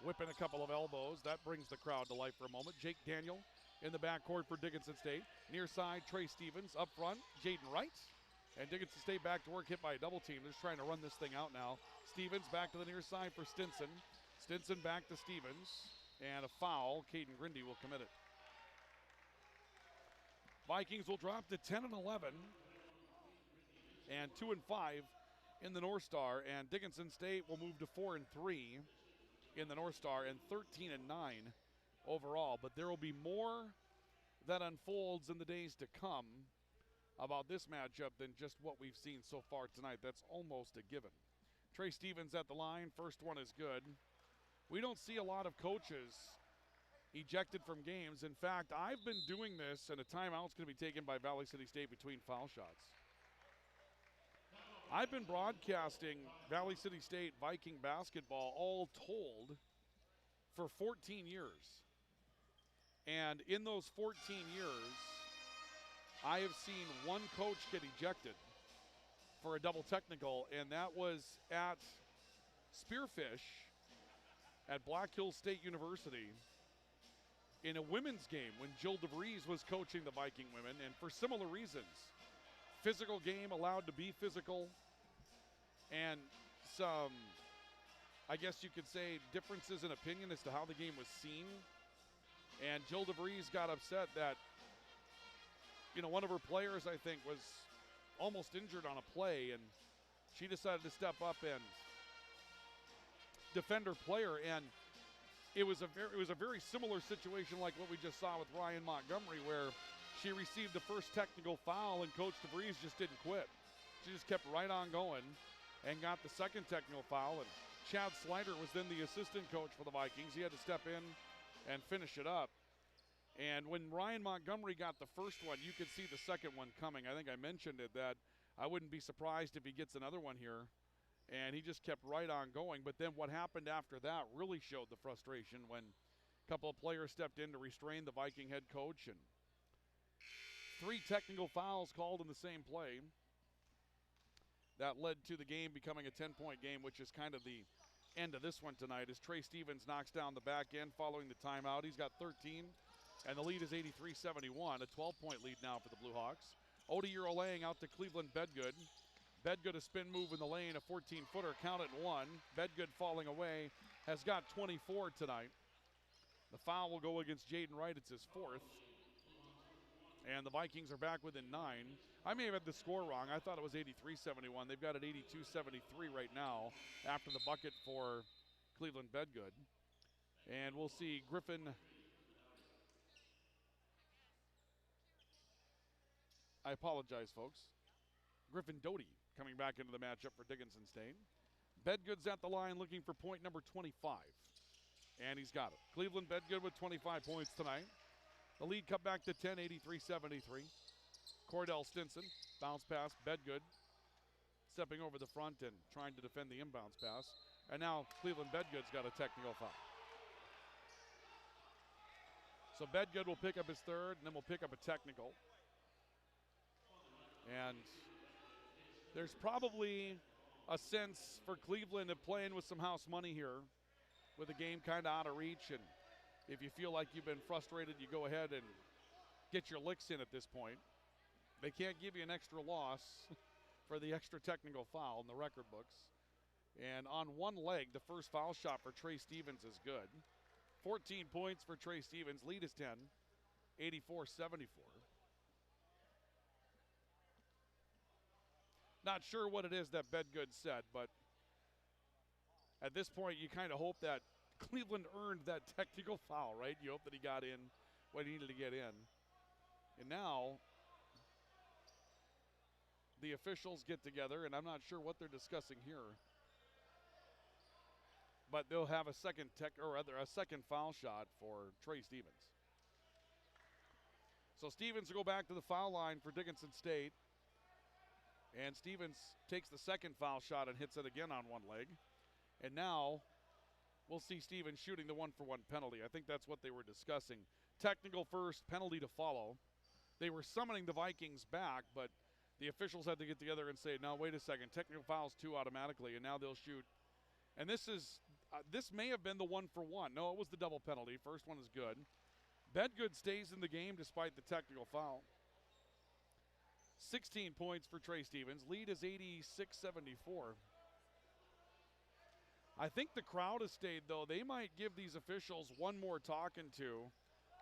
whipping a couple of elbows. That brings the crowd to life for a moment. Jake Daniel in the backcourt for Dickinson State. Near side, Trey Stevens. Up front, Jaden Wright. And Dickinson State back to work, hit by a double team. They're just trying to run this thing out now. Stevens back to the near side for Stinson. Stinson back to Stevens. And a foul. Caden Grindy will commit it. Vikings will drop to 10-11 and 2-5 in the North Star, and Dickinson State will move to 4-3 in the North Star and 13-9 overall. But there will be more that unfolds in the days to come about this matchup than just what we've seen so far tonight. That's almost a given. Trey Stevens at the line. First one is good. We don't see a lot of coaches ejected from games. In fact, I've been doing this, and a timeout's going to be taken by Valley City State between foul shots. I've been broadcasting Valley City State Viking basketball all told for 14 years. And in those 14 years, I have seen one coach get ejected for a double technical, and that was at Spearfish at Black Hills State University in a women's game when Jill DeVries was coaching the Viking women, and for similar reasons. Physical game, allowed to be physical, and some, I guess you could say, differences in opinion as to how the game was seen. And Jill DeVries got upset that, one of her players, I think, was almost injured on a play, and she decided to step up and defend her player. And it was a very similar situation like what we just saw with Ryan Montgomery, where she received the first technical foul and Coach DeVries just didn't quit. She just kept right on going and got the second technical foul. And Chad Slider was then the assistant coach for the Vikings. He had to step in and finish it up. And when Ryan Montgomery got the first one, you could see the second one coming. I think I mentioned it, that I wouldn't be surprised if he gets another one here. And he just kept right on going. But then what happened after that really showed the frustration when a couple of players stepped in to restrain the Viking head coach. And 3 technical fouls called in the same play. That led to the game becoming a 10-point game, which is kind of the end of this one tonight, as Trey Stevens knocks down the back end following the timeout. He's got 13, and the lead is 83-71, a 12-point lead now for the Blue Hawks. Odier Olaying out to Cleveland Bedgood. Bedgood a spin move in the lane, a 14-footer, count it 1. Bedgood falling away, has got 24 tonight. The foul will go against Jaden Wright. It's his 4th. And the Vikings are back within 9. I may have had the score wrong. I thought it was 83-71. They've got it 82-73 right now after the bucket for Cleveland Bedgood. And we'll see Griffin. I apologize, folks. Griffin Doty coming back into the matchup for Dickinson State. Bedgood's at the line looking for point number 25. And he's got it. Cleveland Bedgood with 25 points tonight. The lead cut back to 10, 83-73. Cordell Stinson, bounce pass, Bedgood stepping over the front and trying to defend the inbounds pass. And now Cleveland Bedgood's got a technical foul. So Bedgood will pick up his third, and then we'll pick up a technical. And there's probably a sense for Cleveland of playing with some house money here, with the game kind of out of reach. And if you feel like you've been frustrated, you go ahead and get your licks in at this point. They can't give you an extra loss for the extra technical foul in the record books. And on one leg, the first foul shot for Trey Stevens is good. 14 points for Trey Stevens. Lead is 10, 84-74. Not sure what it is that Bedgood said, but at this point, you kind of hope that Cleveland earned that technical foul, right? You hope that he got in what he needed to get in. And now the officials get together, and I'm not sure what they're discussing here. But they'll have a second foul shot for Trey Stevens. So Stevens will go back to the foul line for Dickinson State. And Stevens takes the second foul shot and hits it again on one leg. And now we'll see Stevens shooting the 1-for-1 penalty. I think that's what they were discussing. Technical first, penalty to follow. They were summoning the Vikings back, but the officials had to get together and say, no, wait a second, technical fouls 2 automatically, and now they'll shoot. And this may have been the 1-for-1. No, it was the double penalty. First one is good. Bedgood stays in the game despite the technical foul. 16 points for Trey Stevens. Lead is 86-74. I think the crowd has stayed, though. They might give these officials one more talking to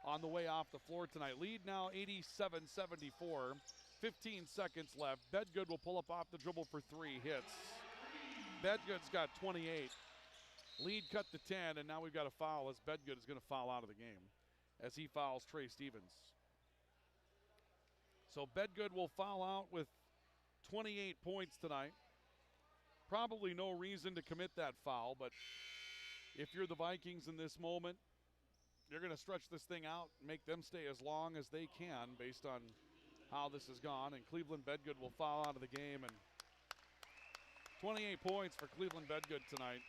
on the way off the floor tonight. Lead now 87-74. 15 seconds left. Bedgood will pull up off the dribble for 3 hits. Bedgood's got 28. Lead cut to 10, and now we've got a foul as Bedgood is going to foul out of the game as he fouls Trey Stevens. So Bedgood will foul out with 28 points tonight. Probably no reason to commit that foul, but if you're the Vikings in this moment, you're going to stretch this thing out and make them stay as long as they can based on how this has gone. And Cleveland Bedgood will foul out of the game. And 28 points for Cleveland Bedgood tonight.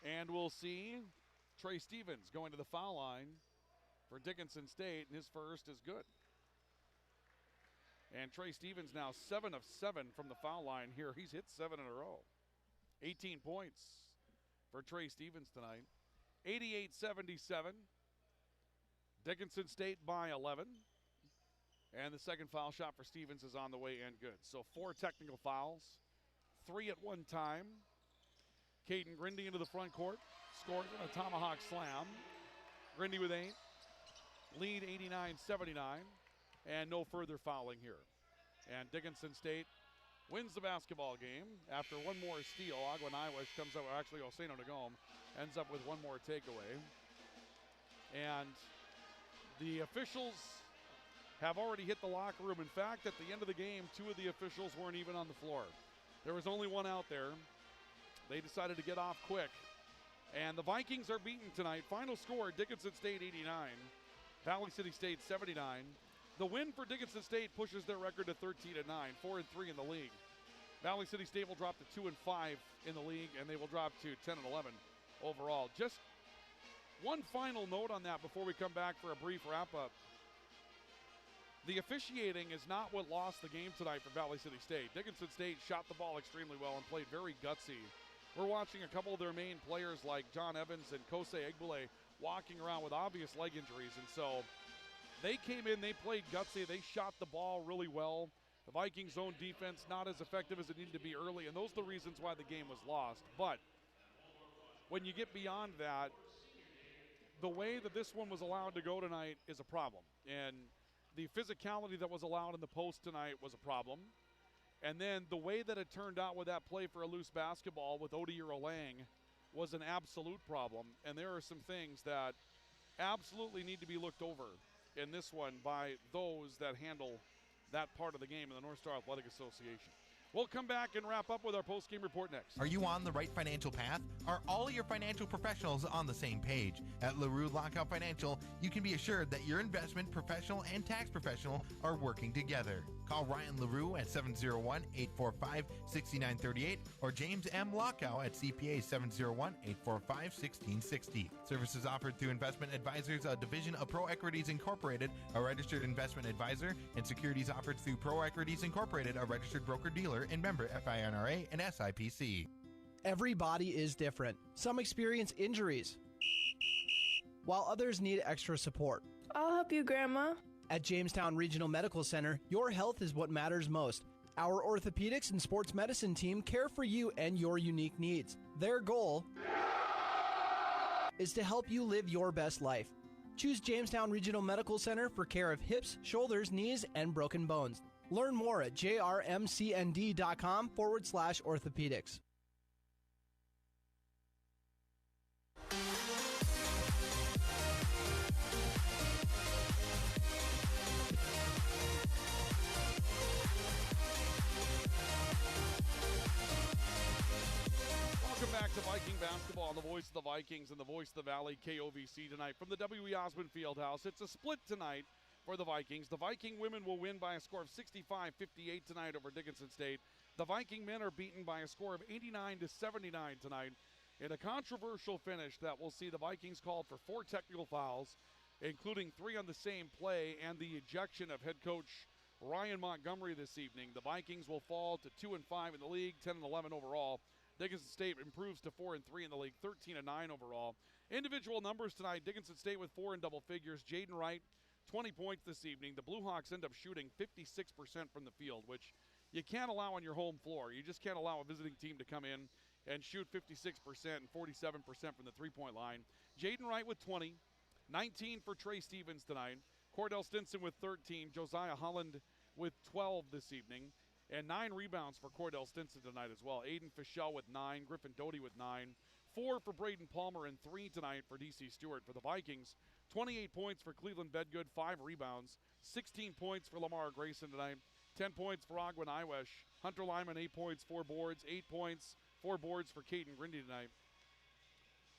And we'll see Trey Stevens going to the foul line for Dickinson State, and his first is good. And Trey Stevens now 7 of 7 from the foul line here. He's hit 7 in a row. 18 points for Trey Stevens tonight. 88-77. Dickinson State by 11. And the second foul shot for Stevens is on the way and good. So 4 technical fouls, 3 at one time. Caden Grindy into the front court, scores a tomahawk slam. Grindy with 8. Lead 89-79. And no further fouling here. And Dickinson State wins the basketball game after one more steal. Aguaniwish comes up, actually Oseno Nagome ends up with one more takeaway. And the officials have already hit the locker room. In fact, at the end of the game, 2 of the officials weren't even on the floor. There was only one out there. They decided to get off quick. And the Vikings are beaten tonight. Final score, Dickinson State 89, Valley City State 79. The win for Dickinson State pushes their record to 13-9, 4-3 in the league. Valley City State will drop to 2-5 in the league, and they will drop to 10-11 overall. Just one final note on that before we come back for a brief wrap-up. The officiating is not what lost the game tonight for Valley City State. Dickinson State shot the ball extremely well and played very gutsy. We're watching a couple of their main players like John Evans and Kosei Egbule walking around with obvious leg injuries, and so they came in, they played gutsy, they shot the ball really well. The Vikings' own defense not as effective as it needed to be early, and those are the reasons why the game was lost. But when you get beyond that, the way that this one was allowed to go tonight is a problem. And the physicality that was allowed in the post tonight was a problem. And then the way that it turned out with that play for a loose basketball with Odiero Lang was an absolute problem. And there are some things that absolutely need to be looked over in this one by those that handle that part of the game in the North Star Athletic Association. We'll come back and wrap up with our post-game report next. Are you on the right financial path? Are all your financial professionals on the same page? At LaRue Lockout Financial, you can be assured that your investment professional and tax professional are working together. Call Ryan LaRue at 701-845-6938 or James M. Lockout at CPA 701-845-1660. Services offered through Investment Advisors, a division of Pro Equities Incorporated, a registered investment advisor, and securities offered through Pro Equities Incorporated, a registered broker-dealer and member FINRA and SIPC. Every body is different. Some experience injuries, while others need extra support. I'll help you, Grandma. At Jamestown Regional Medical Center, your health is what matters most. Our orthopedics and sports medicine team care for you and your unique needs. Their goal is to help you live your best life. Choose Jamestown Regional Medical Center for care of hips, shoulders, knees, and broken bones. Learn more at jrmcnd.com/orthopedics. Welcome back to Viking basketball, the voice of the Vikings and the voice of the Valley, KOVC tonight from the W.E. Osmond Fieldhouse. It's a split tonight for the Vikings. The Viking women will win by a score of 65-58 tonight over Dickinson State. The Viking men are beaten by a score of 89-79 tonight in a controversial finish that will see the Vikings called for 4 technical fouls, including 3 on the same play, and the ejection of head coach Ryan Montgomery this evening. The Vikings will fall to 2-5 in the league, 10-11 overall. Dickinson State improves to 4-3 in the league, 13-9 overall. Individual numbers tonight: Dickinson State with 4 in double figures. Jaden Wright, 20 points this evening. The Blue Hawks end up shooting 56% from the field, which you can't allow on your home floor. You just can't allow a visiting team to come in and shoot 56% and 47% from the three-point line. Jaden Wright with 20, 19 for Trey Stevens tonight. Cordell Stinson with 13, Josiah Holland with 12 this evening, and 9 rebounds for Cordell Stinson tonight as well. Aiden Fischel with 9, Griffin Doty with 9, 4 for Braden Palmer, and 3 tonight for D.C. Stewart. For the Vikings, 28 points for Cleveland Bedgood, 5 rebounds, 16 points for Lamar Grayson tonight, 10 points for Agwin Iwesh, Hunter Lyman, 8 points, 4 boards, 8 points, 4 boards for Caden Grindy tonight.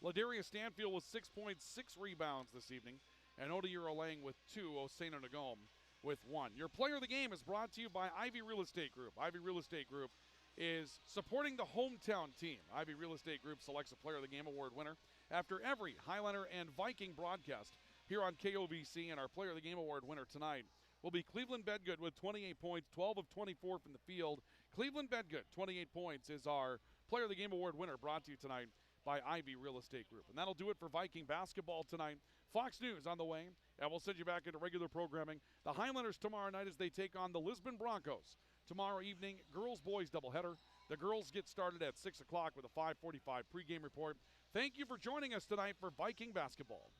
Ladarius Stanfield with 6 points, 6 rebounds this evening, and Odair Olang with 2, Osena Nagom with 1. Your player of the game is brought to you by Ivy Real Estate Group. Ivy Real Estate Group is supporting the hometown team. Ivy Real Estate Group selects a player of the game award winner after every Highlander and Viking broadcast here on KOVC, and our player of the game award winner tonight will be Cleveland Bedgood with 28 points, 12 of 24 from the field. Cleveland Bedgood, 28 points, is our player of the game award winner, brought to you tonight by Ivy Real Estate Group. And that'll do it for Viking basketball tonight. Fox News on the way, and we'll send you back into regular programming. The Highlanders tomorrow night as they take on the Lisbon Broncos. Tomorrow evening, girls-boys doubleheader. The girls get started at 6 o'clock with a 5:45 pregame report. Thank you for joining us tonight for Viking basketball.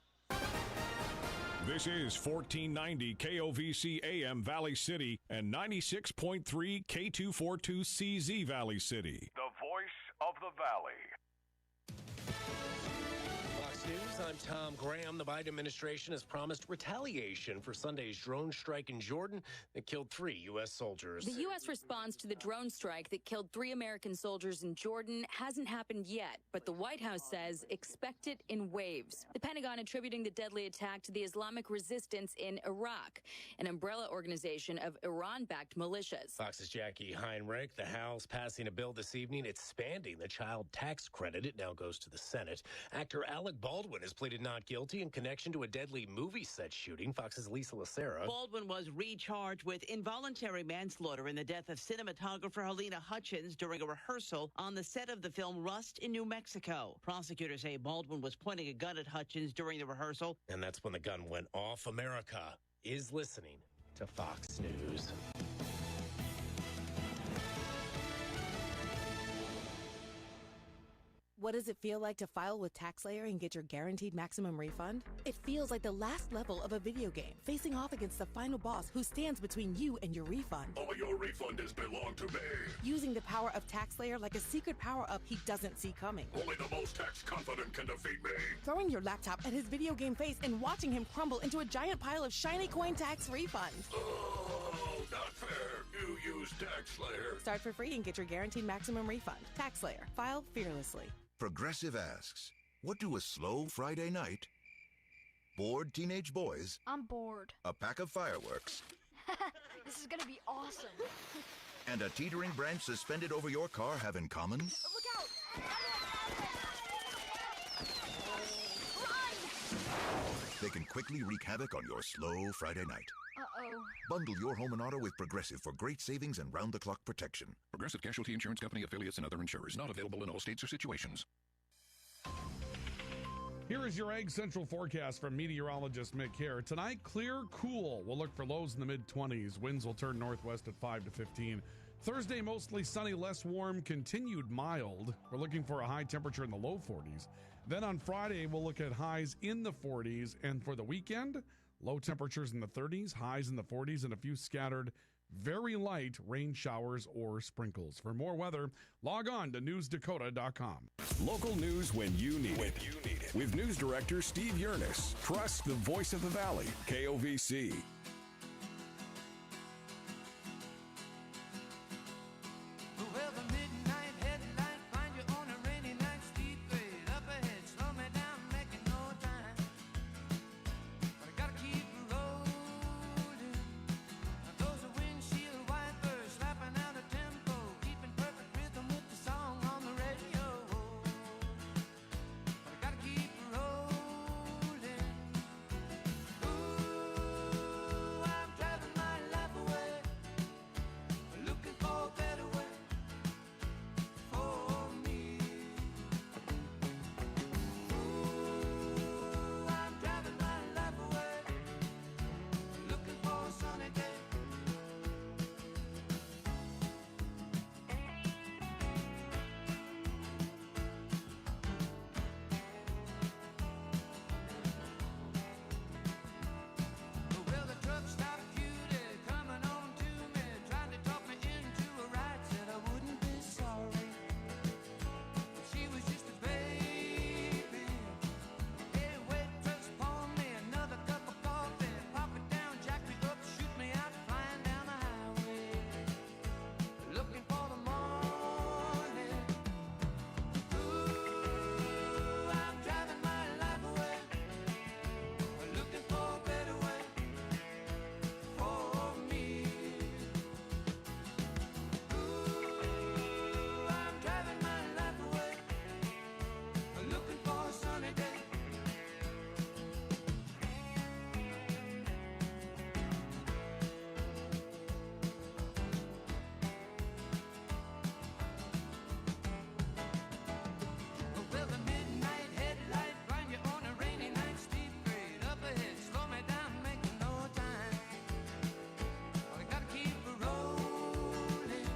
This is 1490 KOVC AM Valley City and 96.3 K242CZ Valley City. The voice of the Valley. Fox News, I'm Tom Graham. The Biden administration has promised retaliation for Sunday's drone strike in Jordan that killed 3 U.S. soldiers. The U.S. response to the drone strike that killed 3 American soldiers in Jordan hasn't happened yet, but the White House says expect it in waves. The Pentagon attributing the deadly attack to the Islamic resistance in Iraq, an umbrella organization of Iran-backed militias. Fox's Jackie Heinrich. The House passing a bill this evening expanding the child tax credit. It now goes to the Senate. Actor Alec Baldwin has pleaded not guilty in connection to a deadly movie set shooting. Fox's Lisa Lacera. Baldwin was recharged with involuntary manslaughter in the death of cinematographer Helena Hutchins during a rehearsal on the set of the film Rust in New Mexico. Prosecutors say Baldwin was pointing a gun at Hutchins during the rehearsal. And that's when the gun went off. America is listening to Fox News. What does it feel like to file with TaxSlayer and get your guaranteed maximum refund? It feels like the last level of a video game, facing off against the final boss who stands between you and your refund. All your refund is belong to me. Using the power of TaxSlayer like a secret power-up he doesn't see coming. Only the most tax-confident can defeat me. Throwing your laptop at his video game face and watching him crumble into a giant pile of shiny coin tax refunds. Oh, not fair. You use TaxSlayer. Start for free and get your guaranteed maximum refund. TaxSlayer. File fearlessly. Progressive asks, what do a slow Friday night, bored teenage boys, I'm bored. a pack of fireworks, This is gonna be awesome. and a teetering branch suspended over your car have in common? Look out! They can quickly wreak havoc on your slow Friday night. Uh-oh. Bundle your home and auto with Progressive for great savings and round-the-clock protection. Progressive Casualty Insurance Company, affiliates, and other insurers. Not available in all states or situations. Here is your Egg Central forecast from meteorologist Mick Hare. Tonight, clear, cool. We'll look for lows in the mid-20s. Winds will turn northwest at 5 to 15. Thursday, mostly sunny, less warm, continued mild. We're looking for a high temperature in the low 40s. Then on Friday, we'll look at highs in the 40s. And for the weekend, low temperatures in the 30s, highs in the 40s, and a few scattered, very light rain showers or sprinkles. For more weather, log on to newsdakota.com. Local news when you need it. With News Director Steve Yurnis. Trust the voice of the Valley, KOVC. Well, the midnight headlight find you on a rainy night, steep grade up ahead, slow me down, making no time. But I gotta keep rolling. Those are windshield wipers slapping out a tempo, keeping perfect rhythm with the song on the radio. But I gotta keep rolling. Ooh, I'm driving my life away, looking for a better way. For me, ooh, I'm driving my life away, looking for a sunny day. Well, the truck stopped cutie coming on to me, trying to talk me into a ride, said I wouldn't be sorry. She was just a baby. Hey, waitress, pour me another cup of coffee. Pop it down, jack me up, shoot me out, flying down the highway. Looking for the morning. Ooh, I'm driving my life away. Looking for a better way for me. Ooh, I'm driving my life away, looking for a sunny day. Well, the midnight headlight find you on a rainy night, steep grade up ahead, slow me down, making no time. But I gotta keep rolling.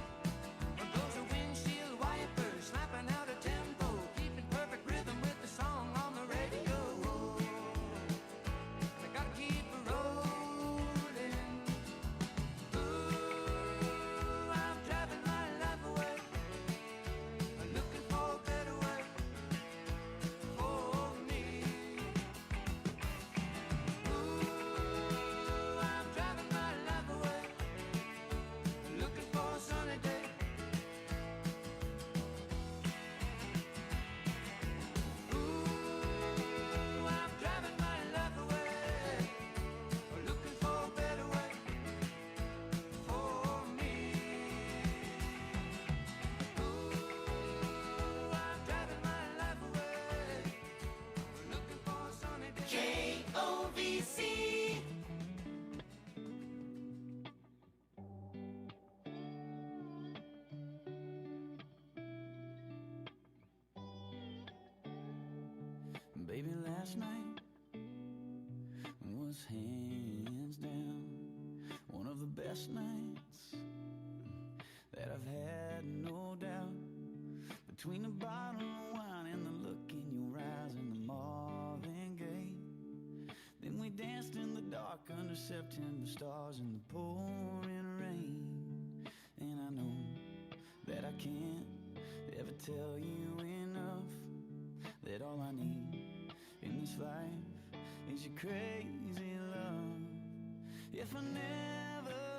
Those are windshield wipers slapping out a tempo, keeping perfect rhythm with the song on the radio. I gotta keep rolling. Ooh, I'm driving my life away, looking for a better way for me. Ooh, I'm driving my life away, looking for a sunny day. Ooh, I'm driving my life away, looking for a better way for me. Ooh, I'm driving my life away, looking for a sunny day. KOVC. Baby, last night was hands down one of the best nights that I've had, no doubt. Between the bottle of wine and the look in your eyes and the Marvin Gaye, then we danced in the dark under September stars in the pouring rain. And I know that I can't ever tell you enough that all I need in this life is your crazy love. If I never